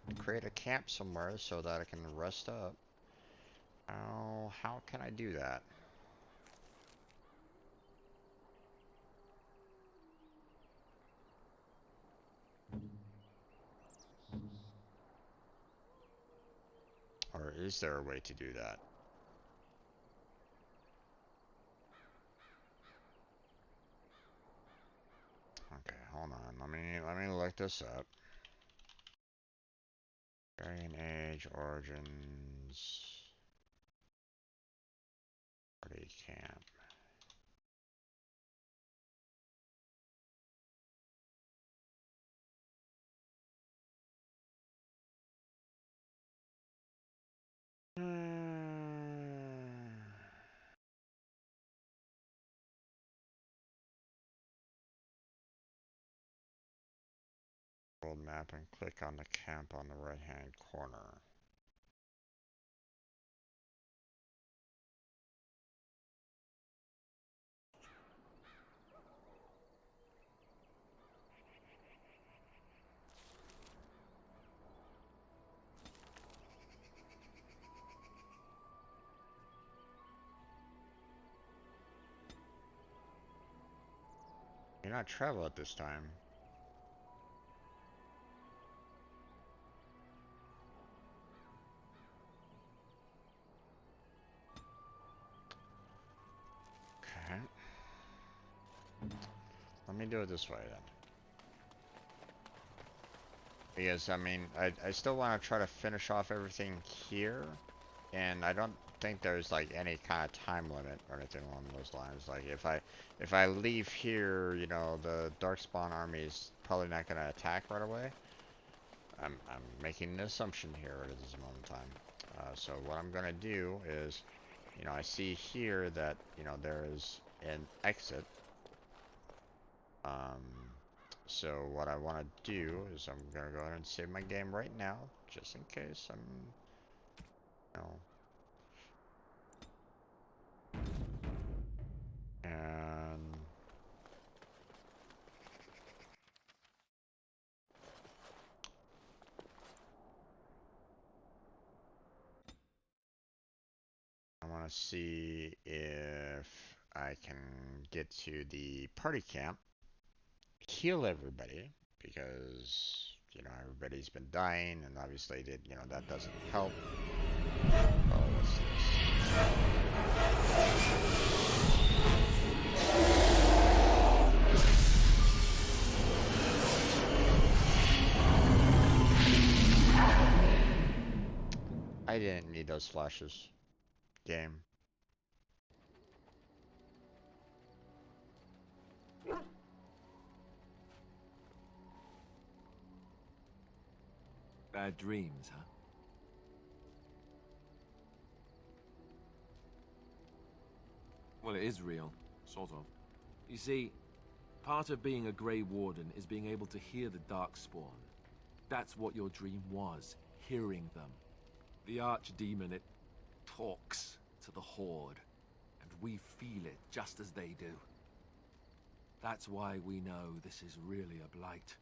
a camp somewhere so that I can rest up. How can I do that? Or is there a way to do that? Okay, hold on. Let me look this up. Dragon Age Origins Party Camp. World map and click on the camp on the right hand corner. You're not travel at this time. Okay. Let me do it this way then. Because, I mean, I still want to try to finish off everything here, and I don't think there's like any kind of time limit or anything along those lines. Like if I leave here, you know, the Darkspawn army is probably not going to attack right away. I'm making an assumption here at this moment in time. So what I'm going to do is, you know, I see here that, you know, there is an exit. So what I want to do is I'm going to go ahead and save my game right now, just in case I'm, you know. And I want to see if I can get to the party camp, heal everybody, because, you know, everybody's been dying, and obviously you know, that doesn't help. Oh, what's this? I didn't need those flashes. Game. Bad dreams, huh? Well, it is real, sort of. You see, part of being a Grey Warden is being able to hear the Darkspawn. That's what your dream was, hearing them. The Archdemon, it talks to the Horde, and we feel it just as they do. That's why we know this is really a blight.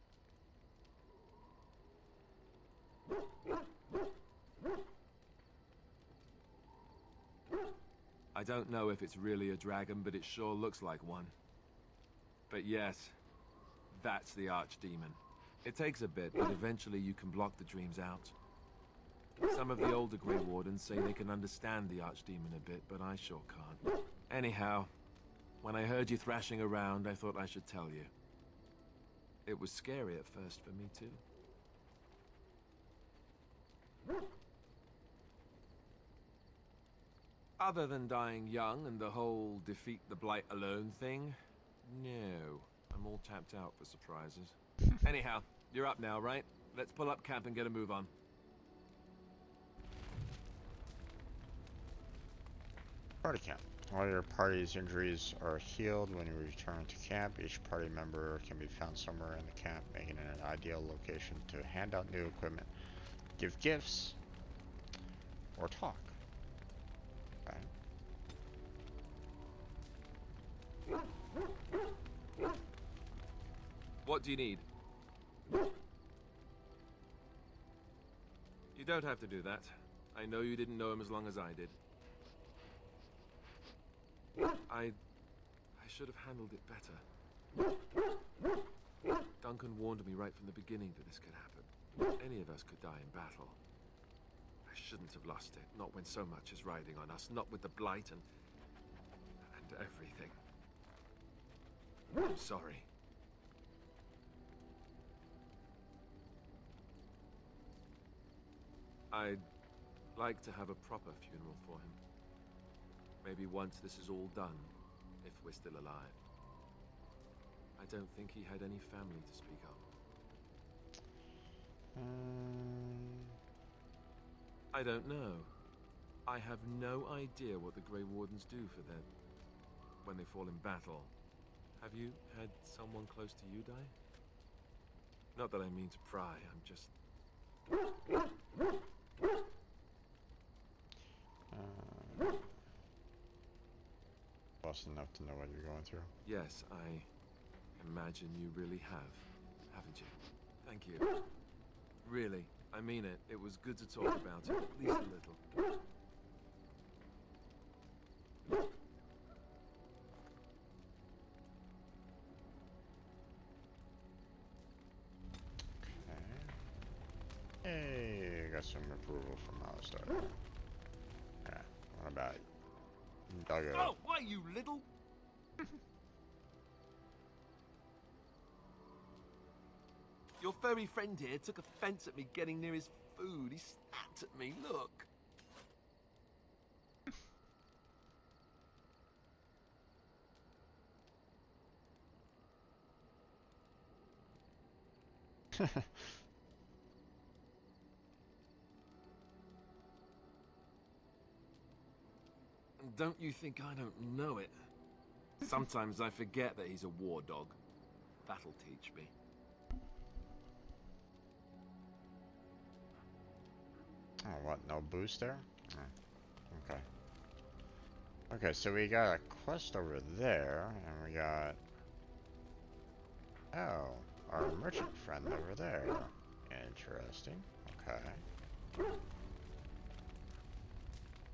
I don't know if it's really a dragon, but it sure looks like one. But yes, that's the Archdemon. It takes a bit, but eventually you can block the dreams out. Some of the older Grey Wardens say they can understand the Archdemon a bit, but I sure can't. Anyhow, when I heard you thrashing around, I thought I should tell you. It was scary at first for me, too. Other than dying young and the whole defeat the Blight alone thing, no. I'm all tapped out for surprises. Anyhow, you're up now, right? Let's pull up camp and get a move on. Party camp. All your party's injuries are healed when you return to camp. Each party member can be found somewhere in the camp, making it an ideal location to hand out new equipment, give gifts, or talk. Okay. What do you need? You don't have to do that. I know you didn't know him as long as I did. I should have handled it better. Duncan warned me right from the beginning that this could happen. Any of us could die in battle. I shouldn't have lost it, not when so much is riding on us, not with the Blight and everything. I'm sorry. I'd like to have a proper funeral for him. Maybe once this is all done, if we're still alive. I don't think he had any family to speak of. I don't know. I have no idea what the Grey Wardens do for their... when they fall in battle. Have you had someone close to you die? Not that I mean to pry, I'm just... Close enough to know what you're going through. Yes, I imagine you really have, haven't you? Thank you. Really, I mean it. It was good to talk about it, at least a little. Hey, got some approval from Alistair. Yeah, what about Duggo? Oh, why, you little... Your furry friend here took offense at me getting near his food. He snapped at me, look. Don't you think I don't know it? Sometimes I forget that he's a war dog. That'll teach me. Oh, what? No boost there? Oh, okay. Okay, so we got a quest over there, and we got... Oh, our merchant friend over there. Interesting. Okay.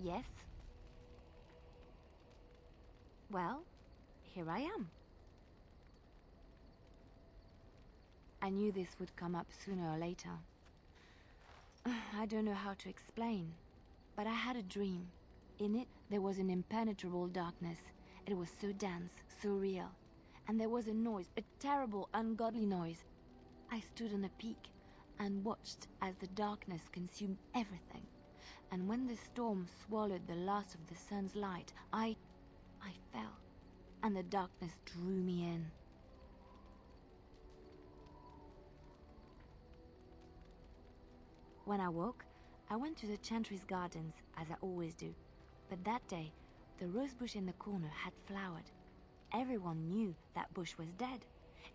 Yes? Well, here I am. I knew this would come up sooner or later. I don't know how to explain, but I had a dream. In it, there was an impenetrable darkness. It was so dense, so real. And there was a noise, a terrible, ungodly noise. I stood on a peak and watched as the darkness consumed everything. And when the storm swallowed the last of the sun's light, I fell, and the darkness drew me in. When I woke, I went to the Chantry's gardens, as I always do. But that day, the rose bush in the corner had flowered. Everyone knew that bush was dead.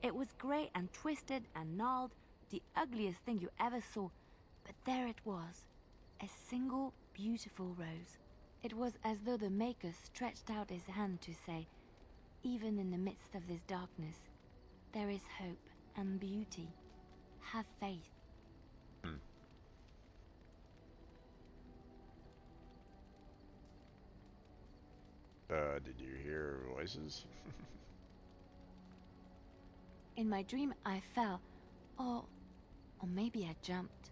It was grey and twisted and gnarled, the ugliest thing you ever saw. But there it was, a single beautiful rose. It was as though the Maker stretched out his hand to say, even in the midst of this darkness, there is hope and beauty. Have faith. Did you hear voices? In my dream, I fell. Or Or maybe I jumped.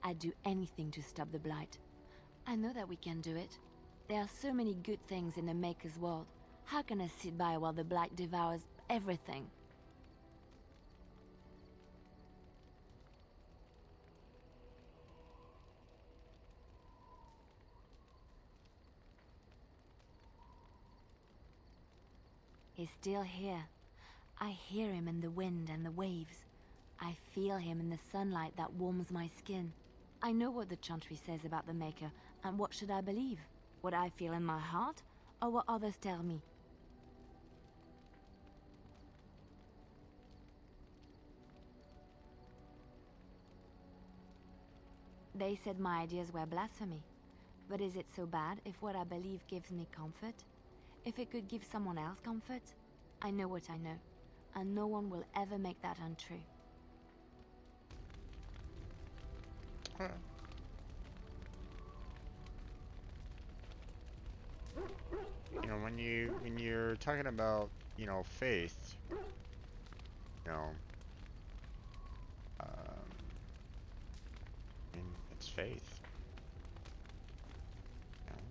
I'd do anything to stop the Blight. I know that we can do it. There are so many good things in the Maker's world. How can I sit by while the Blight devours everything? He's still here. I hear him in the wind and the waves. I feel him in the sunlight that warms my skin. I know what the Chantry says about the Maker, and what should I believe? What I feel in my heart, or what others tell me? They said my ideas were blasphemy. But is it so bad if what I believe gives me comfort? If it could give someone else comfort? I know what I know, and no one will ever make that untrue. You know, when you're talking about, you know, faith, you know, I mean, it's faith. You know?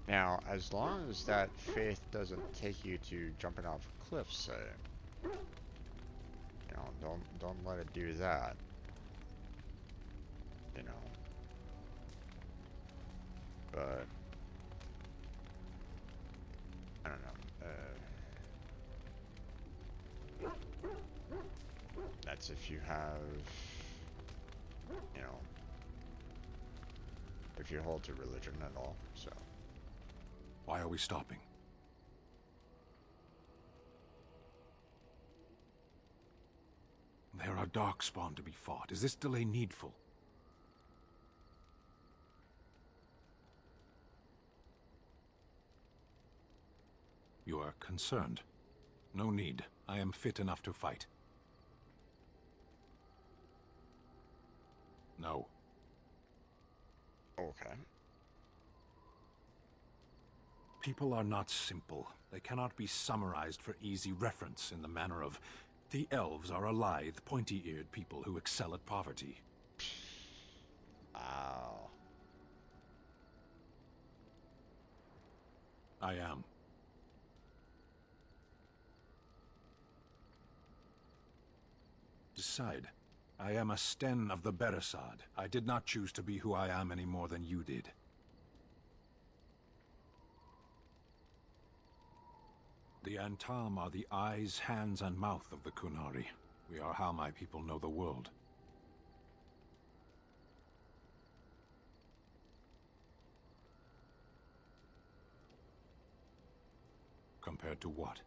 Now, as long as that faith doesn't take you to jumping off a cliff, say, you know, don't let it do that. You know, but I don't know. That's if you have, you know, if you hold to religion at all. So. Why are we stopping? There are darkspawn to be fought. Is this delay needful? You are concerned. No need. I am fit enough to fight. No. Okay. People are not simple. They cannot be summarized for easy reference in the manner of the elves are a lithe, pointy-eared people who excel at poverty. Wow. I am. Decide. I am a Sten of the Beresad. I did not choose to be who I am any more than you did. The Antam are the eyes, hands, and mouth of the Kunari. We are how my people know the world. Compared to what?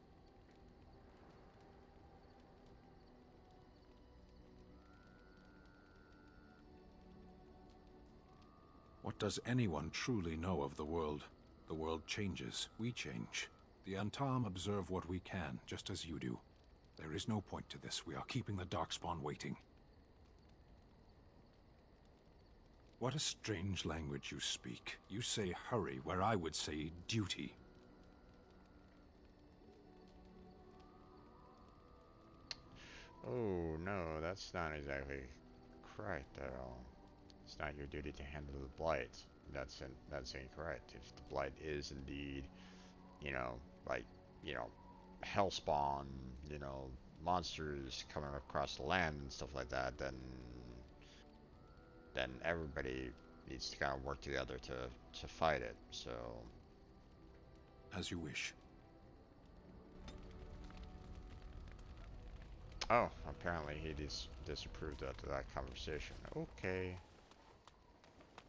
What does anyone truly know of the world? The world changes. We change. The Antam observe what we can, just as you do. There is no point to this. We are keeping the Darkspawn waiting. What a strange language you speak. You say hurry, where I would say duty. Oh, no, that's not exactly correct at all. It's not your duty to handle the Blight. That's incorrect. If the Blight is indeed, you know, like, you know, hellspawn, you know, monsters coming across the land and stuff like that, then everybody needs to kind of work together to fight it. So, as you wish. Oh, apparently he disapproved of that conversation. Okay.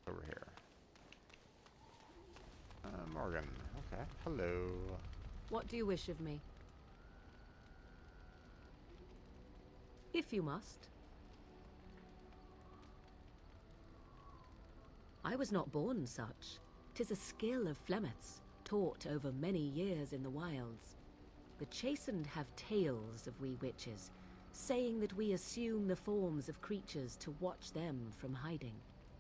Over here. Morgan. Okay. Hello. What do you wish of me? If you must. I was not born such. 'Tis a skill of Flemeth's, taught over many years in the wilds. The chastened have tales of we witches, saying that we assume the forms of creatures to watch them from hiding.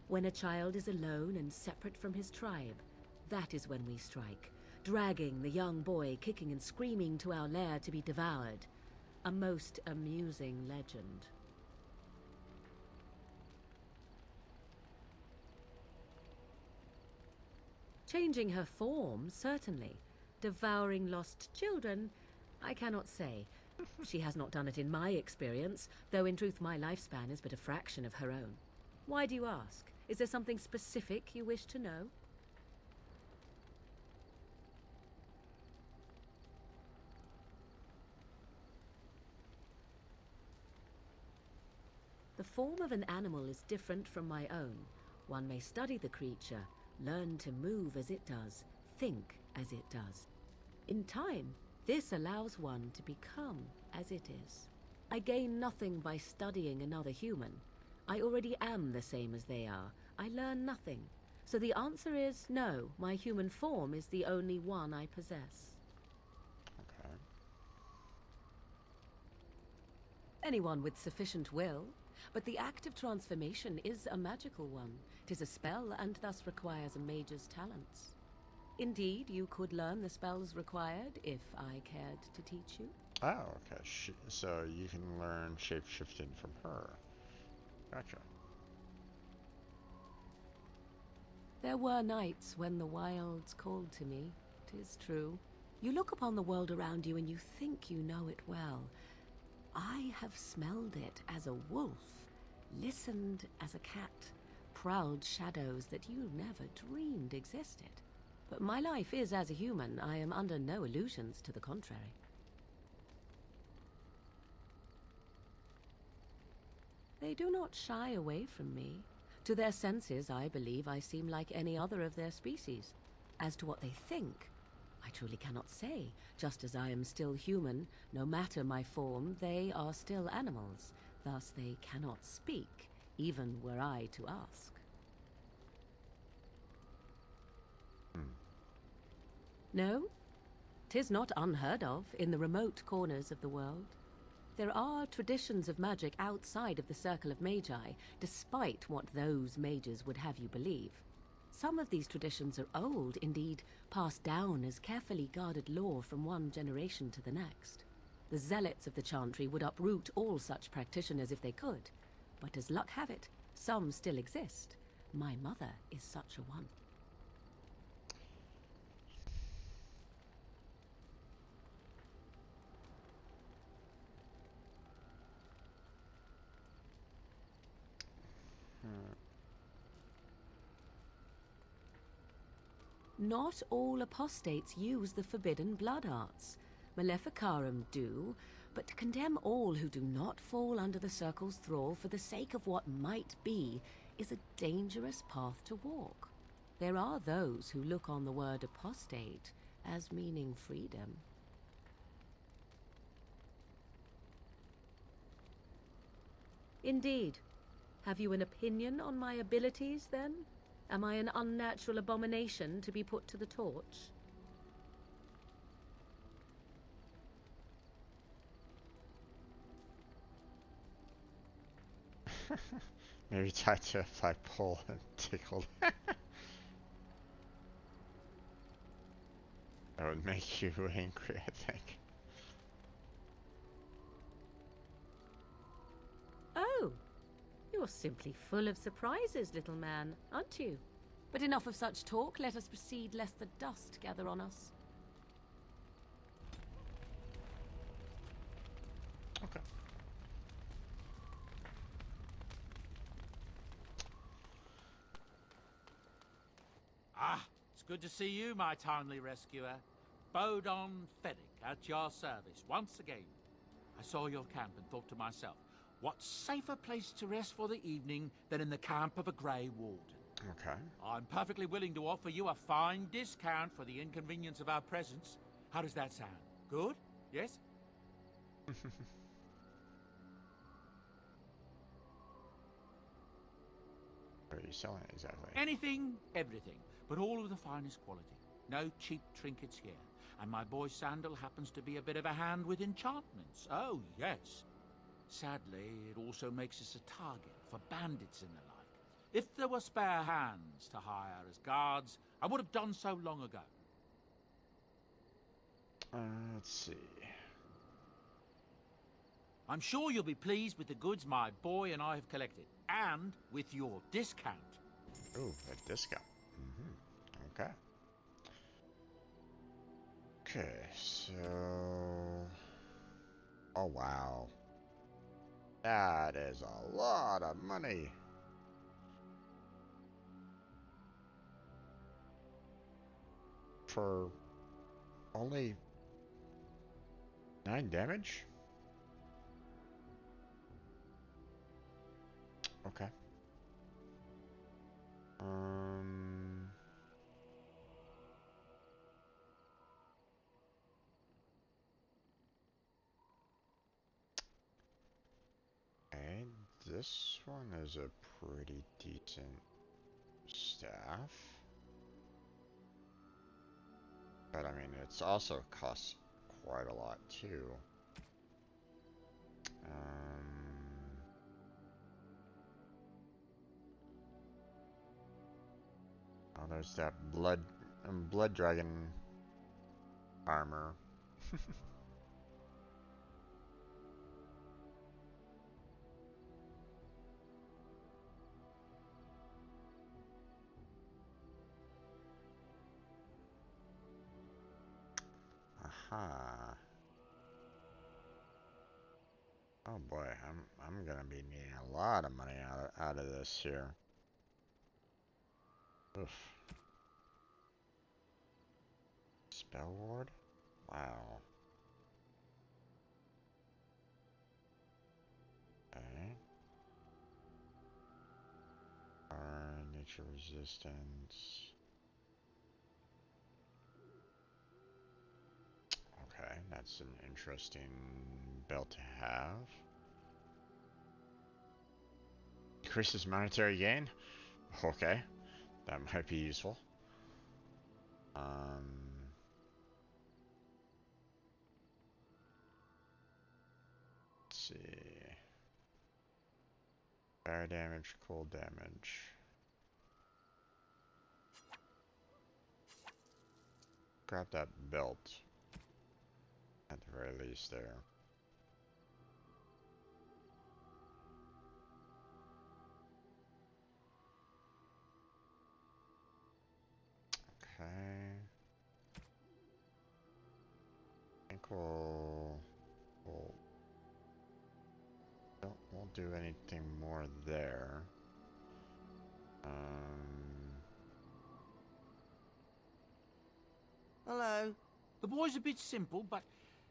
When a child is alone and separate from his tribe, that is when we strike, dragging the young boy kicking and screaming to our lair to be devoured. A most amusing legend. Changing her form, certainly. Devouring lost children, I cannot say. She has not done it in my experience, though in truth my lifespan is but a fraction of her own. Why do you ask? Is there something specific you wish to know? The form of an animal is different from my own. One may study the creature, learn to move as it does, think as it does. In time, this allows one to become as it is. I gain nothing by studying another human. I already am the same as they are. I learn nothing. So the answer is no, my human form is the only one I possess. Okay. Anyone with sufficient will, but the act of transformation is a magical one. 'Tis a spell and thus requires a mage's talents. Indeed, you could learn the spells required if I cared to teach you. Oh, okay. So you can learn shape-shifting from her. Gotcha. There were nights when the wilds called to me, 'tis true. You look upon the world around you and you think you know it well. I have smelled it as a wolf, listened as a cat, prowled shadows that you never dreamed existed. But my life is as a human. I am under no illusions to the contrary. They do not shy away from me. To their senses, I believe I seem like any other of their species. As to what they think, I truly cannot say. Just as I am still human, no matter my form, they are still animals. Thus they cannot speak, even were I to ask. No, 'tis not unheard of in the remote corners of the world. There are traditions of magic outside of the circle of magi, despite what those mages would have you believe. Some of these traditions are old, indeed, passed down as carefully guarded lore from one generation to the next. The zealots of the chantry would uproot all such practitioners if they could, but as luck have it, some still exist. My mother is such a one. Not all apostates use the forbidden blood arts. Maleficarum do, but to condemn all who do not fall under the circle's thrall for the sake of what might be is a dangerous path to walk. There are those who look on the word apostate as meaning freedom. Indeed. Have you an opinion on my abilities, then? Am I an unnatural abomination to be put to the torch? Maybe try to if I pull and tickle. That would make you angry, I think. Oh, you're simply full of surprises, little man, aren't you? But enough of such talk. Let us proceed, lest the dust gather on us. Okay. Ah, it's good to see you, my timely rescuer. Bodon Fennick, at your service, once again. I saw your camp and thought to myself, what safer place to rest for the evening than in the camp of a Grey Warden? Okay. I'm perfectly willing to offer you a fine discount for the inconvenience of our presence. How does that sound? Good? Yes? What are you selling exactly? Anything, everything, but all of the finest quality. No cheap trinkets here. And my boy Sandal happens to be a bit of a hand with enchantments. Oh, yes. Sadly, it also makes us a target for bandits and the like. If there were spare hands to hire as guards, I would have done so long ago. Let's see. I'm sure you'll be pleased with the goods my boy and I have collected, and with your discount. Ooh, a discount. Mm-hmm. Okay. Okay, so... Oh, wow. That is a lot of money. For only 9 damage? Okay. Okay, this one is a pretty decent staff. But I mean, it's also costs quite a lot too. Oh, there's that blood dragon armor. Aha. Oh boy, I'm gonna be needing a lot of money out of this here. Oof. Spell ward? Wow. Okay. Nature resistance. Okay, that's an interesting belt to have. Increases monetary gain? Okay, that might be useful. Let's see. Fire damage, cold damage. Grab that belt. At the very least there. Okay. I think won't do anything more there. Hello. The boy's a bit simple, but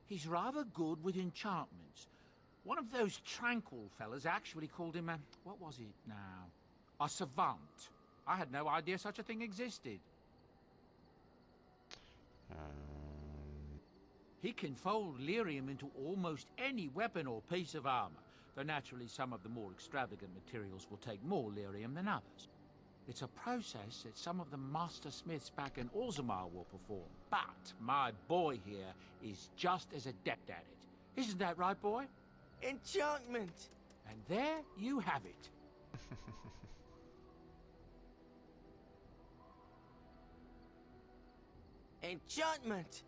he's rather good with enchantments. One of those tranquil fellas actually called him a... what was it now? A savant. I had no idea such a thing existed. He can fold lyrium into almost any weapon or piece of armor, though naturally some of the more extravagant materials will take more lyrium than others. It's a process that some of the master smiths back in Orzammar will perform, but my boy here is just as adept at it. Isn't that right, boy? Enchantment! And there you have it. Enchantment!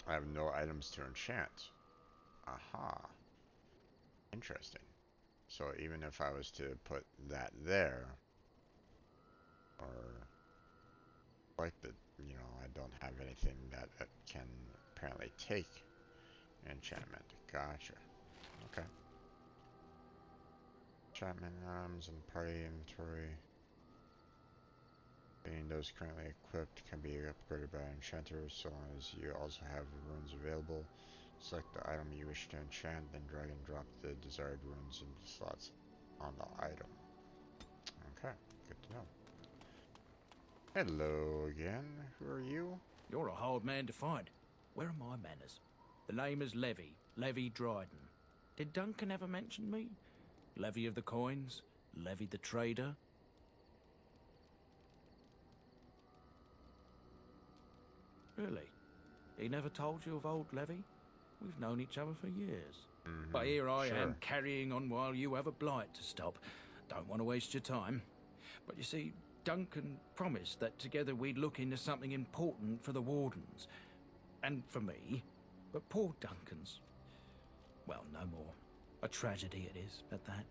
I have no items to enchant. Aha. Interesting. So even if I was to put that there, or like I don't have anything that can apparently take enchantment. Gotcha. Okay. Enchantment items and party inventory. Being those currently equipped can be upgraded by enchanters so long as you also have runes available. Select the item you wish to enchant, then drag and drop the desired runes into slots on the item. Okay, good to know. Hello again. Who are you? You're a hard man to find. Where are my manners? The name is Levy Dryden. Did Duncan ever mention me? Levy of the coins? Levy the trader? Really? He never told you of old Levy? We've known each other for years. But here I am, carrying on while you have a blight to stop. Don't want to waste your time. But you see, Duncan promised that together we'd look into something important for the Wardens. And for me. But poor Duncan's... well, no more. A tragedy it is, at that.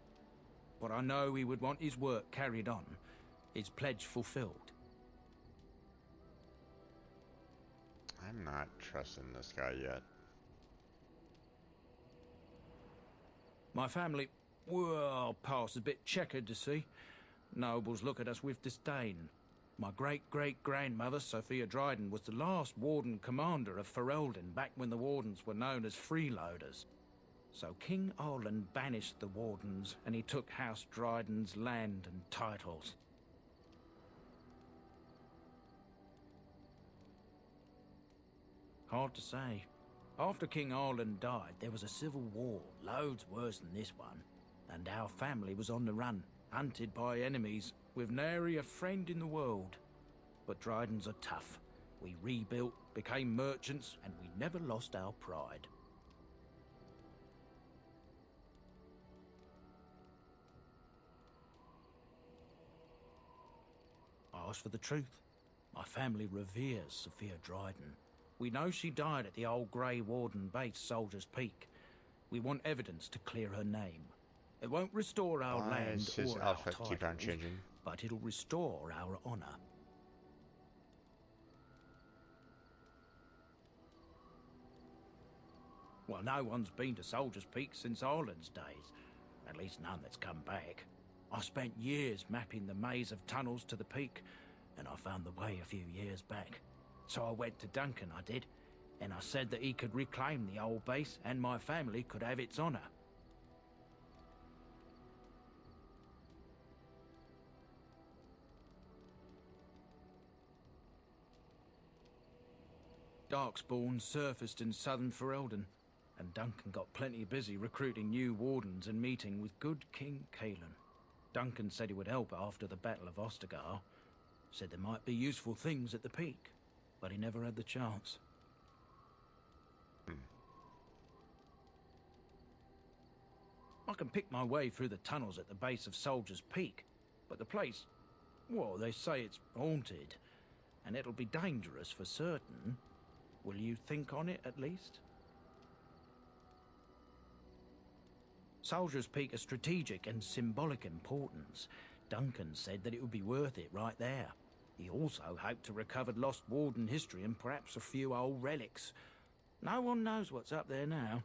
But I know he would want his work carried on. His pledge fulfilled. I'm not trusting this guy yet. My family, well, past a bit checkered to see. Nobles look at us with disdain. My great-great-grandmother, Sophia Dryden, was the last Warden commander of Ferelden back when the Wardens were known as freeloaders. So King Arlen banished the Wardens, and he took House Dryden's land and titles. Hard to say. After King Arlen died, there was a civil war, loads worse than this one. And our family was on the run, hunted by enemies, with nary a friend in the world. But Drydens are tough. We rebuilt, became merchants, and we never lost our pride. Ask for the truth. My family reveres Sophia Dryden. We know she died at the old Grey Warden base, Soldier's Peak. We want evidence to clear her name. It won't restore our land or our titles, but it'll restore our honor. Well, no one's been to Soldier's Peak since Arlen's days. At least none that's come back. I spent years mapping the maze of tunnels to the peak, and I found the way a few years back. So I went to Duncan, I did, and I said that he could reclaim the old base and my family could have its honor. Darkspawn surfaced in southern Ferelden, and Duncan got plenty busy recruiting new Wardens and meeting with good King Caelan. Duncan said he would help after the Battle of Ostagar. Said there might be useful things at the peak, but he never had the chance. I can pick my way through the tunnels at the base of Soldier's Peak, but the place, well, they say it's haunted, and it'll be dangerous for certain. Will you think on it, at least? Soldier's Peak is strategic and symbolic importance. Duncan said that it would be worth it right there. He also hoped to recover lost Warden history and perhaps a few old relics. No one knows what's up there now.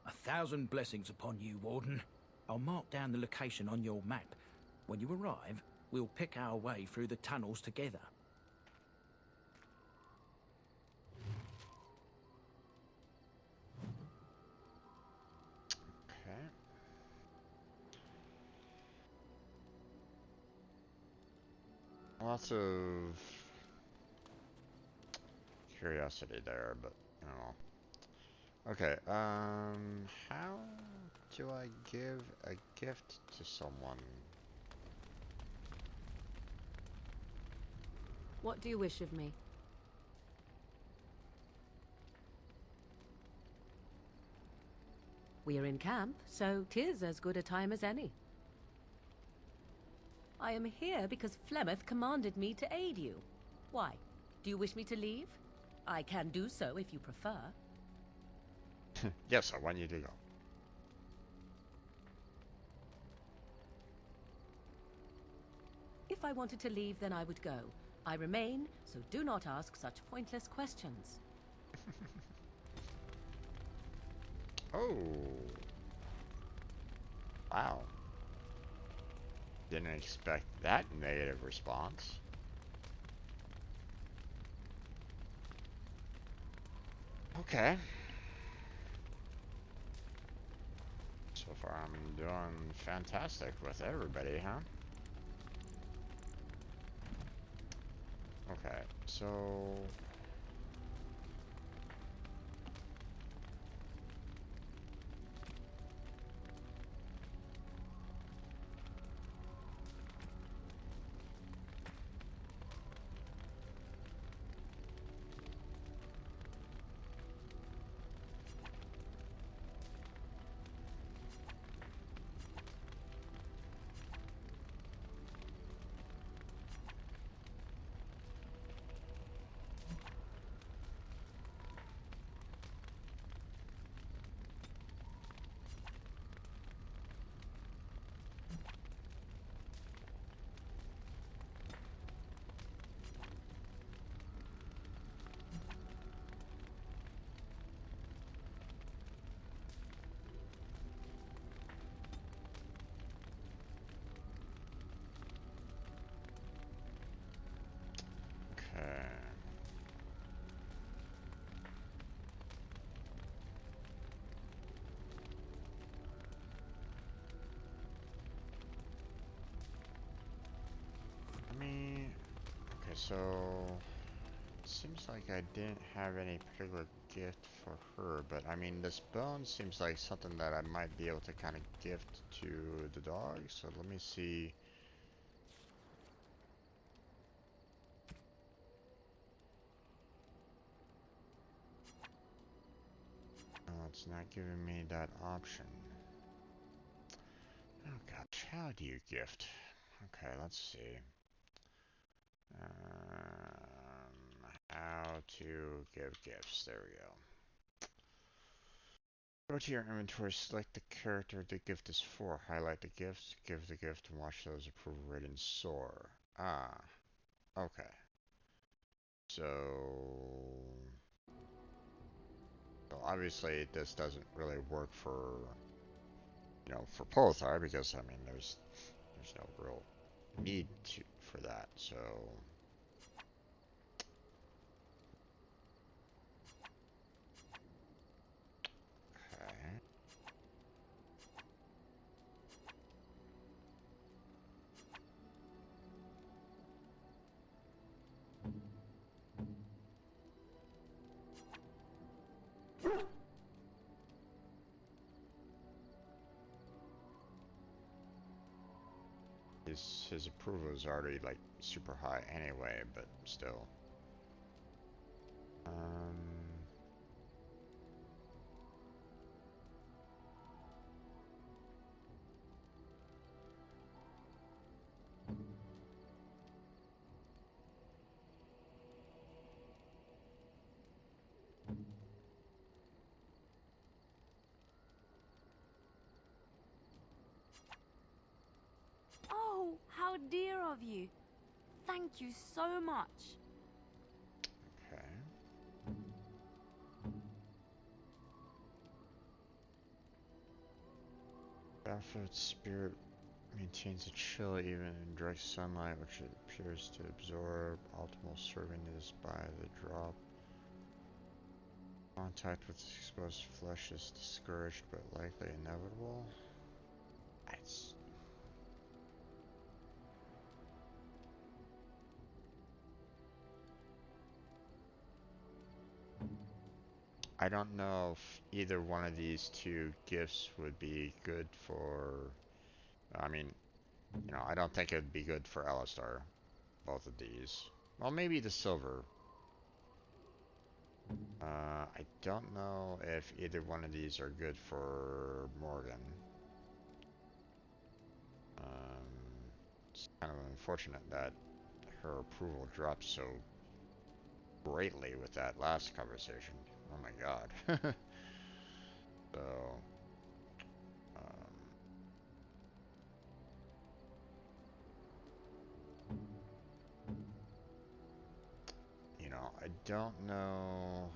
A thousand blessings upon you, Warden. I'll mark down the location on your map. When you arrive, we'll pick our way through the tunnels together. Okay. Lots of curiosity there, but I don't know. Okay, how do I give a gift to someone? What do you wish of me? We are in camp, so 'tis as good a time as any. I am here because Flemeth commanded me to aid you. Why? Do you wish me to leave? I can do so if you prefer. Yes, I want you to go. If I wanted to leave, then I would go. I remain, so do not ask such pointless questions. Oh. Wow. Didn't expect that negative response. Okay. So far I'm doing fantastic with everybody, huh? Okay, so... so seems like I didn't have any particular gift for her, but I mean this bone seems like something that I might be able to kind of gift to the dog. So let me see. Oh, it's not giving me that option. Oh gosh, how do you gift? Okay, let's see. How to give gifts. There we go. Go to your inventory, select the character the gift is for, highlight the gift, give the gift, and watch those approval ratings soar. Ah, okay. So obviously this doesn't really work for, you know, for Pulsar, because I mean there's no real need for that. So okay. His approval is already like super high anyway, but still. Oh, how dear of you. Thank you so much. Okay. Battlefield spirit maintains a chill even in direct sunlight, which it appears to absorb. Optimal serving is by the drop. Contact with exposed flesh is discouraged but likely inevitable. I don't know if either one of these two gifts would be good for. I mean, you know, I don't think it would be good for Alistar. Both of these. Well, maybe the silver. I don't know if either one of these are good for Morgan. It's kind of unfortunate that her approval dropped so greatly with that last conversation. Oh my god. So, you know, I don't know.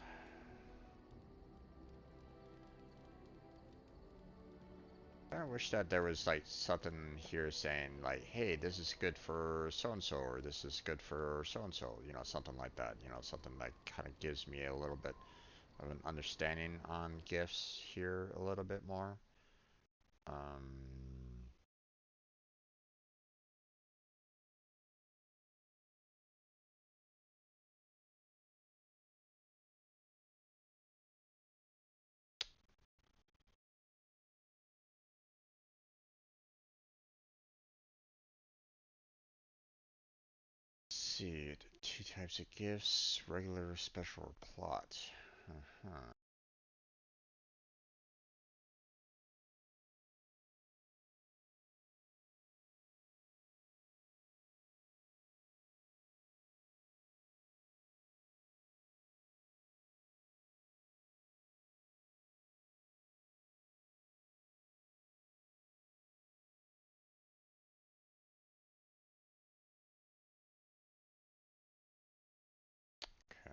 I wish that there was like something here saying like, hey, this is good for so-and-so, or this is good for so-and-so, you know, something like that, you know, something that kind of gives me a little bit of an understanding on gifts here a little bit more. See, two types of gifts, regular, special, or plot. Okay.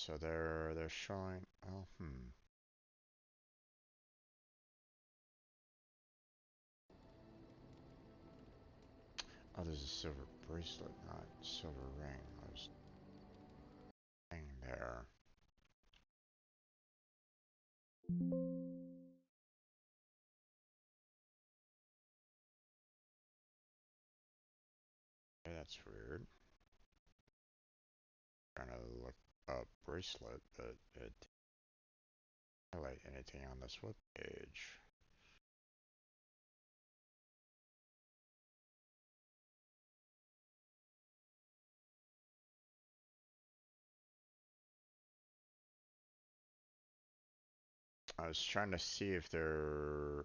so they're showing. Oh, Oh, there's a silver bracelet, not silver ring. There's a ring there. Okay, that's weird. Trying to look up bracelet, but it didn't highlight anything on this web page. I was trying to see if they're,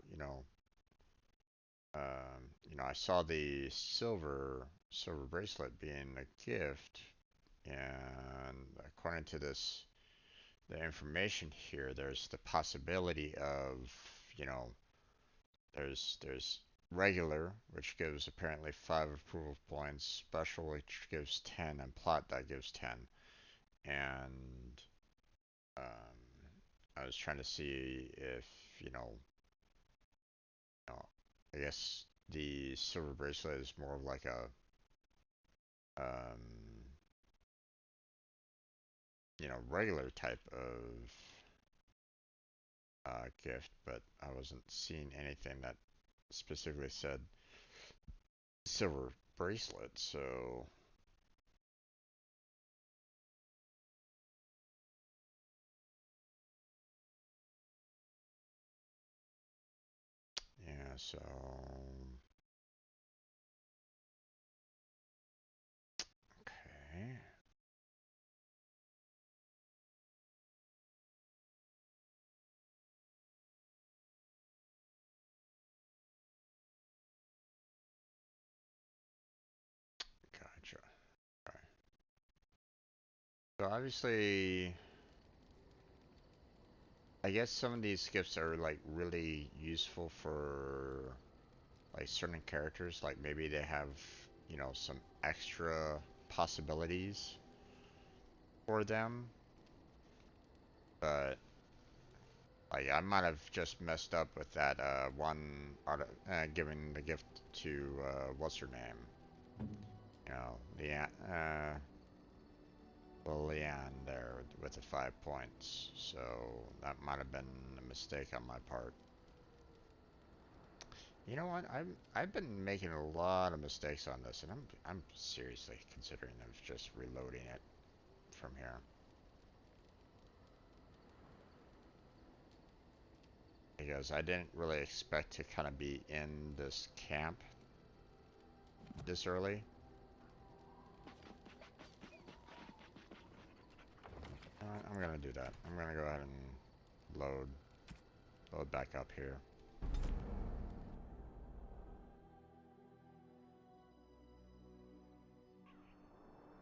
I saw the silver bracelet being a gift, and according to the information here, there's the possibility of, there's regular, which gives apparently 5 approval points, special, which gives 10, and plot that gives 10. And I was trying to see if, I guess the silver bracelet is more of like a, regular type of gift, but I wasn't seeing anything that specifically said silver bracelet, so yeah, so okay. Gotcha. Okay. So obviously, I guess some of these gifts are like really useful for like certain characters, like maybe they have, some extra possibilities for them, but like I might have just messed up with that one giving the gift to what's her name? Leanne there with the 5 points. So that might have been a mistake on my part. You know what? I've been making a lot of mistakes on this, and I'm seriously considering of just reloading it from here. Because I didn't really expect to kind of be in this camp this early. I'm gonna do that. I'm gonna go ahead and load back up here.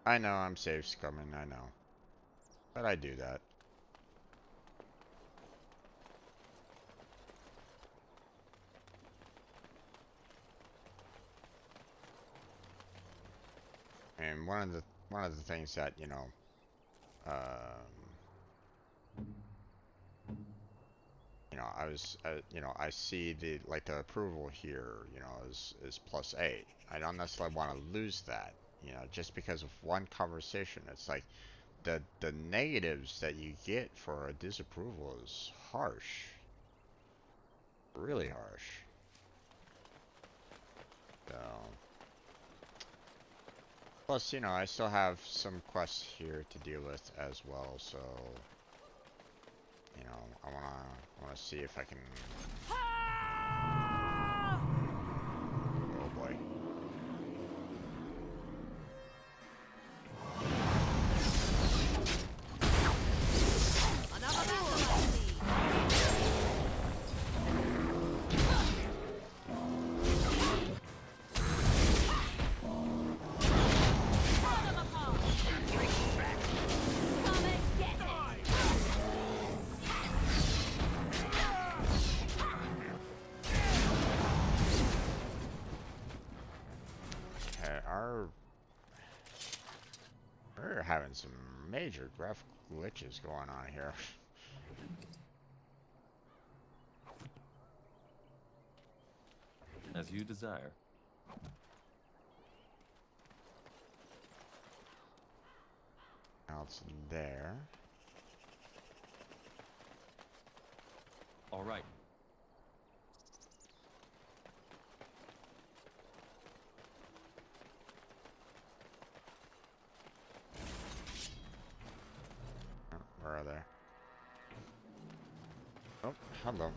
I know I'm safe scumming, I know. But I do that. And one of the things that, I see the approval here, is +8. I don't necessarily want to lose that, just because of one conversation. It's like the negatives that you get for a disapproval is harsh, really harsh. So, plus, I still have some quests here to deal with as well, so. I wanna see if I can. Oh boy. We're having some major graphic glitches going on here. As you desire. Now it's there. All right. Where are they? Oh, hello.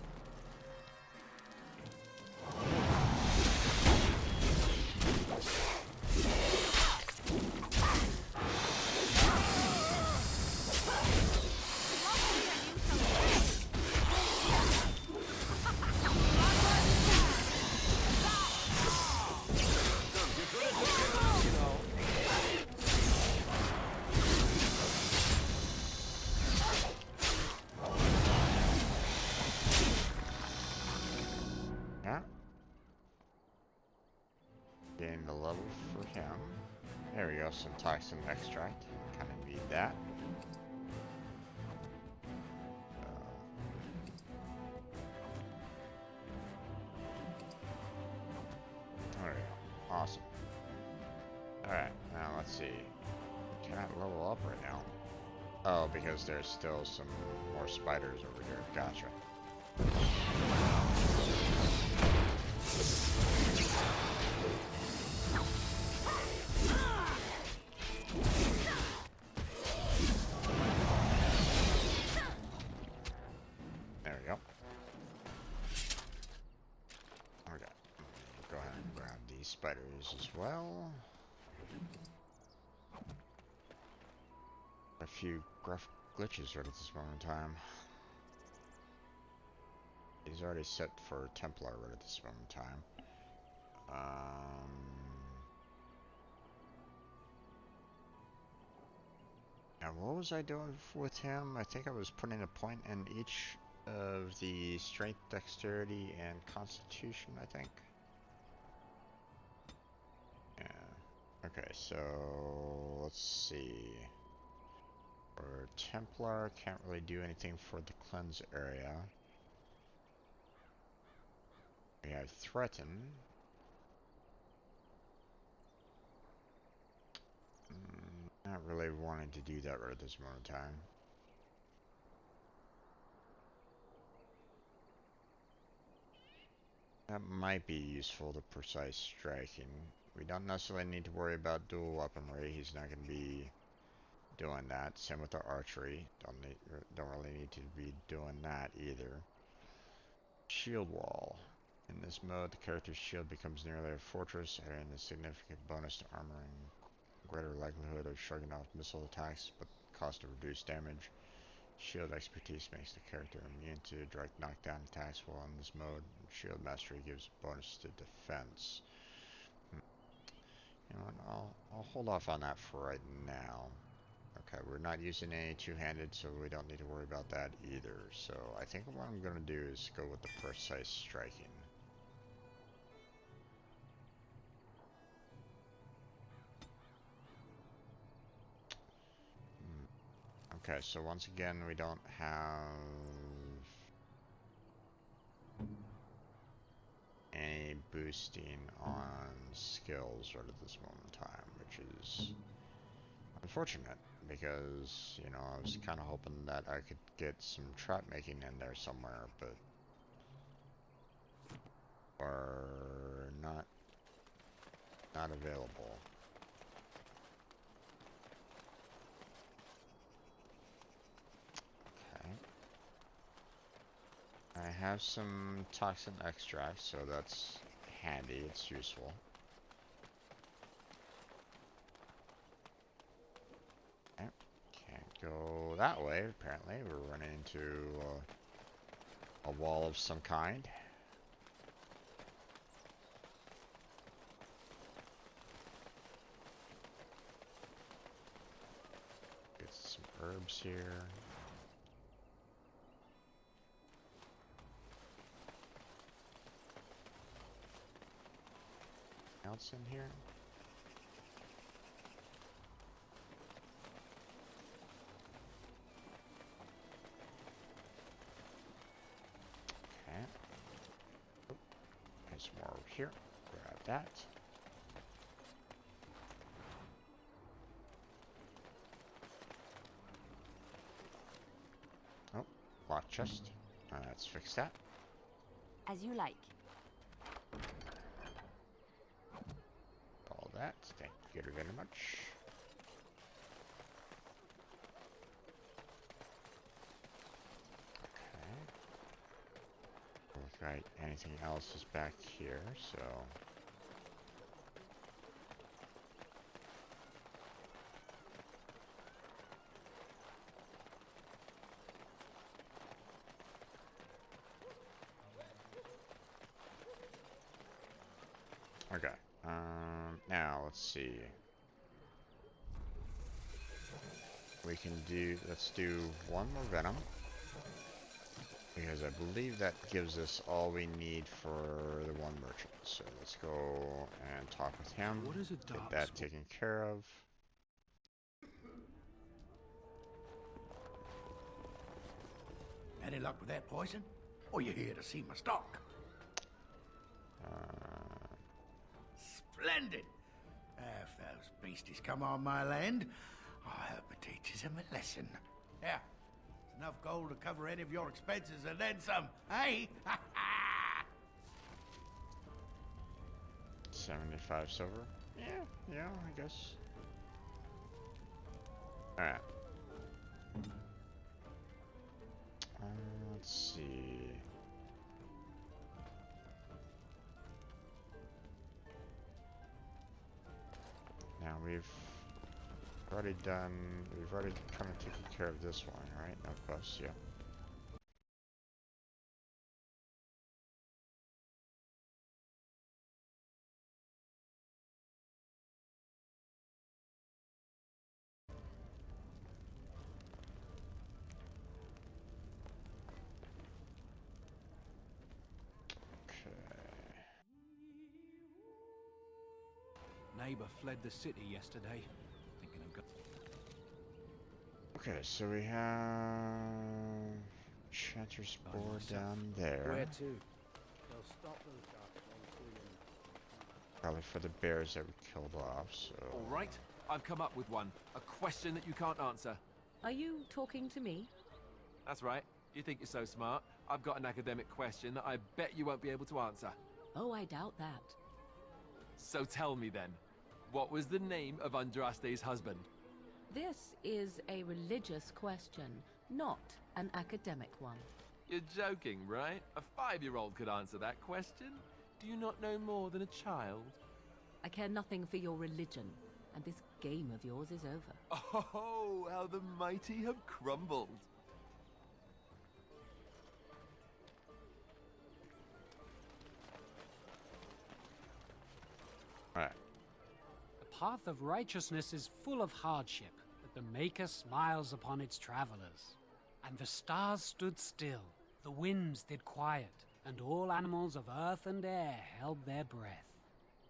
Yeah. Gain the level for him. There we go, some toxin extract. Kind of need that. Alright, awesome. Alright, now let's see. Cannot level up right now. Oh, because there's still some more spiders over here. Gotcha. There we go. Okay. Go ahead and grab these spiders as well. A few gruff glitches right at this moment in time. He's already set for Templar right at this moment in time. Now what was I doing with him? I think I was putting a point in each of the strength, dexterity, and constitution, I think. Yeah. Okay, so let's see. For Templar, can't really do anything for the cleanse area. We have Threaten. Not really wanting to do that right at this moment in time. That might be useful to precise striking. We don't necessarily need to worry about dual weaponry. He's not going to be doing that. Same with the archery. Don't really need to be doing that either. Shield wall. In this mode, the character's shield becomes nearly a fortress, adding a significant bonus to armor and greater likelihood of shrugging off missile attacks, but cost of reduced damage. Shield expertise makes the character immune to direct knockdown attacks while in this mode. Shield mastery gives bonus to defense. You know what, I'll hold off on that for right now. Okay, we're not using any two-handed, so we don't need to worry about that either. So I think what I'm going to do is go with the precise striking. Okay, so once again, we don't have any boosting on skills right at this moment in time, which is unfortunate because, you know, I was kind of hoping that I could get some trap making in there somewhere, but are not available. I have some toxin extract, so that's handy, it's useful. Okay. Can't go that way, apparently. We're running into a wall of some kind. Get some herbs here. Else in here? that. Oh, lock chest. Let's fix that. As you like. All that. Thank you very much. Okay. Looks like anything else is back here, so. Okay. Now let's see. We can do. Let's do one more venom, because I believe that gives us all we need for the one merchant. So let's go and talk with him. What is a Get dark that spot? taken care of. Any luck with that poison? Or you here to see my stock? Splendid! If those beasties come on my land, I hope it teaches them a lesson. Yeah, it's enough gold to cover any of your expenses and then some, hey? 75 silver. Yeah, I guess. Alright. Let's see. Now we've already kind of taken care of this one, right? No quest, yeah. Neighbor fled the city yesterday. Thinking of Okay, so we have Chanter's board down there. Where to? They'll stop those dark Probably for the bears that we killed off, so... Alright, I've come up with one. A question that you can't answer. Are you talking to me? That's right. You think you're so smart. I've got an academic question that I bet you won't be able to answer. Oh, I doubt that. So tell me then, what was the name of Andraste's husband? This is a religious question, not an academic one. You're joking, right? A 5-year-old could answer that question. Do you not know more than a child? I care nothing for your religion, and this game of yours is over. Oh, how the mighty have crumbled. Alright. The path of righteousness is full of hardship, but the Maker smiles upon its travelers. And the stars stood still, the winds did quiet, and all animals of earth and air held their breath.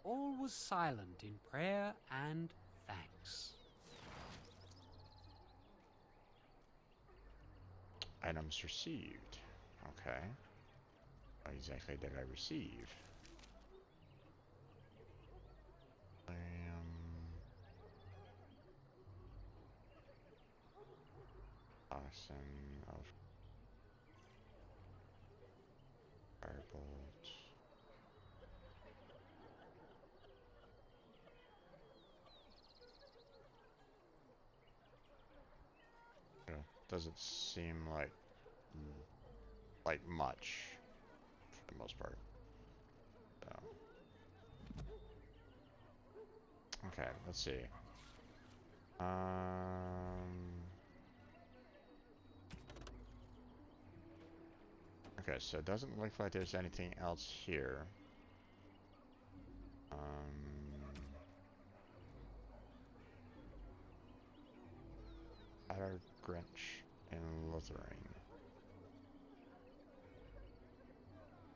All was silent in prayer and thanks. Items received. Okay. What exactly did I receive? Awesome of firebolt. Doesn't seem like much for the most part. So. Okay, let's see. Okay, so it doesn't look like there's anything else here. Adder Grinch and Lothering.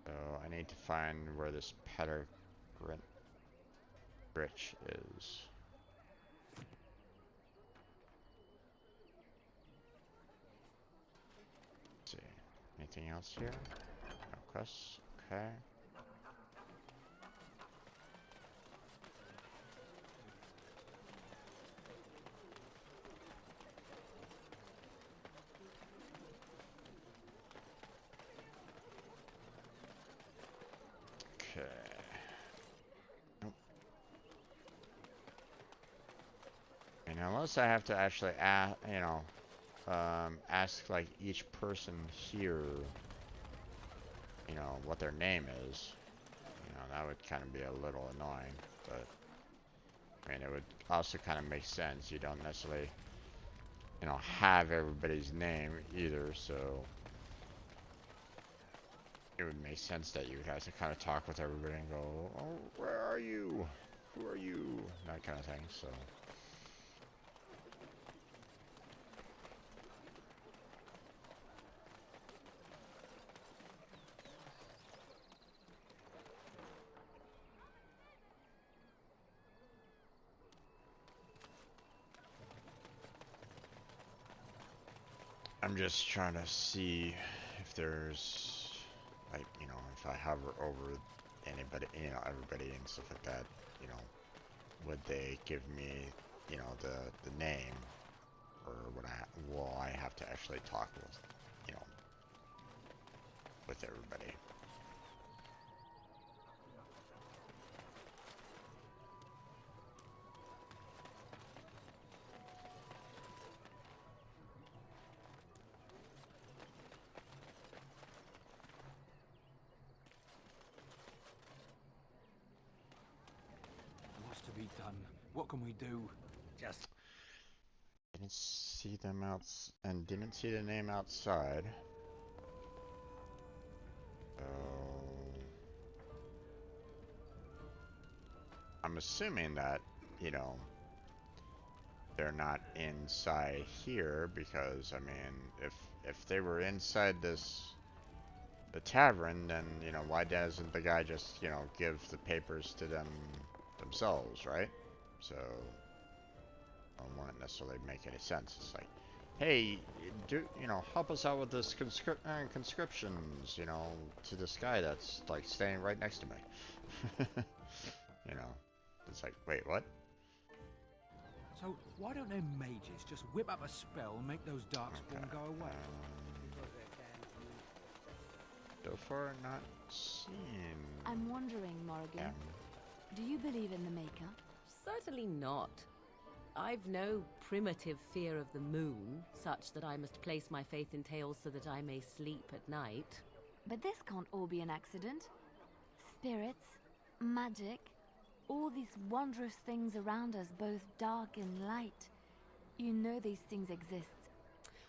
So I need to find where this Petter Grinch is. Let's see. Anything else here? No quests. Okay. mean, unless I have to actually ask, you know, ask like each person here, you know, what their name is. You know, that would kind of be a little annoying, but I mean, it would also kind of make sense. You don't necessarily, you know, have everybody's name either, so it would make sense that you would have to kind of talk with everybody and go, oh, where are you? Who are you? That kind of thing, so. I'm just trying to see if there's, like, you know, if I hover over anybody, you know, everybody and stuff like that, you know, would they give me, you know, the name, or will I have to actually talk with, you know, with everybody? What's to be done? What can we do? Just Didn't see them and didn't see the name outside. So I'm assuming that, you know, they're not inside here because, I mean, if they were inside the tavern, then, you know, why doesn't the guy just, you know, give the papers to themselves, right? So it wouldn't necessarily make any sense. It's like, hey, you know, help us out with this conscriptions, you know, to this guy that's like staying right next to me. You know, it's like, wait, what? So why don't them mages just whip up a spell and make those darkspawn go away? So far, not seen. I'm wondering, Morrigan, do you believe in the Maker? Certainly not. I've no primitive fear of the moon, such that I must place my faith in tales so that I may sleep at night. But this can't all be an accident. Spirits, magic, all these wondrous things around us, both dark and light. You know these things exist.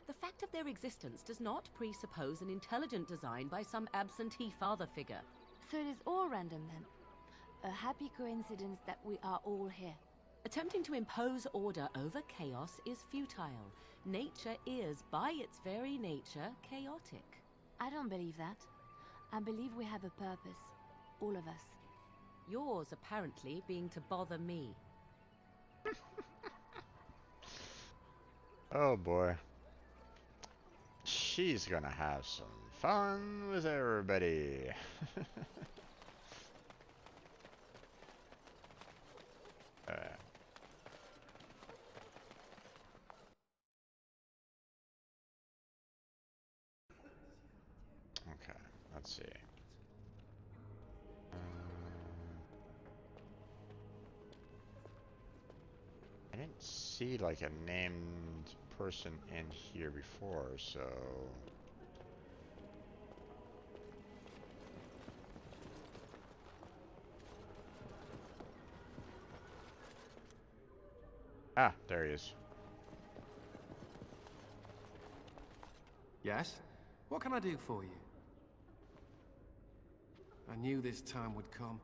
The fact of their existence does not presuppose an intelligent design by some absentee father figure. So it is all random then. A happy coincidence that we are all here. Attempting to impose order over chaos is futile. Nature is, by its very nature, chaotic. I don't believe that. I believe we have a purpose. All of us. Yours, apparently, being to bother me. Oh boy. She's gonna have some fun with everybody. Okay, let's see. I didn't see like a named person in here before, so ah, there he is. Yes? What can I do for you? I knew this time would come.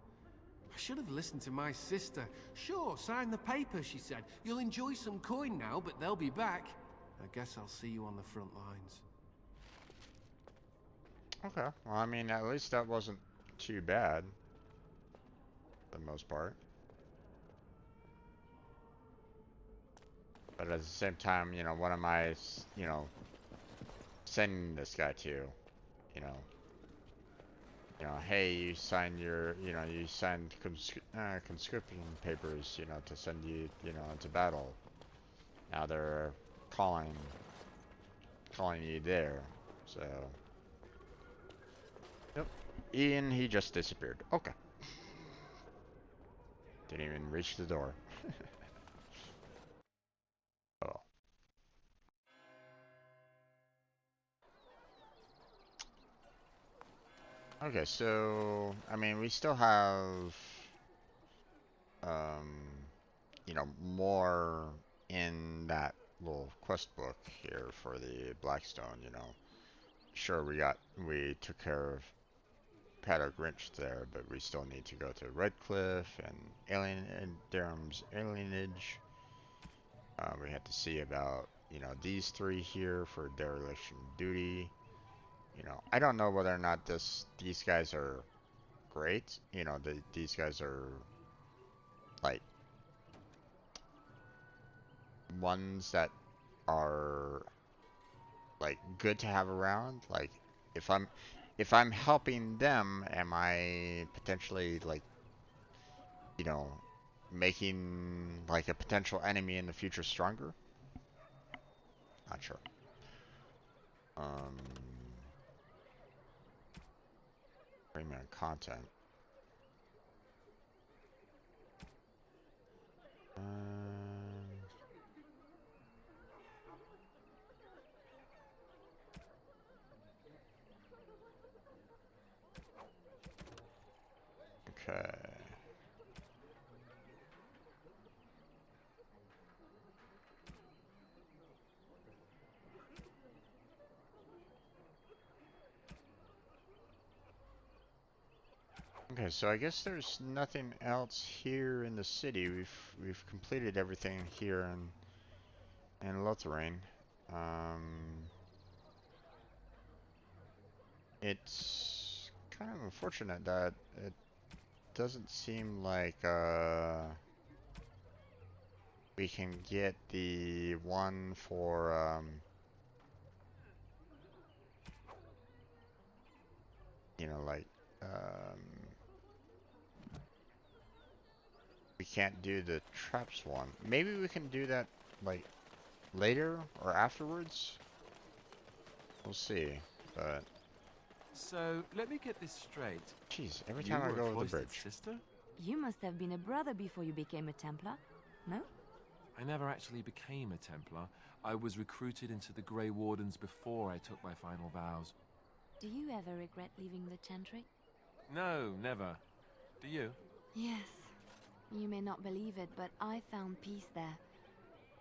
I should have listened to my sister. Sure, sign the paper, she said. You'll enjoy some coin now, but they'll be back. I guess I'll see you on the front lines. Okay, well, I mean, at least that wasn't too bad, for the most part. But at the same time, you know, what am I, you know, sending this guy to? You know, hey, you signed your, you know, you signed conscription papers, you know, to send you, you know, into battle. Now they're calling you there, so. Yep. Ian, he just disappeared. Okay. Didn't even reach the door. Okay, so I mean, we still have, you know, more in that little quest book here for the Blackstone. You know, sure, we took care of Paddock Grinch there, but we still need to go to Redcliffe and Durham's alienage. We had to see about, you know, these three here for dereliction duty. You know, I don't know whether or not these guys are great. You know, these guys are like ones that are like good to have around. Like if I'm helping them, am I potentially like, you know, making like a potential enemy in the future stronger? Not sure. Premium content. Okay. Okay, so I guess there's nothing else here in the city. We've completed everything here in Lothering. It's kind of unfortunate that it doesn't seem like we can get the one for you know, like we can't do the traps one. Maybe we can do that like later or afterwards. We'll see, but So, let me get this straight. jeez, every time I go over the bridge. Sister? You must have been a brother before you became a Templar, no? I never actually became a Templar. I was recruited into the Grey Wardens before I took my final vows. Do you ever regret leaving the Chantry? No, never. Do you? Yes. You may not believe it, but I found peace there.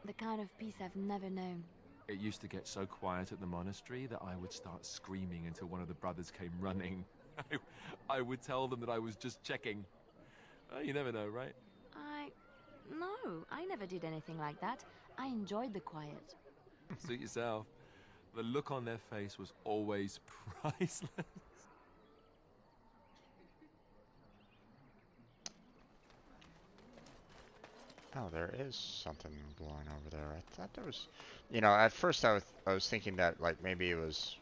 The kind of peace I've never known. It used to get so quiet at the monastery that I would start screaming until one of the brothers came running. I would tell them that I was just checking. You never know, right? No, I never did anything like that. I enjoyed the quiet. Suit yourself. The look on their face was always priceless. Oh, there is something glowing over there. I thought there was, you know, at first I was thinking that like maybe it was,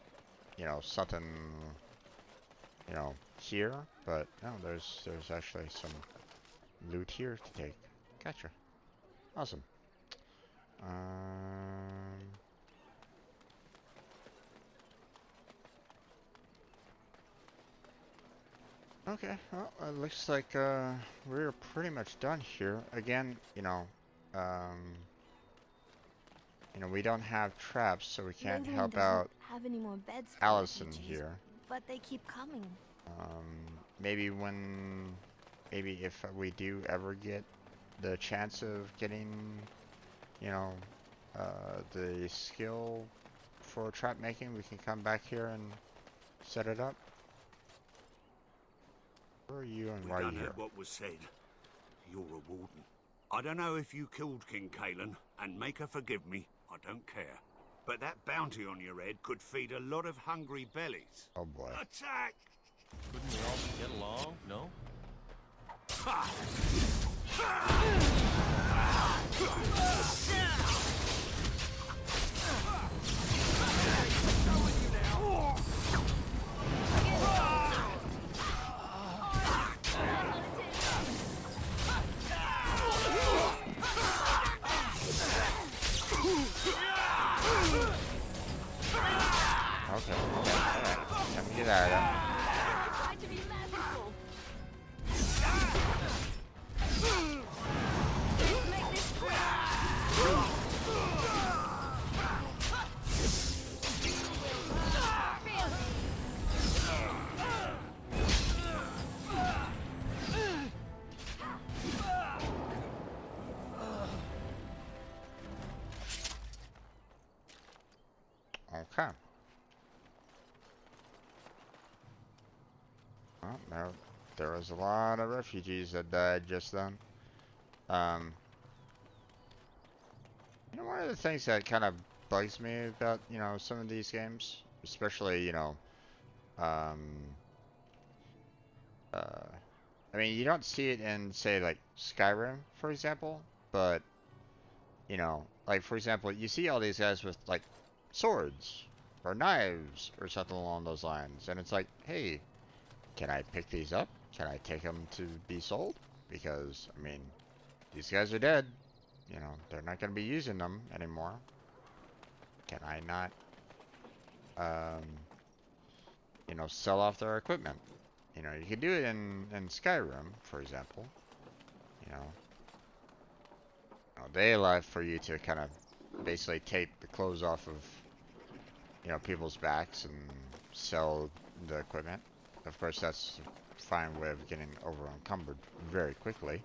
you know, something, you know, here, but no, there's actually some loot here to take. Gotcha. Awesome. Okay, well, it looks like we're pretty much done here. Again, you know, we don't have traps, so we can't Lothering help doesn't out have any more beds for Allison refugees, here. But they keep coming. Maybe if we do ever get the chance of getting, you know, the skill for trap making, we can come back here and set it up. Where are you and why are you We done here? heard what was said. You're a warden. I don't know if you killed King Kalen, and make her forgive me, I don't care. But that bounty on your head could feed a lot of hungry bellies. Oh boy. Attack! Couldn't we all get along? No? Okay. Alright. Time to get out of there. Okay. Well, there was a lot of refugees that died just then. You know, one of the things that kind of bugs me about, you know, some of these games, especially, you know, um, I mean, you don't see it in, say, like, Skyrim, for example, but, you know, like, for example, you see all these guys with, like, swords, or knives, or something along those lines, and it's like, hey, can I pick these up? Can I take them to be sold? Because, I mean, these guys are dead. You know, they're not going to be using them anymore. Can I not, you know, sell off their equipment? You know, you could do it in Skyrim, for example. You know, they allow for you to kind of basically tape the clothes off of, you know, people's backs and sell the equipment. Of course, that's a fine way of getting over encumbered very quickly.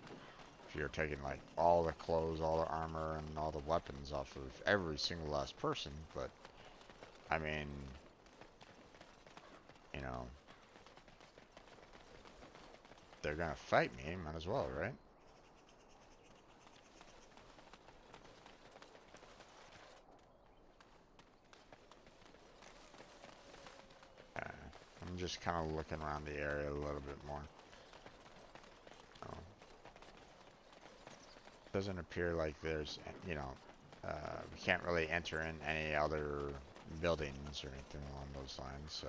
If you're taking like all the clothes, all the armor, and all the weapons off of every single last person, but I mean, you know, they're gonna fight me, might as well, right? I'm just kind of looking around the area a little bit more. Doesn't appear like there's, you know, we can't really enter in any other buildings or anything along those lines, so.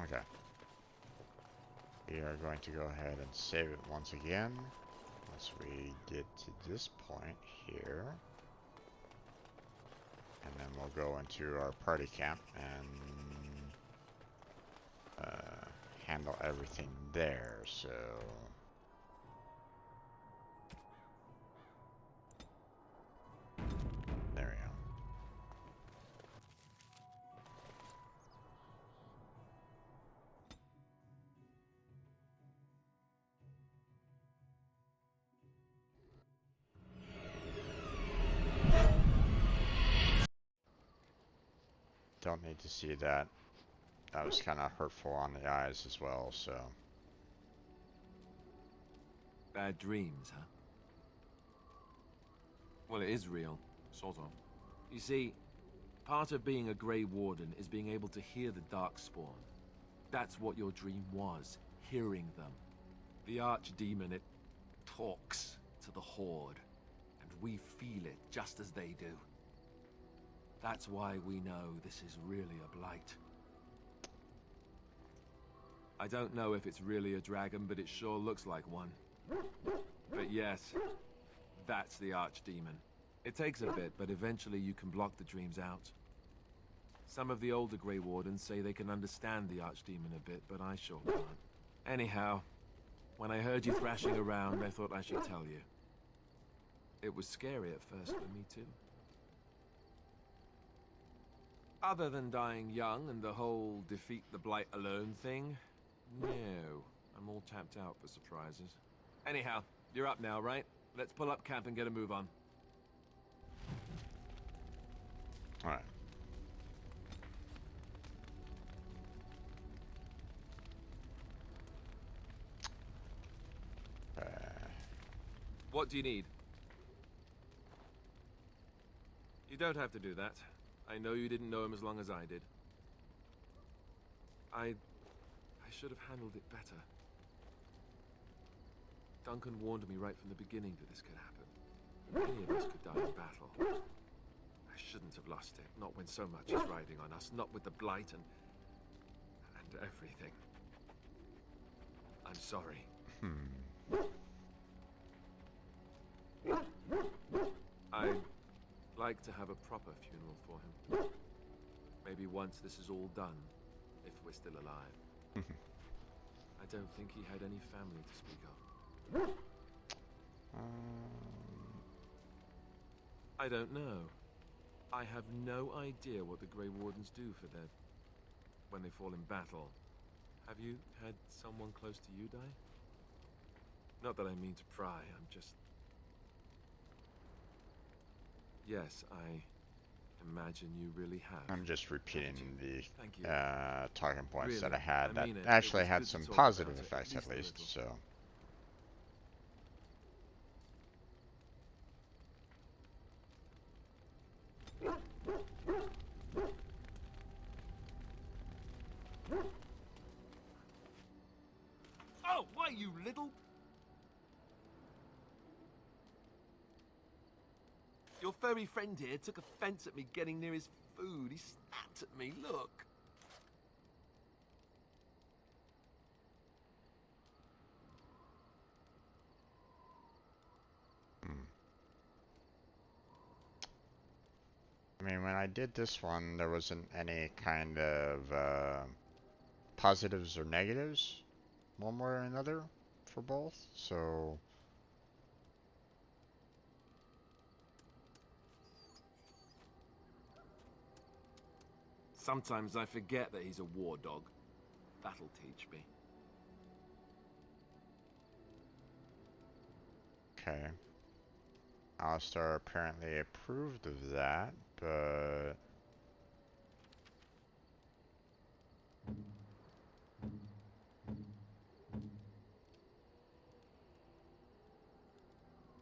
Okay. We are going to go ahead and save it once again. Once we get to this point here. And then we'll go into our party camp and handle everything there, so. There we go. Don't need to see that. That was kind of hurtful on the eyes as well, so. Bad dreams, huh? Well, it is real, sort of. You see, part of being a Grey Warden is being able to hear the Darkspawn. That's what your dream was, hearing them. The Archdemon, it talks to the Horde, and we feel it just as they do. That's why we know this is really a blight. I don't know if it's really a dragon, but it sure looks like one. But yes, that's the Archdemon. It takes a bit, but eventually you can block the dreams out. Some of the older Grey Wardens say they can understand the Archdemon a bit, but I sure can't. Anyhow, when I heard you thrashing around, I thought I should tell you. It was scary at first for me too. Other than dying young and the whole defeat the Blight alone thing, no. I'm all tapped out for surprises. Anyhow, you're up now, right? Let's pull up camp and get a move on. Alright. What do you need? You don't have to do that. I know you didn't know him as long as I did. I should have handled it better. Duncan warned me right from the beginning that this could happen. Any of us could die in battle. I shouldn't have lost it, not when so much is riding on us, not with the Blight and everything. I'm sorry. I'd like to have a proper funeral for him. Maybe once this is all done, if we're still alive. I don't think he had any family to speak of. I don't know. I have no idea what the Grey Wardens do for their... when they fall in battle. Have you had someone close to you die? Not that I mean to pry, I'm just... Yes, I imagine you really have. I'm just repeating the Thank you. talking points that Really, I had I that mean it. actually It was had good to some talk positive about it, effects at a least, little. so. Oh, why, you little... Your furry friend here took offense at me getting near his food. He snapped at me, look. I mean, when I did this one, there wasn't any kind of positives or negatives, one way or another, for both, so... Sometimes I forget that he's a war dog. That'll teach me. Okay. Alistair apparently approved of that, but...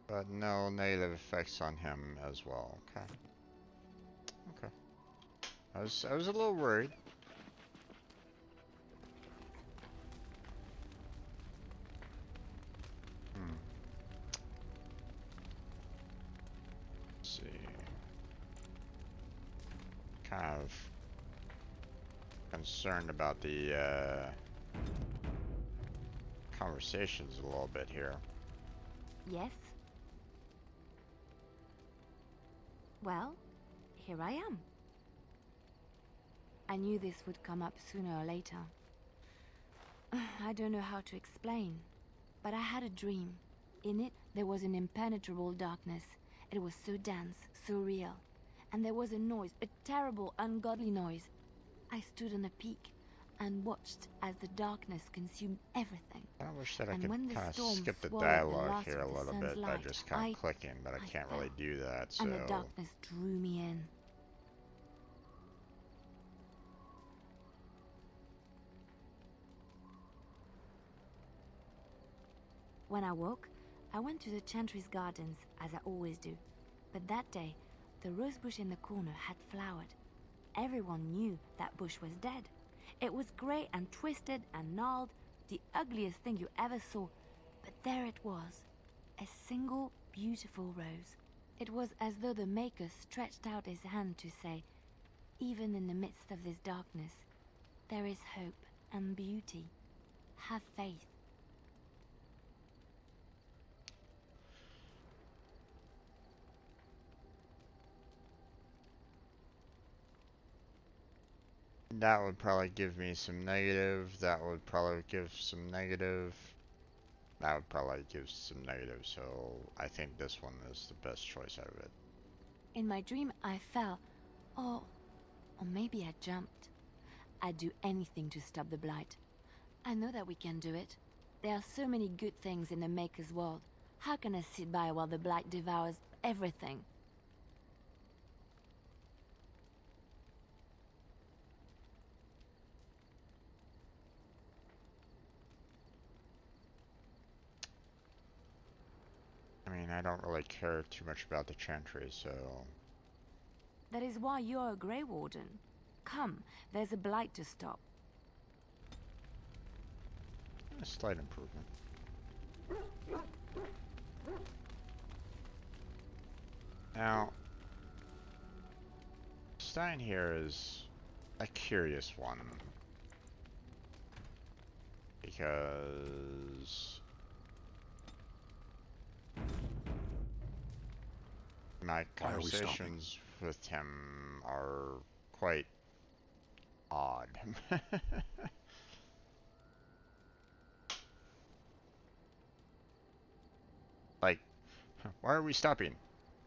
But no negative effects on him as well, okay. Okay. I was a little worried. Let's see. Kind of concerned about the conversations a little bit here. Yes? Well, here I am. I knew this would come up sooner or later. I don't know how to explain, but I had a dream. In it, there was an impenetrable darkness. It was so dense, so real. And there was a noise, a terrible, ungodly noise. I stood on a peak and watched as the darkness consumed everything. I wish that I And could when the kind of storm skip the swallowed the dialogue last here of a the little sun's bit by light, just kind I of clicking, but I can't really fell, do that, so... and the darkness drew me in. When I woke, I went to the Chantry's gardens, as I always do. But that day, the rose bush in the corner had flowered. Everyone knew that bush was dead. It was grey and twisted and gnarled, the ugliest thing you ever saw. But there it was, a single beautiful rose. It was as though the Maker stretched out his hand to say, even in the midst of this darkness, there is hope and beauty. Have faith. That would probably give me some negative, that would probably give some negative, that would probably give some negative, so I think this one is the best choice out of it. In my dream, I fell, or maybe I jumped. I'd do anything to stop the Blight. I know that we can do it. There are so many good things in the Maker's world. How can I sit by while the Blight devours everything? I mean, I don't really care too much about the Chantry, so... That is why you're a Grey Warden. Come, there's a Blight to stop. A slight improvement. Now, Stein here is a curious one. Because... my conversations with him are quite odd. Like, why are we stopping?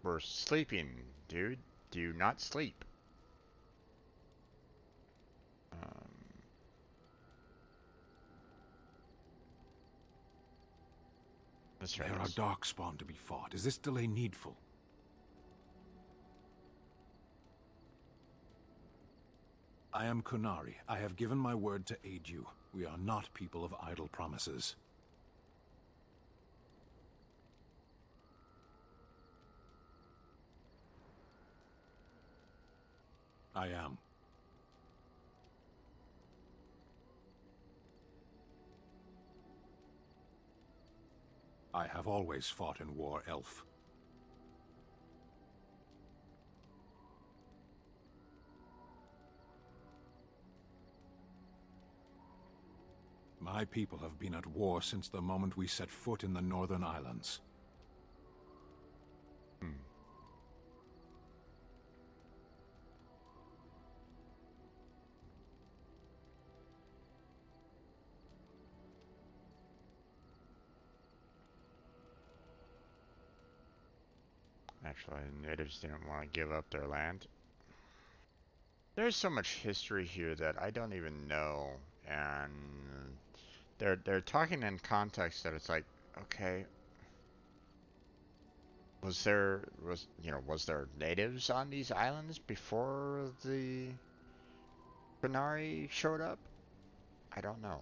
We're sleeping, dude. Do you not sleep? There are darkspawn to be fought. Is this delay needful? I am Kunari. I have given my word to aid you. We are not people of idle promises. I am. I have always fought in war, Elf. My people have been at war since the moment we set foot in the Northern Islands. Actually, natives didn't want to give up their land. There's so much history here that I don't even know, and they're talking in context that it's like, okay, was there natives on these islands before the Qunari showed up? I don't know.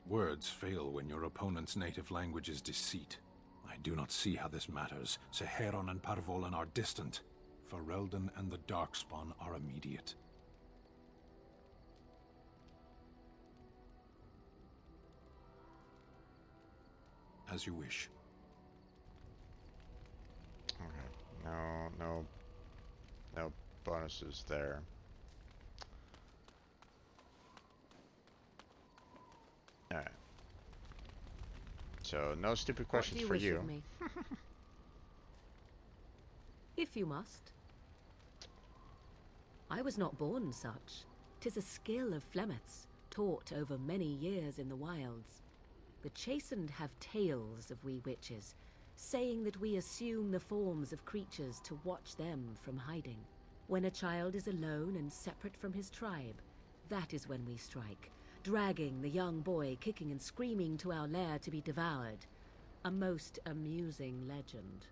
Words fail when your opponent's native language is deceit. I do not see how this matters. Seheron and Parvolan are distant. Ferelden and the Darkspawn are immediate. As you wish. Okay. No bonuses there. Alright. So, no stupid questions for you. Of me? If you must. I was not born such. 'Tis a skill of Flemeth's, taught over many years in the wilds. The chastened have tales of we witches, saying that we assume the forms of creatures to watch them from hiding. When a child is alone and separate from his tribe, that is when we strike, dragging the young boy kicking and screaming to our lair to be devoured. A most amusing legend.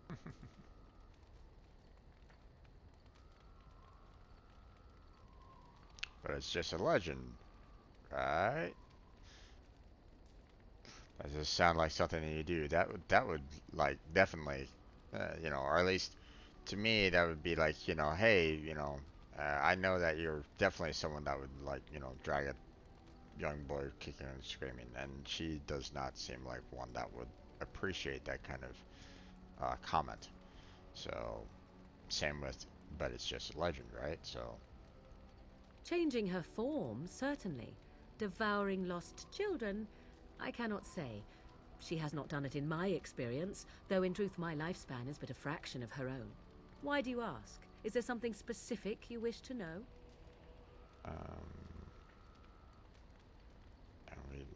But it's just a legend, right? Does this sound like something that you do? That would like definitely, you know, or at least to me that would be like, you know, hey, you know, I know that you're definitely someone that would like, you know, drag a young boy kicking and screaming, and she does not seem like one that would appreciate that kind of comment. So, same with, but it's just a legend, right? So. Changing her form, certainly. Devouring lost children, I cannot say. She has not done it in my experience, though in truth my lifespan is but a fraction of her own. Why do you ask? Is there something specific you wish to know?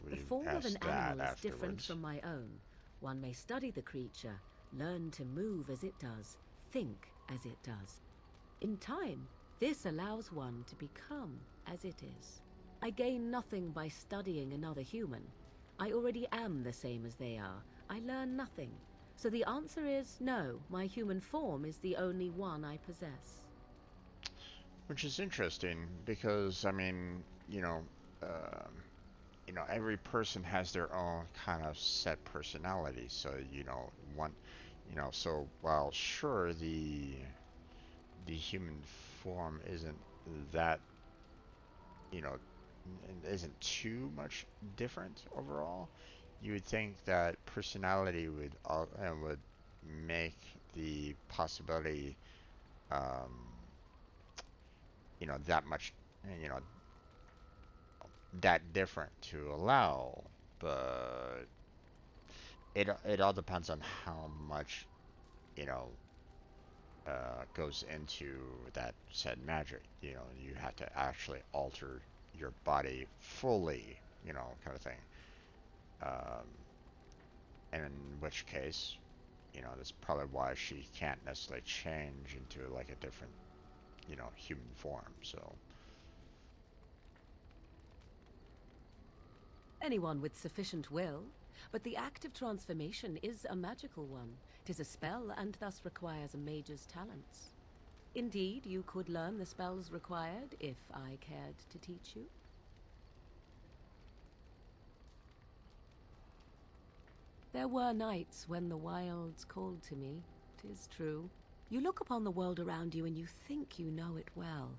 The form of an animal is different from my own. One may study the creature, learn to move as it does, think as it does. In time, this allows one to become as it is. I gain nothing by studying another human. I already am the same as they are. I learn nothing. So the answer is no, my human form is the only one I possess. Which is interesting because, I mean, you know, every person has their own kind of set personality. So, you know, so while sure the human form isn't that, you know, isn't too much different overall, you would think that personality would make the possibility, you know, that much, you know, that different to allow, but it all depends on how much, you know, goes into that said magic. You know, you have to actually alter your body fully, you know, kind of thing. And in which case, you know, that's probably why she can't necessarily change into like a different, you know, human form. So. Anyone with sufficient will. But the act of transformation is a magical one. 'Tis a spell and thus requires a mage's talents. Indeed, you could learn the spells required if I cared to teach you. There were nights when the wilds called to me, 'tis true. You look upon the world around you and you think you know it well.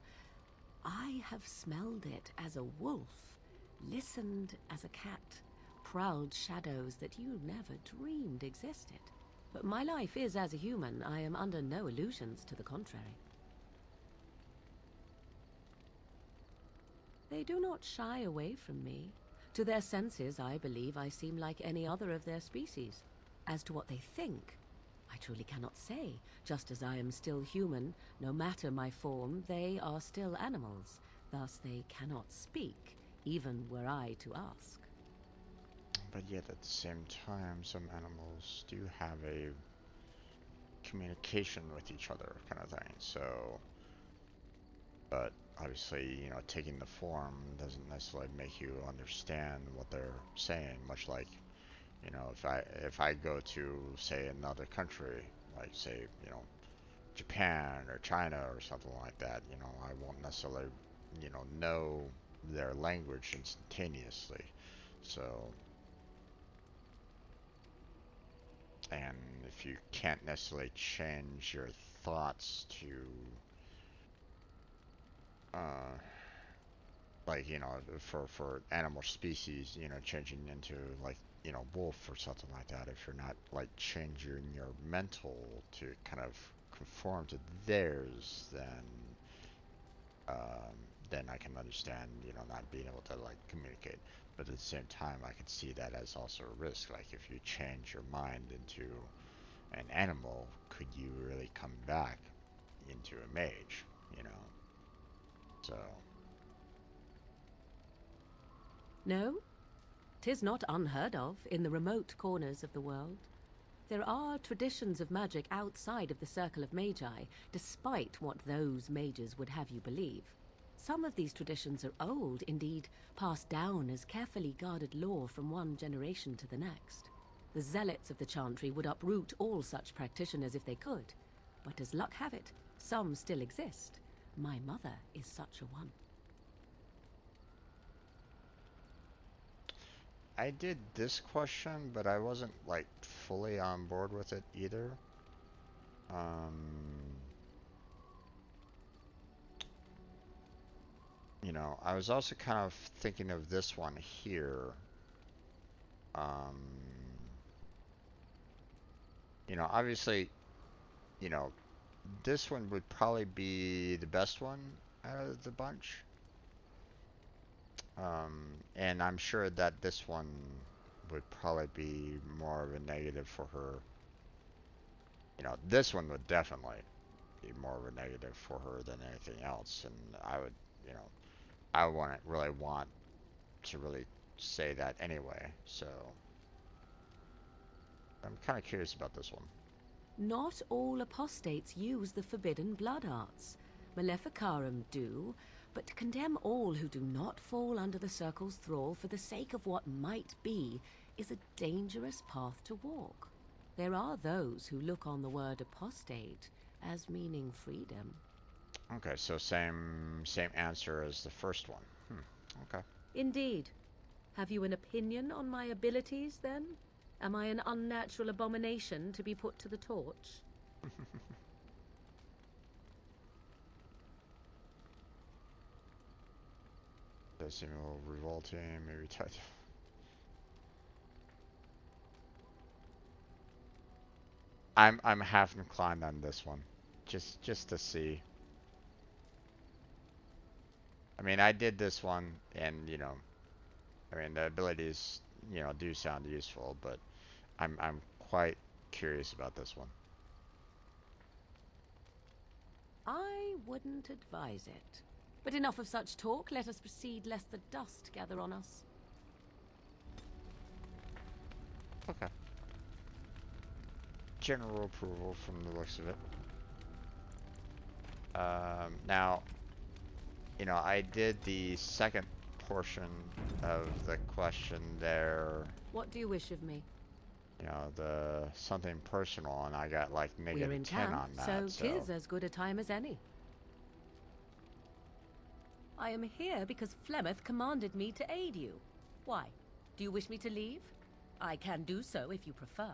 I have smelled it as a wolf, listened as a cat, prowled shadows that you never dreamed existed. But my life is as a human. I am under no illusions to the contrary. They do not shy away from me. To their senses, I believe I seem like any other of their species. As to what they think, I truly cannot say. Just as I am still human, no matter my form, they are still animals. Thus they cannot speak, even were I to ask. But yet at the same time, some animals do have a communication with each other kind of thing, so... But obviously, you know, taking the form doesn't necessarily make you understand what they're saying, much like, you know, if I go to, say, another country, like, say, you know, Japan or China or something like that, you know, I won't necessarily, you know their language instantaneously. So, and if you can't necessarily change your thoughts to, like, you know, for animal species, you know, changing into, like, you know, wolf or something like that, if you're not, like, changing your mental to kind of conform to theirs, then I can understand, you know, not being able to, like, communicate. But at the same time, I could see that as also a risk. Like, if you change your mind into an animal, could you really come back into a mage, you know? So... No, 'tis not unheard of in the remote corners of the world. There are traditions of magic outside of the circle of magi, despite what those mages would have you believe. Some of these traditions are old, indeed, passed down as carefully guarded lore from one generation to the next. The zealots of the chantry would uproot all such practitioners if they could, but as luck have it, some still exist. My mother is such a one. I did this question, but I wasn't, like, fully on board with it either. You know, I was also kind of thinking of this one here. You know, obviously, you know, this one would probably be the best one out of the bunch. And I'm sure that this one would probably be more of a negative for her. You know, this one would definitely be more of a negative for her than anything else. And I would, you know, I wouldn't really want to really say that anyway. So I'm kind of curious about this one. Not all apostates use the forbidden blood arts. Maleficarum do, but to condemn all who do not fall under the circle's thrall for the sake of what might be is a dangerous path to walk. There are those who look on the word apostate as meaning freedom. Okay, so same answer as the first one. Okay. Indeed. Have you an opinion on my abilities, then? Am I an unnatural abomination to be put to the torch? Does seem a little revolting, maybe tight. I'm half inclined on this one, just to see. I mean, I did this one, and you know, I mean the abilities, you know, do sound useful, but I'm quite curious about this one. I wouldn't advise it. But enough of such talk. Let us proceed, lest the dust gather on us. Okay. General approval from the looks of it. Now, you know, I did the second portion of the question there, What do you wish of me? you know, the something personal, and I got like We're negative in 10 camp, on that. so 'tis as good a time as any. I am here because Flemeth commanded me to aid you. Why? Do you wish me to leave? I can do so if you prefer.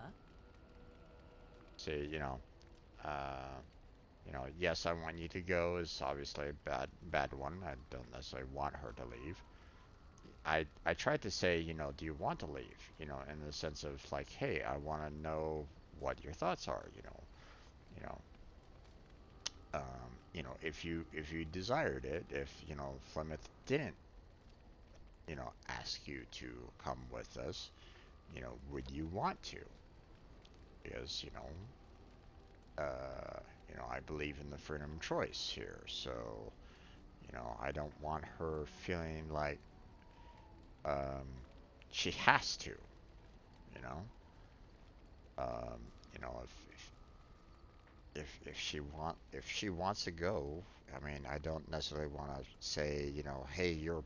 See, yes, I want you to go is obviously a bad one. I don't necessarily want her to leave. I tried to say, do you want to leave? In the sense of like, hey, I want to know what your thoughts are. If you desired it, if Flemeth didn't, ask you to come with us, would you want to? Because I believe in the freedom of choice here, so I don't want her feeling like she has to, you know. Um, if she wants to go, I mean, I don't necessarily want to say, hey, you're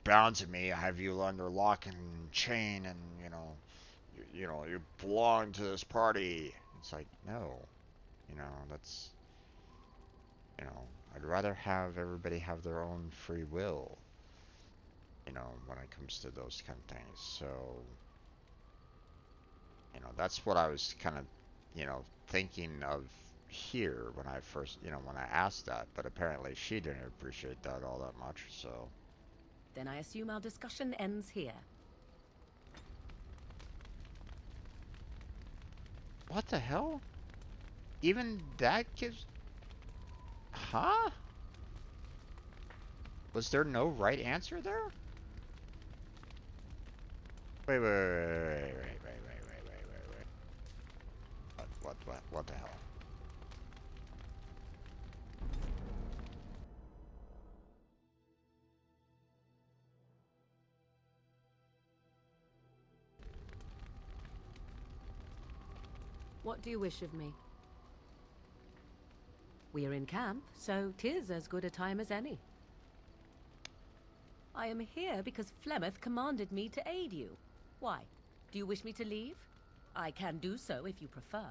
bound to me. I have you under lock and chain, and you belong to this party. It's like, no, that's I'd rather have everybody have their own free will, when it comes to those kind of things. So, that's what I was kind of, thinking of here when I first, when I asked that, but apparently she didn't appreciate that all that much, so. Then I assume our discussion ends here. What the hell? Even that gives... Huh? Was there no right answer there? Wait. What the hell? What do you wish of me? We are in camp, so 'tis as good a time as any. I am here because Flemeth commanded me to aid you. Why? Do you wish me to leave? I can do so if you prefer.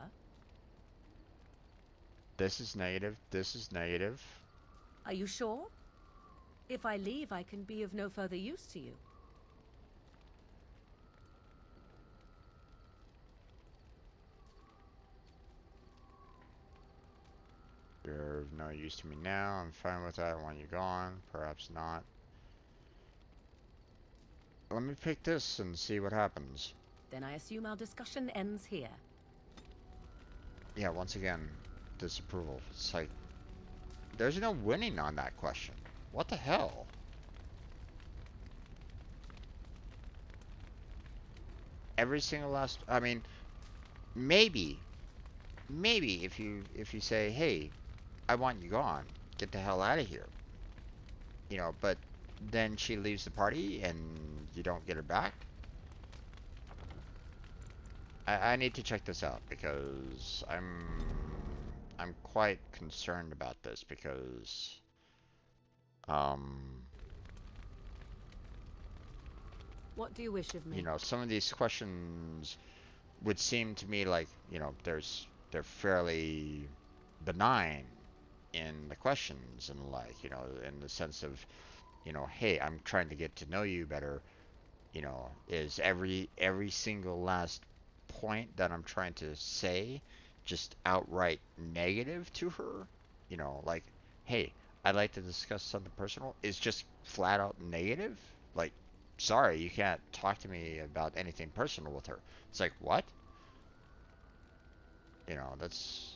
This is negative. This is negative. Are you sure? If I leave, I can be of no further use to you. You're of no use to me now. I'm fine with that. I want you gone. Perhaps not. Let me pick this and see what happens. Then I assume our discussion ends here. Yeah, once again, disapproval. It's like, there's no winning on that question. What the hell? Every single last... I mean, maybe if you say, hey, I want you gone, get the hell out of here. But then she leaves the party and you don't get her back. I need to check this out because I'm quite concerned about this because what do you wish of me? Some of these questions would seem to me like, they're fairly benign in the questions and like, in the sense of, hey, I'm trying to get to know you better. Is every single last point that I'm trying to say just outright negative to her? Like, hey, I'd like to discuss something personal, is just flat out negative? Like, sorry, you can't talk to me about anything personal with her. It's like, what? That's...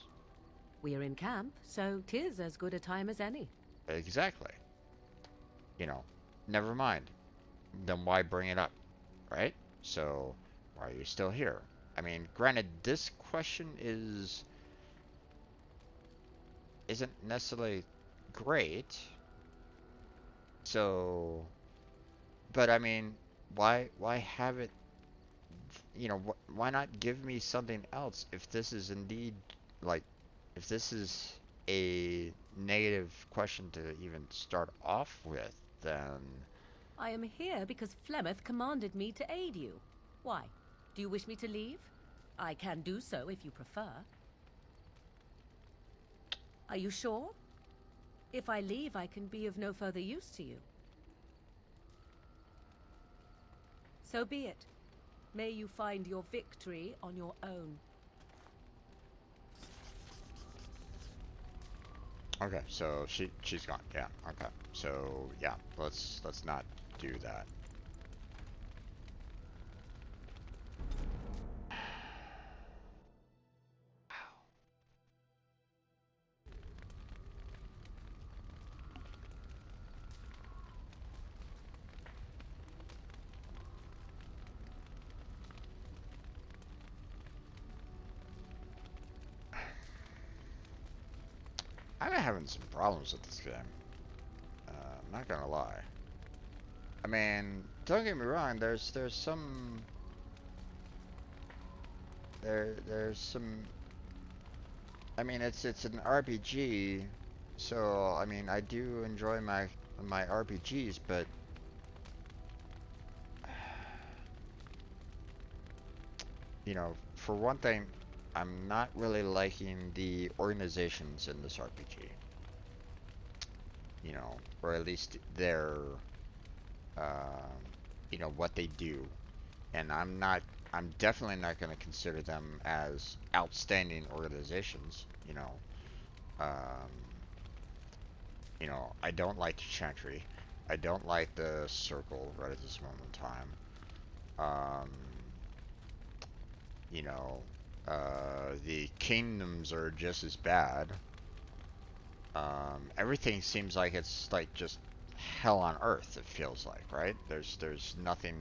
We are in camp, so 'tis as good a time as any. Exactly. Never mind. Then why bring it up, right? So, why are you still here? I mean, granted, this question isn't necessarily great. So, but I mean, why have it? Why not give me something else if this is indeed like, if this is a negative question to even start off with, then I am here because Flemeth commanded me to aid you. Why? Do you wish me to leave? I can do so if you prefer. Are you sure? If I leave, I can be of no further use to you. So be it. May you find your victory on your own. Okay, so she's gone. Yeah. Okay. So yeah, let's not do that. I've been having some problems with this game. I'm not gonna lie. I mean, don't get me wrong. There's some there's some. I mean, it's an RPG, so I mean, I do enjoy my RPGs, but you know, for one thing, I'm not really liking the organizations in this RPG. You know, or at least their, you know, what they do. And I'm definitely not going to consider them as outstanding organizations, you know. You know, I don't like the Chantry. I don't like the Circle right at this moment in time. You know, the Kingdoms are just as bad. Everything seems like it's like just hell on earth, it feels like, right? There's nothing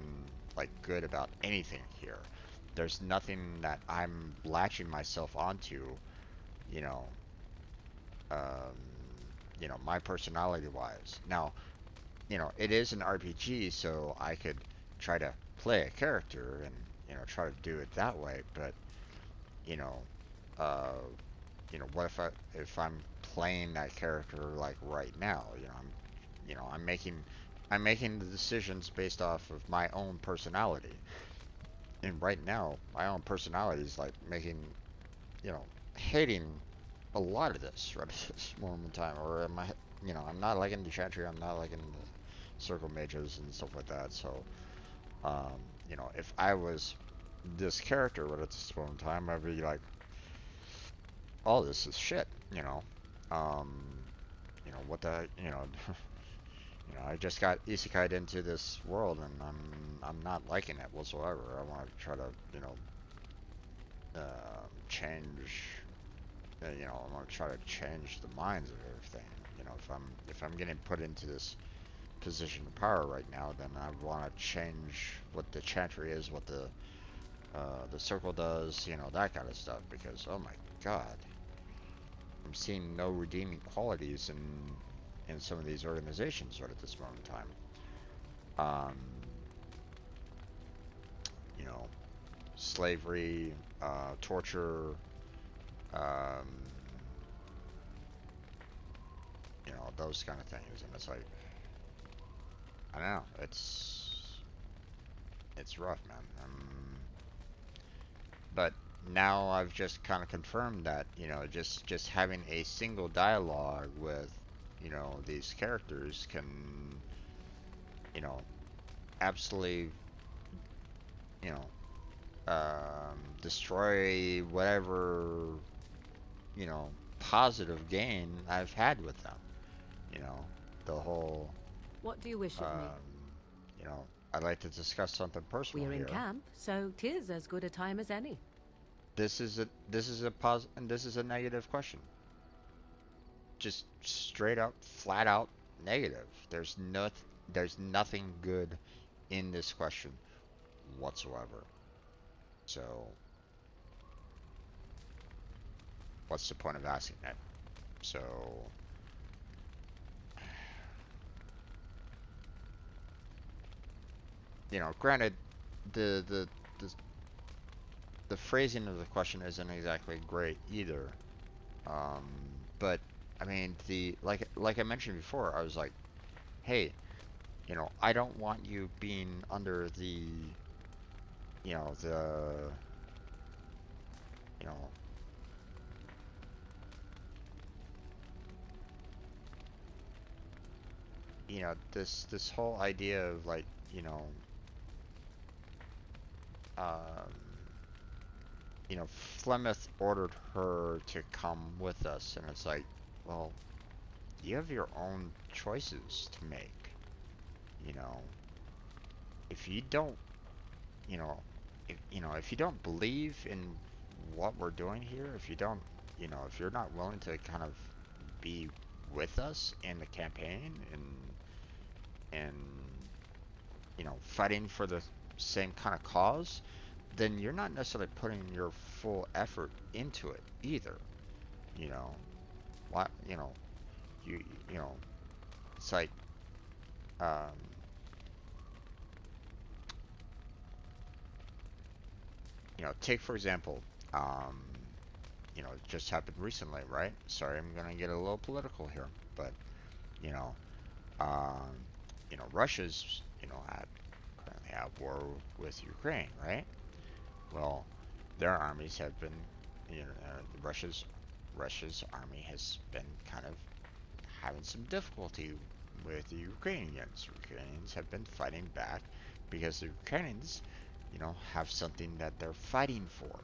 like good about anything here. There's nothing that I'm latching myself onto, you know, you know, my personality wise. Now, you know, it is an RPG, so I could try to play a character and, you know, try to do it that way, but you know, what if I'm playing that character like right now? I'm making the decisions based off of my own personality. And right now, my own personality is like making, hating a lot of this right at this moment in time. Or am I, I'm not liking the Chantry, I'm not liking the Circle Mages and stuff like that. So, if I was this character right at this moment in time, I'd be like, all this is shit, what the, I just got isekai'd into this world and I'm not liking it whatsoever. I want to try to, change, I want to try to change the minds of everything. If I'm getting put into this position of power right now, then I want to change what the Chantry is, what the Circle does, that kind of stuff, because, oh my god, I'm seeing no redeeming qualities in some of these organizations right at this moment in time. Slavery, torture, those kind of things, and it's like, I don't know, it's rough, man. But now I've just kind of confirmed that, just having a single dialogue with, these characters can, absolutely, destroy whatever, positive gain I've had with them. The whole... What do you wish of me? I'd like to discuss something personal We're in here. camp, so 'tis as good a time as any. This is a negative question. Just straight up, flat out negative. There's nothing good in this question whatsoever. So, what's the point of asking that? So, granted, the phrasing of the question isn't exactly great either. But I mean, like I mentioned before, I was like, hey, you know, I don't want you being under the, you know, you know, this whole idea of like, um, Flemeth ordered her to come with us, and it's like, well, you have your own choices to make. You know, if you don't, if you don't believe in what we're doing here, if you don't, if you're not willing to kind of be with us in the campaign and fighting for the same kind of cause, then you're not necessarily putting your full effort into it either. You know, what it's like, um, take for example, it just happened recently, right? Sorry, I'm gonna get a little political here, but you know, um, Russia's currently at war with Ukraine, right? Well, their armies have been, Russia's army has been kind of having some difficulty with the Ukrainians. Ukrainians have been fighting back because the Ukrainians, have something that they're fighting for.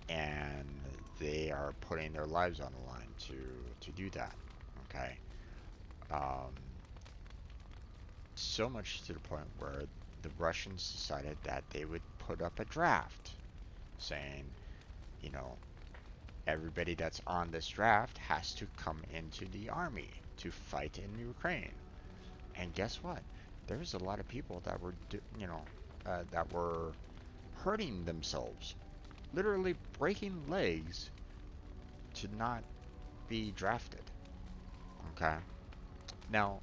And they are putting their lives on the line to do that. Okay. So much to the point where the Russians decided that they would put up a draft saying, everybody that's on this draft has to come into the army to fight in Ukraine. And guess what? There's a lot of people that were, that were hurting themselves, literally breaking legs to not be drafted. Okay? Now,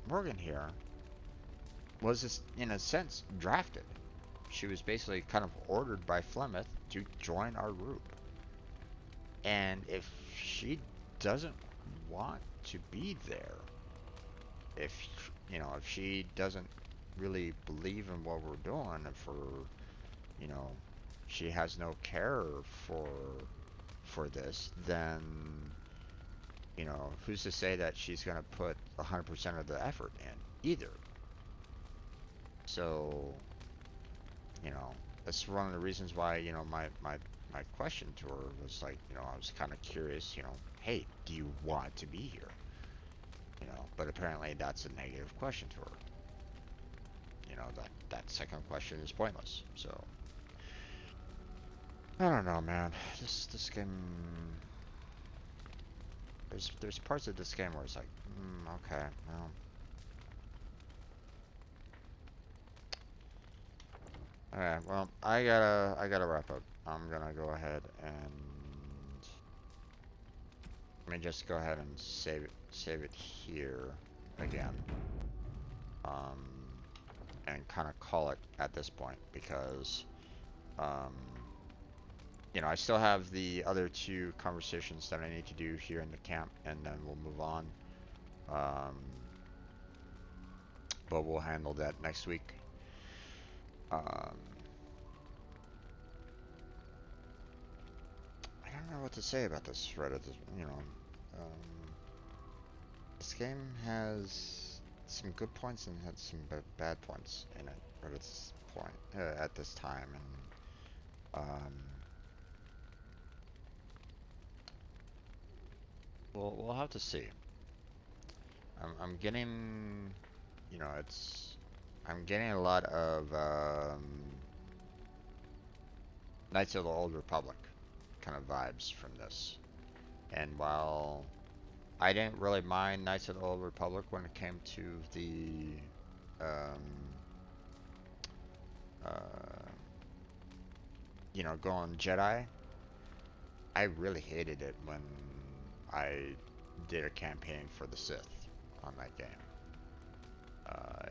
Morgan here was, in a sense, drafted. She was basically kind of ordered by Flemeth to join our group. And if she doesn't want to be there, if she doesn't really believe in what we're doing, and she has no care for this, then who's to say that she's going to put 100% of the effort in either? So, that's one of the reasons why, my question to her was like, I was kind of curious, hey, do you want to be here? But apparently that's a negative question to her. That second question is pointless. So, I don't know, man. This game, there's parts of this game where it's like, okay, well. Alright, well, I gotta wrap up. I'm gonna go ahead and let me just go ahead and save it here again. And kind of call it at this point because I still have the other two conversations that I need to do here in the camp, and then we'll move on. But we'll handle that next week. I don't know what to say about this Reddit. This game has some good points and had some bad points in it at this time, and we'll have to see. I'm getting, I'm getting a lot of Knights of the Old Republic kind of vibes from this. And while I didn't really mind Knights of the Old Republic when it came to the going Jedi, I really hated it when I did a campaign for the Sith on that game.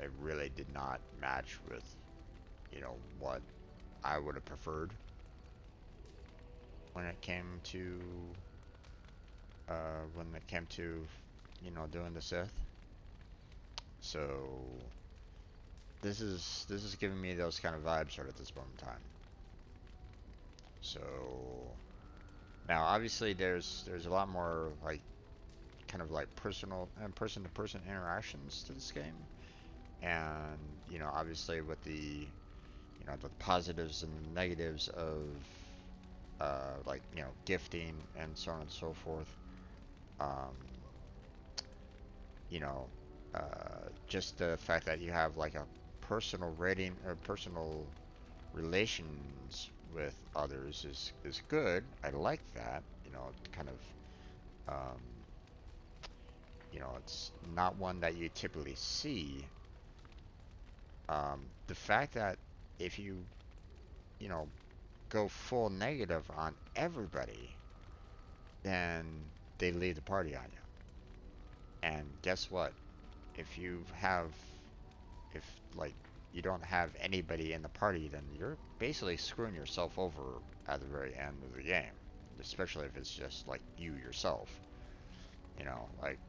It really did not match with, what I would have preferred. when it came to you know, doing the Sith. So this is giving me those kind of vibes right at this moment in time. So now obviously there's a lot more like kind of like personal and person-to-person interactions to this game, and you know, obviously with the, you know, the positives and the negatives of like, you know, gifting and so on and so forth. You know, just the fact that you have like a personal rating or personal relations with others is good. I like that. You know, it kind of you know, it's not one that you typically see. The fact that if you, you know, go full negative on everybody, then they leave the party on you. And guess what? If you have, if like you don't have anybody in the party, then you're basically screwing yourself over at the very end of the game. Especially if it's just like you yourself. You know, like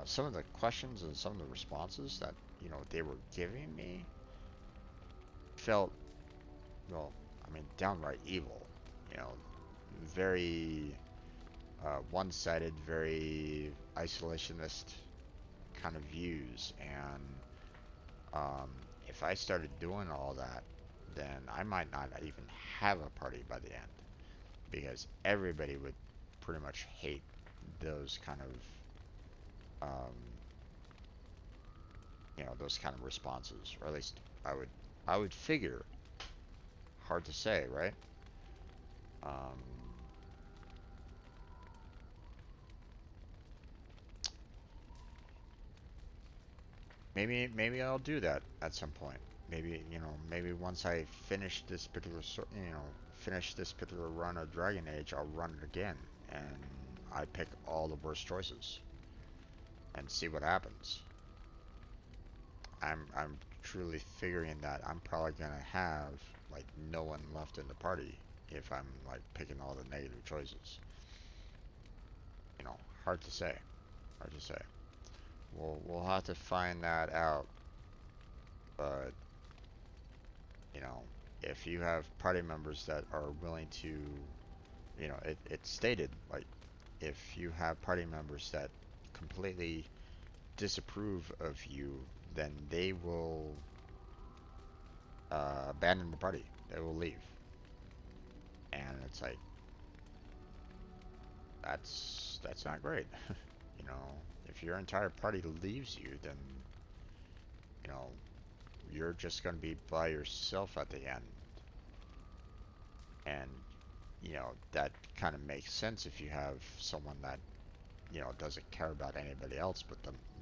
some of the questions and some of the responses that, you know, they were giving me felt, well, I mean, downright evil. You know, very one-sided, very isolationist kind of views, and if I started doing all that, then I might not even have a party by the end, because everybody would pretty much hate those kind of you know, those kind of responses, or at least I would figure. Hard to say, right? Maybe I'll do that at some point. Maybe, you know, maybe once I finish this particular finish this particular run of Dragon Age, I'll run it again, and I pick all the worst choices and see what happens. I'm truly figuring that I'm probably gonna have like no one left in the party if I'm like picking all the negative choices. You know, hard to say. Hard to say. We'll have to find that out. But you know, if you have party members that are willing to, you know, it's stated, like, if you have party members that completely disapprove of you, then they will abandon the party. They will leave. And it's like, that's not great. You know, if your entire party leaves you, then, you know, you're just going to be by yourself at the end. And, you know, that kind of makes sense if you have someone that, you know, doesn't care about anybody else but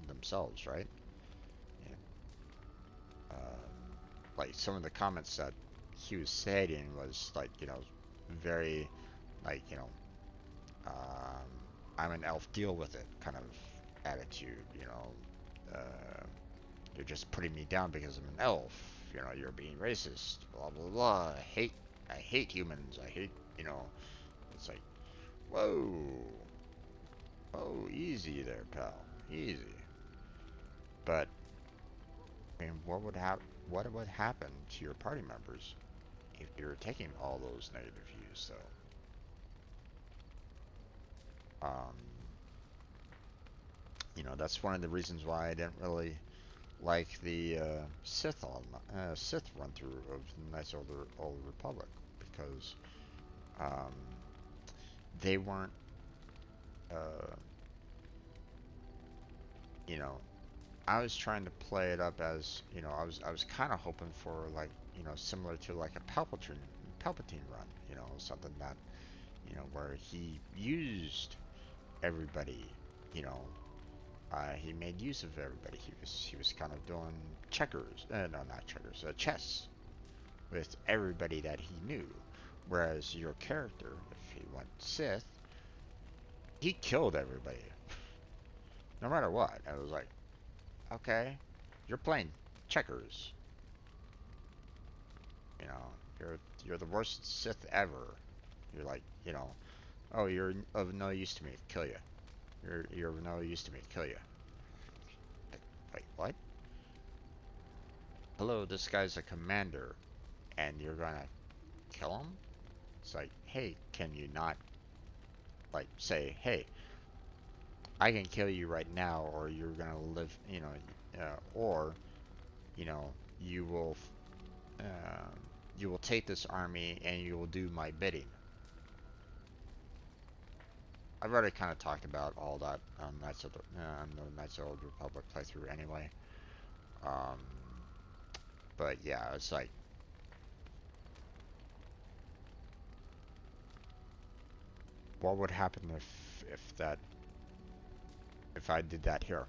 themselves, right? Yeah. Like, some of the comments that he was saying was, like, you know, very, like, you know, I'm an elf, deal with it kind of attitude, you know. You're just putting me down because I'm an elf. You know, you're being racist. Blah blah blah. I hate humans. I hate, you know. It's like, whoa, oh, easy there, pal, easy. But I mean, what would happen to your party members if you're taking all those negative views, though? You know, that's one of the reasons why I didn't really like the Sith run through of Knights of the Old Republic, because they weren't, you know, I was trying to play it up as, you know, I was kind of hoping for, like, you know, similar to like a Palpatine run, you know, something that, you know, where he used everybody, you know. He made use of everybody. He was kind of doing checkers, no, not checkers, chess with everybody that he knew. Whereas your character, if he went Sith, he killed everybody, no matter what. I was like, okay, you're playing checkers. You know, you're the worst Sith ever. You're like, you know, oh, you're of no use to me, kill you. You're of no use to me, kill you. Like, wait, what? Hello, this guy's a commander, and you're gonna kill him? It's like, hey, can you not, like, say, hey, I can kill you right now, or you're gonna live, you know, or, you know, you will take this army and you will do my bidding. I've already kind of talked about all that on the Knights of the Old Republic playthrough anyway. But yeah, it's like, what would happen if I did that here?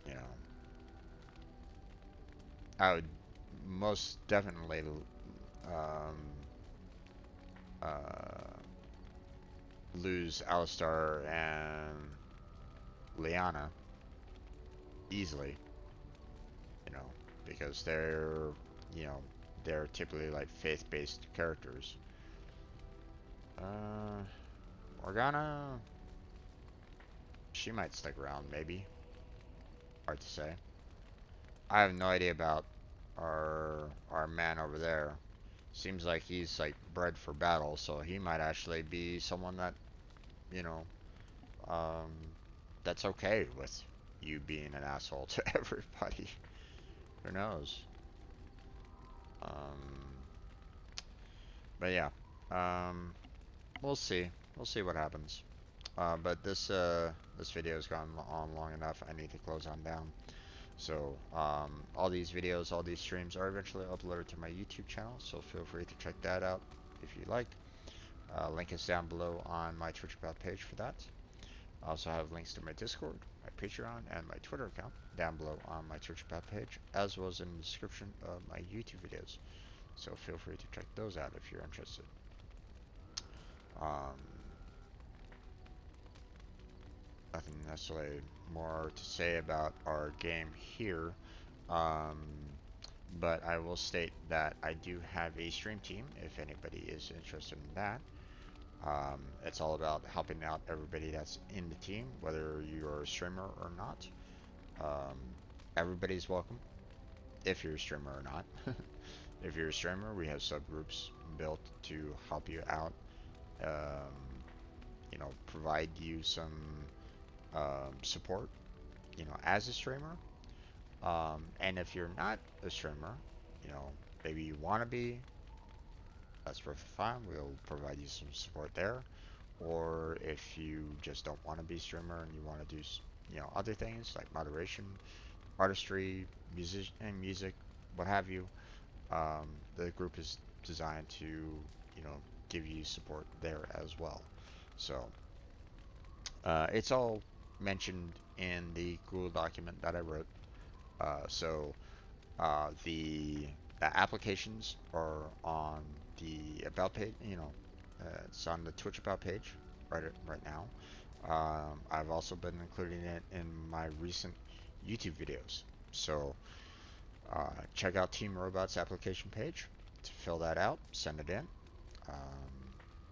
You know, I would most definitely lose Alistar and Lyanna easily, you know, because you know, they're typically like faith-based characters. Morgana, she might stick around, maybe. Hard to say. I have no idea about our man over there. Seems like he's like bred for battle, so he might actually be someone that, you know, that's okay with you being an asshole to everybody. Who knows? But yeah, we'll see. We'll see what happens. But this video has gone on long enough. I need to close on down. So all these videos, all these streams are eventually uploaded to my YouTube channel. So feel free to check that out if you like. Link is down below on my Twitch about page for that. I also have links to my Discord, my Patreon, and my Twitter account down below on my Twitch about page, as well as in the description of my YouTube videos. So feel free to check those out if you're interested. Nothing necessarily more to say about our game here, but I will state that I do have a stream team if anybody is interested in that. It's all about helping out everybody that's in the team, whether you're a streamer or not. Everybody's welcome if you're a streamer or not. If you're a streamer, we have subgroups built to help you out, you know, provide you some support, you know, as a streamer. And if you're not a streamer, you know, maybe you want to be, that's perfectly fine. We'll provide you some support there. Or if you just don't want to be a streamer and you want to do, you know, other things like moderation, artistry, music, what have you, the group is designed to, you know, give you support there as well. So it's all mentioned in the Google document that I wrote. The applications are on the about page. You know, it's on the Twitch about page right now. I've also been including it in my recent YouTube videos. So check out Team Robot's application page to fill that out. Send it in,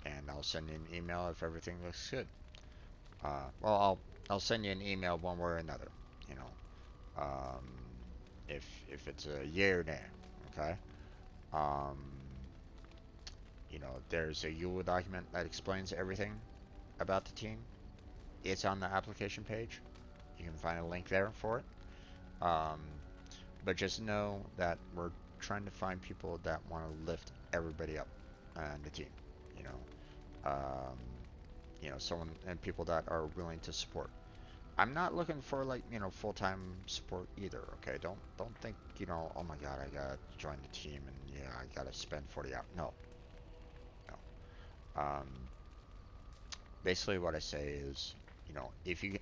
and I'll send you an email if everything looks good. Well, I'll send you an email one way or another. You know, if it's a yay or nay, okay? You know, there's a Google document that explains everything about the team. It's on the application page. You can find a link there for it. But just know that we're trying to find people that want to lift everybody up on the team. You know, someone and people that are willing to support. I'm not looking for, like, you know, full-time support either, okay? Don't think, you know, oh my god, I gotta join the team and yeah, I gotta spend 40 hours. No. Basically what I say is, you know, if you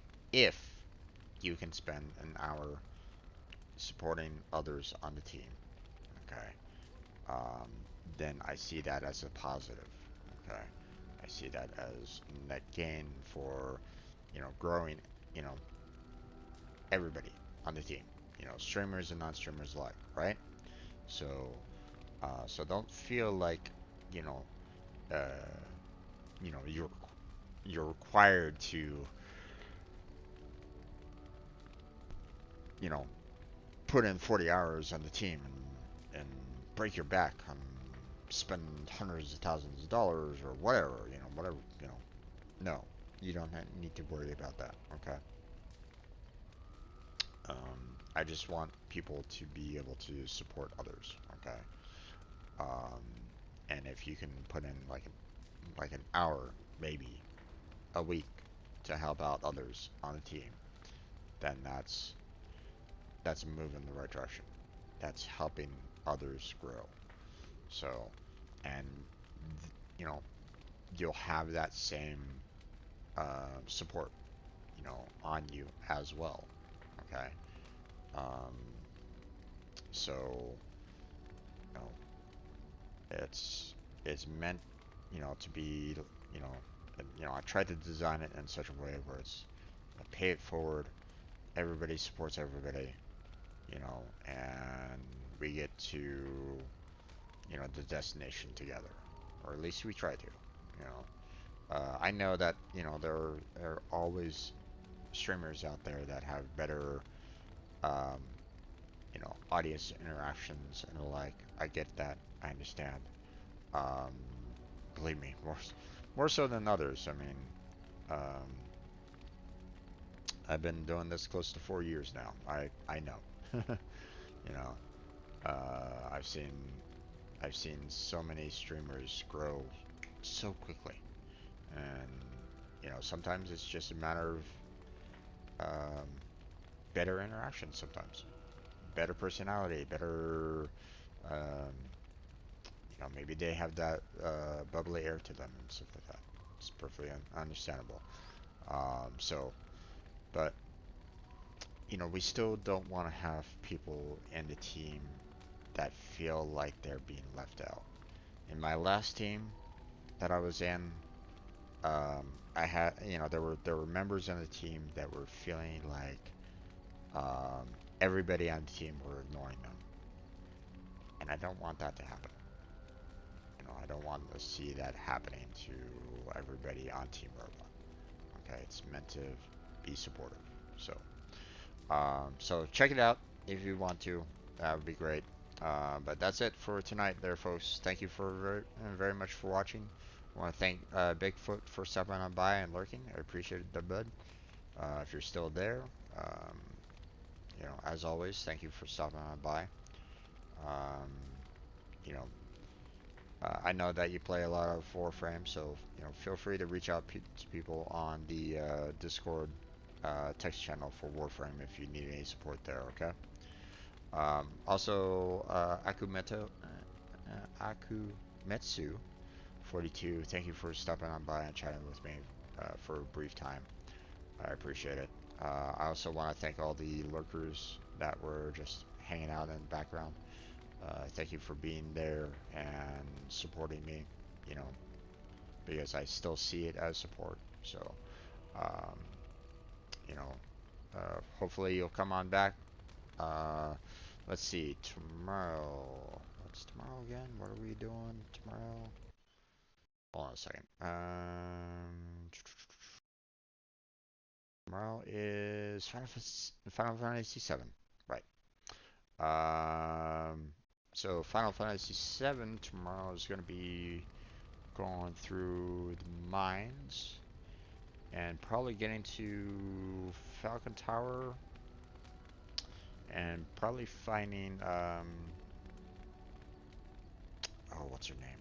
can spend an hour supporting others on the team, okay, then I see that as a positive, okay? I see that as net gain for, you know, growing, you know, everybody on the team, you know, streamers and non-streamers alike, right? So, so don't feel like you know, you know, you're required to, you know, put in 40 hours on the team and break your back and spend hundreds of thousands of dollars or whatever, you know, whatever, you know. No, you don't need to worry about that, okay? I just want people to be able to support others, okay? And if you can put in like an hour, maybe a week, to help out others on the team, then that's a move in the right direction. That's helping others grow. So, and you know, you'll have that same support, you know, on you as well. Okay. So, you know, it's meant, you know, to be, you know, I tried to design it in such a way where it's pay it forward, everybody supports everybody, you know, and we get to, you know, the destination together, or at least we try to, you know. I know that, you know, there are always streamers out there that have better, you know, audience interactions and the like. I get that. I understand. Believe me, more so than others. I mean, I've been doing this close to 4 years now. I know. You know, I've seen so many streamers grow so quickly, and you know, sometimes it's just a matter of better interaction. Sometimes better personality, better, you know, maybe they have that bubbly air to them and stuff like that. It's perfectly understandable. So, but you know, we still don't want to have people in the team that feel like they're being left out. In my last team that I was in, I had, you know, there were members on the team that were feeling like everybody on the team were ignoring them, and I don't want that to happen. You know, I don't want to see that happening to everybody on Team Robot. Okay, it's meant to be supportive. So, so check it out if you want to. That would be great. But that's it for tonight, there, folks. Thank you for very much for watching. I want to thank Bigfoot for stopping on by and lurking. I appreciate it, the bud. If you're still there, you know, as always, thank you for stopping on by. You know, I know that you play a lot of Warframe, so you know, feel free to reach out to people on the Discord text channel for Warframe if you need any support there. Okay. Also, Akumetsu 42, thank you for stopping on by and chatting with me for a brief time. I appreciate it. I also want to thank all the lurkers that were just hanging out in the background. Thank you for being there and supporting me, you know, because I still see it as support. So, you know, hopefully you'll come on back. Let's see, tomorrow. What's tomorrow again? What are we doing tomorrow? Hold on a second. Tomorrow is Final Fantasy 7, right? So Final Fantasy 7 tomorrow is going to be going through the mines and probably getting to Falcon Tower and probably finding oh, what's her name?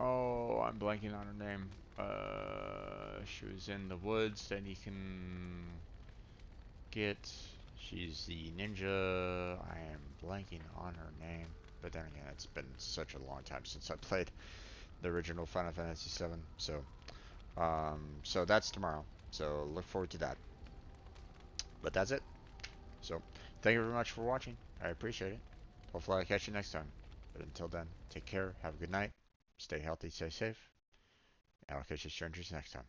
Oh, I'm blanking on her name. She was in the woods that you can get. She's the ninja. I am blanking on her name. But then again, it's been such a long time since I played the original Final Fantasy VII. So, so that's tomorrow. So look forward to that. But that's it. So, thank you very much for watching. I appreciate it. Hopefully I'll catch you next time. But until then, take care. Have a good night. Stay healthy. Stay safe. And I'll catch you strangers next time.